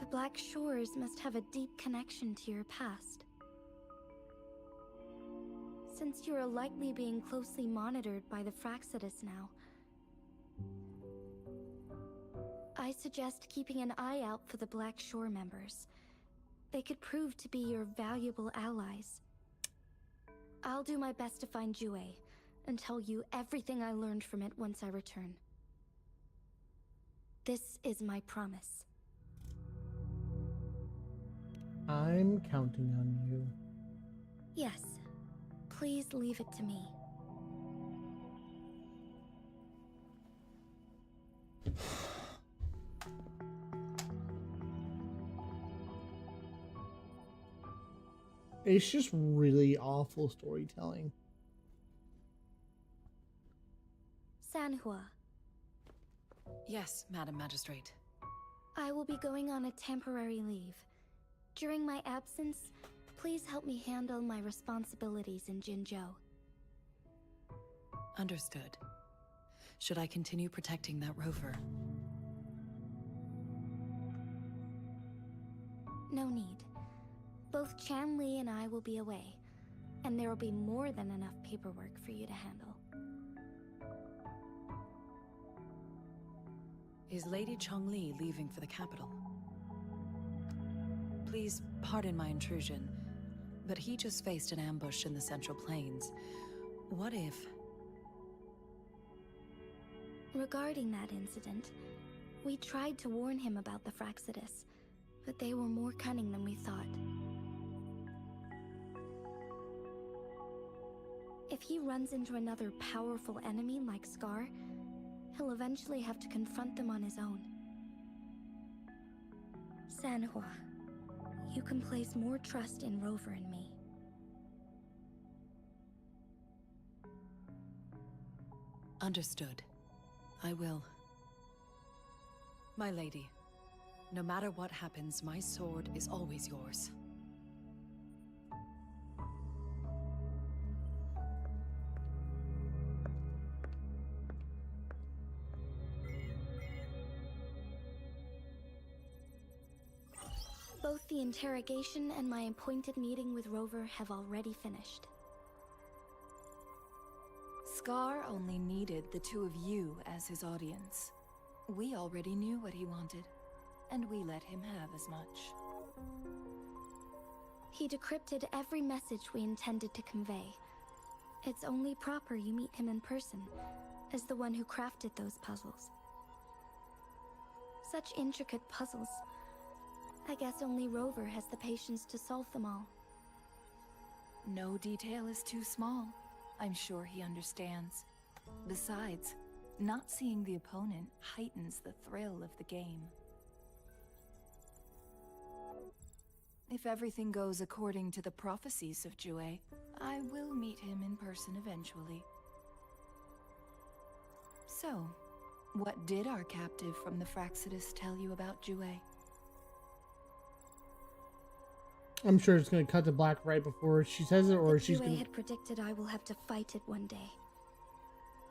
The Black Shores must have a deep connection to your past. Since you are likely being closely monitored by the Fraxidus now, I suggest keeping an eye out for the Black Shore members. They could prove to be your valuable allies. I'll do my best to find Jue and tell you everything I learned from it once I return. This is my promise. I'm counting on you. Yes. Please leave it to me. It's just really awful storytelling. Sanhua, Yes, Madam Magistrate. I will be going on a temporary leave. During my absence, please help me handle my responsibilities in Jinzhou. Understood. Should I continue protecting that rover? No need. Both Chanli and I will be away, and there will be more than enough paperwork for you to handle. Is Lady Chongli leaving for the capital? Please pardon my intrusion, but he just faced an ambush in the Central Plains. What if... Regarding that incident, we tried to warn him about the Fraxidus, but they were more cunning than we thought. If he runs into another powerful enemy like Scar, he'll eventually have to confront them on his own. Sanhua, you can place more trust in Rover and me. Understood. I will. My lady, no matter what happens, my sword is always yours. Both the interrogation and my appointed meeting with Rover have already finished. Scar only needed the two of you as his audience. We already knew what he wanted, and we let him have as much. He decrypted every message we intended to convey. It's only proper you meet him in person, as the one who crafted those puzzles. Such intricate puzzles. I guess only Rover has the patience to solve them all. No detail is too small. I'm sure he understands. Besides, not seeing the opponent heightens the thrill of the game. If everything goes according to the prophecies of Jue, I will meet him in person eventually. So, what did our captive from the Fraxidus tell you about Jue? I'm sure it's going to cut to black right before she says it, or she's Jue going had predicted I will have to fight it one day.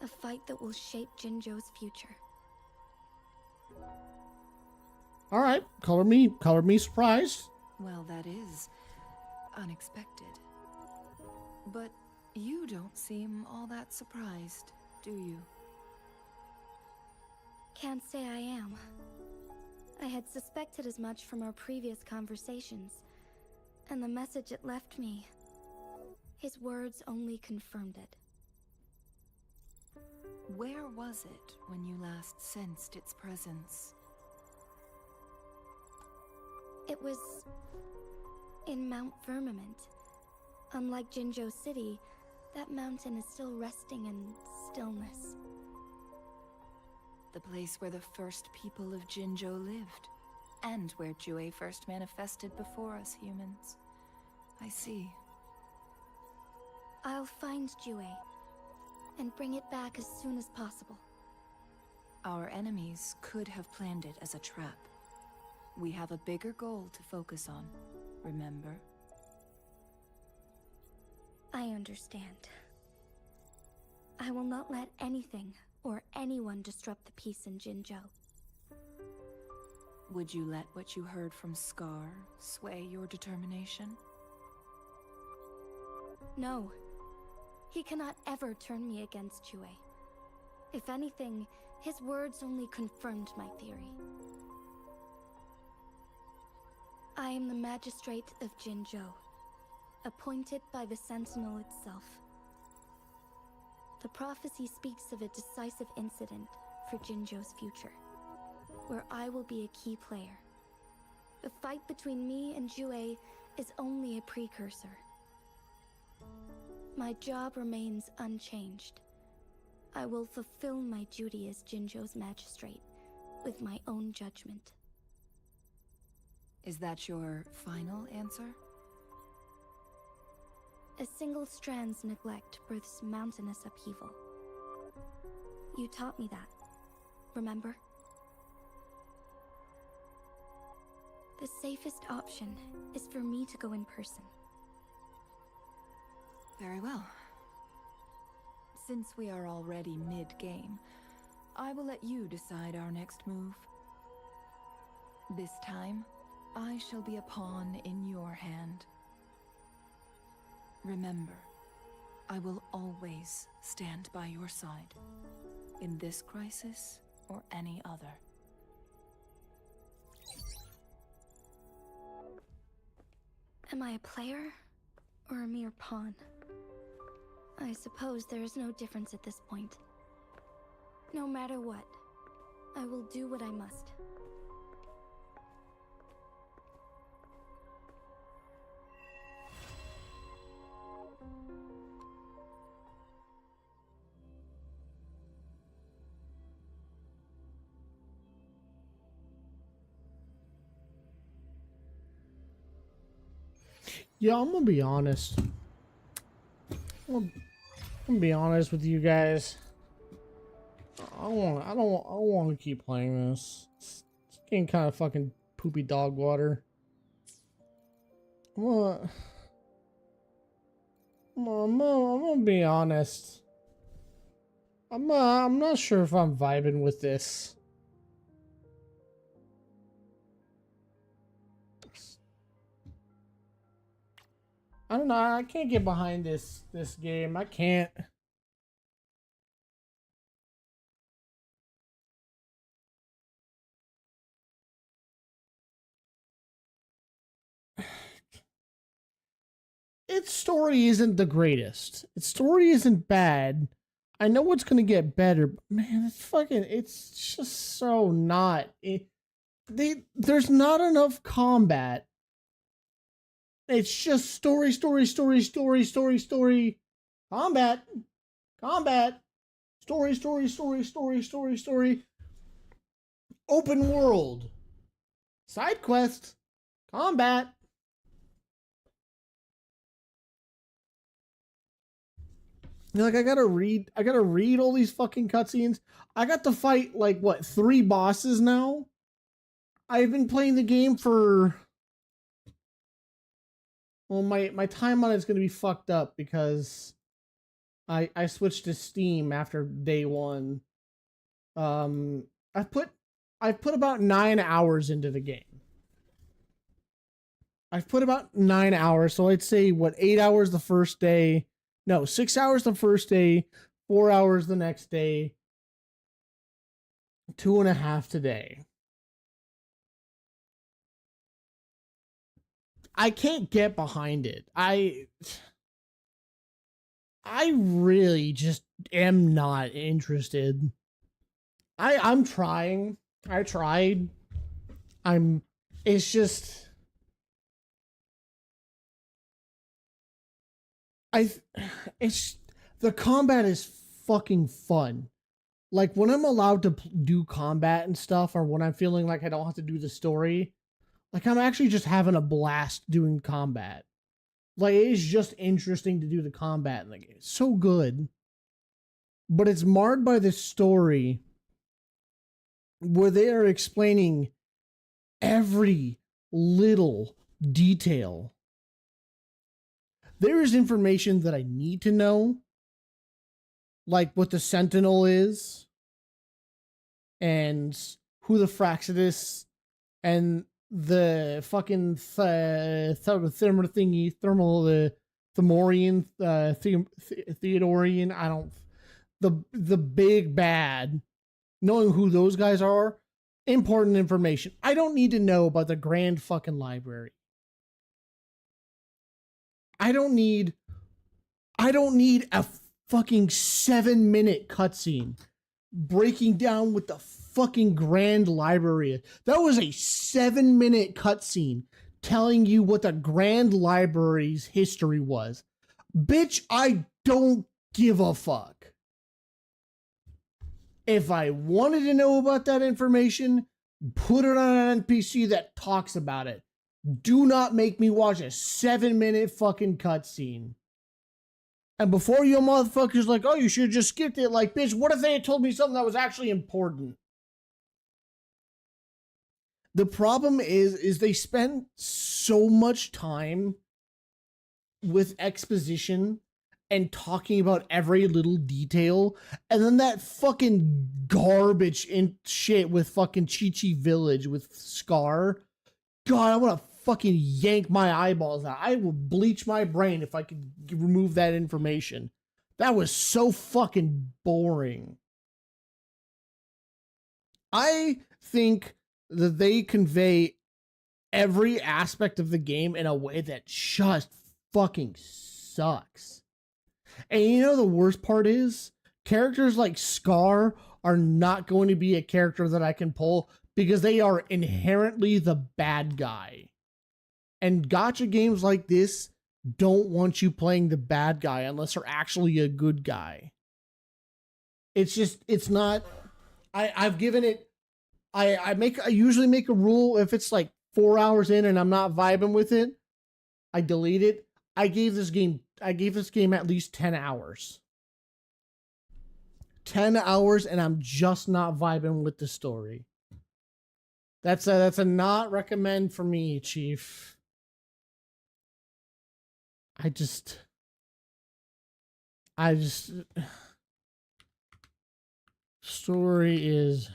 A fight that will shape Jinzhou's future. All right, color me surprised. Well, that is unexpected. But you don't seem all that surprised, do you? Can't say I am. I had suspected as much from our previous conversations, and the message it left me, his words only confirmed it. Where was it when you last sensed its presence? It was in Mount Firmament. Unlike Jinzhou City, that mountain is still resting in stillness. The place where the first people of Jinzhou lived, and where Jue first manifested before us humans. I see. I'll find Jue, and bring it back as soon as possible. Our enemies could have planned it as a trap. We have a bigger goal to focus on, remember? I understand. I will not let anything or anyone disrupt the peace in Jinzhou. Would you let what you heard from Scar sway your determination? No. He cannot ever turn me against Jue. If anything, his words only confirmed my theory. I am the Magistrate of Jinzhou, appointed by the Sentinel itself. The prophecy speaks of a decisive incident for Jinzhou's future, where I will be a key player. The fight between me and Jue is only a precursor. My job remains unchanged. I will fulfill my duty as Jinzhou's magistrate with my own judgment. Is that your final answer? A single strand's neglect births mountainous upheaval. You taught me that, remember? The safest option is for me to go in person. Very well. Since we are already mid-game, I will let you decide our next move. This time, I shall be a pawn in your hand. Remember, I will always stand by your side, in this crisis or any other. Am I a player or a mere pawn? I suppose there is no difference at this point. No matter what, I will do what I must. Yeah, I'm gonna be honest. I'm gonna be honest with you guys. I don't want to keep playing this. It's getting kind of fucking poopy dog water. I'm gonna be honest. I'm not sure if I'm vibing with this. I don't know. I can't get behind this game. I can't. Its story isn't the greatest. Its story isn't bad. I know it's gonna get better, but man, it's just so not. There's not enough combat. It's just story. Combat. Story. Open world. Side quest. Combat. You're like, I gotta read all these fucking cutscenes. I got to fight like what, 3 bosses now? I've been playing the game for, well, my time on it's gonna be fucked up because I switched to Steam after day 1. I've put about 9 hours into the game. I've put about 9 hours, so I'd say what, 8 hours the first day. No, 6 hours the first day, 4 hours the next day, 2.5 today. I can't get behind it. I really just am not interested. I'm trying. I tried. It's just it's the combat is fucking fun. Like when I'm allowed to do combat and stuff, or when I'm feeling like I don't have to do the story, like I'm actually just having a blast doing combat. Like it is just interesting to do the combat in the game. It's so good. But it's marred by this story where they are explaining every little detail. There is information that I need to know, like what the Sentinel is, and who the Fraxidus, and the fucking thermal thingy, the Thermorian, Theodorian, the big bad, knowing who those guys are, important information. I don't need to know about the Grand fucking Library. I don't need a fucking 7-minute cutscene breaking down what the fucking Grand Library is. That was a 7-minute cutscene telling you what the Grand Library's history was. Bitch, I don't give a fuck. If I wanted to know about that information, put it on an NPC that talks about it. Do not make me watch a 7-minute fucking cutscene. And before you motherfuckers like, oh, you should have just skipped it. Like, bitch, what if they had told me something that was actually important? The problem is they spend so much time with exposition and talking about every little detail, and then that fucking garbage in shit with fucking Chi-Chi Village with Scar. God, I want to fucking yank my eyeballs out. I will bleach my brain if I could remove that information. That was so fucking boring. I think that they convey every aspect of the game in a way that just fucking sucks. And you know the worst part is, characters like Scar are not going to be a character that I can pull because they are inherently the bad guy. And gacha games like this don't want you playing the bad guy unless you're actually a good guy. It's just, it's not, I've given it, I usually make a rule if it's like 4 hours in and I'm not vibing with it, I delete it. I gave this game at least 10 hours. 10 hours and I'm just not vibing with the story. That's a not recommend for me, Chief. I just story is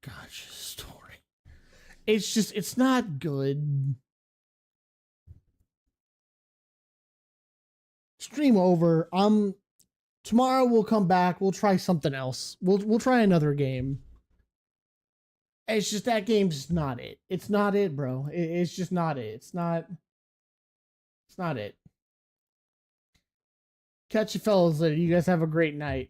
gotcha story. It's just, it's not good. Stream over. Tomorrow we'll come back. We'll try something else. We'll try another game. It's just that game's not it. It's not it, bro. It's just not it. It's not it. Catch you fellas later. You guys have a great night.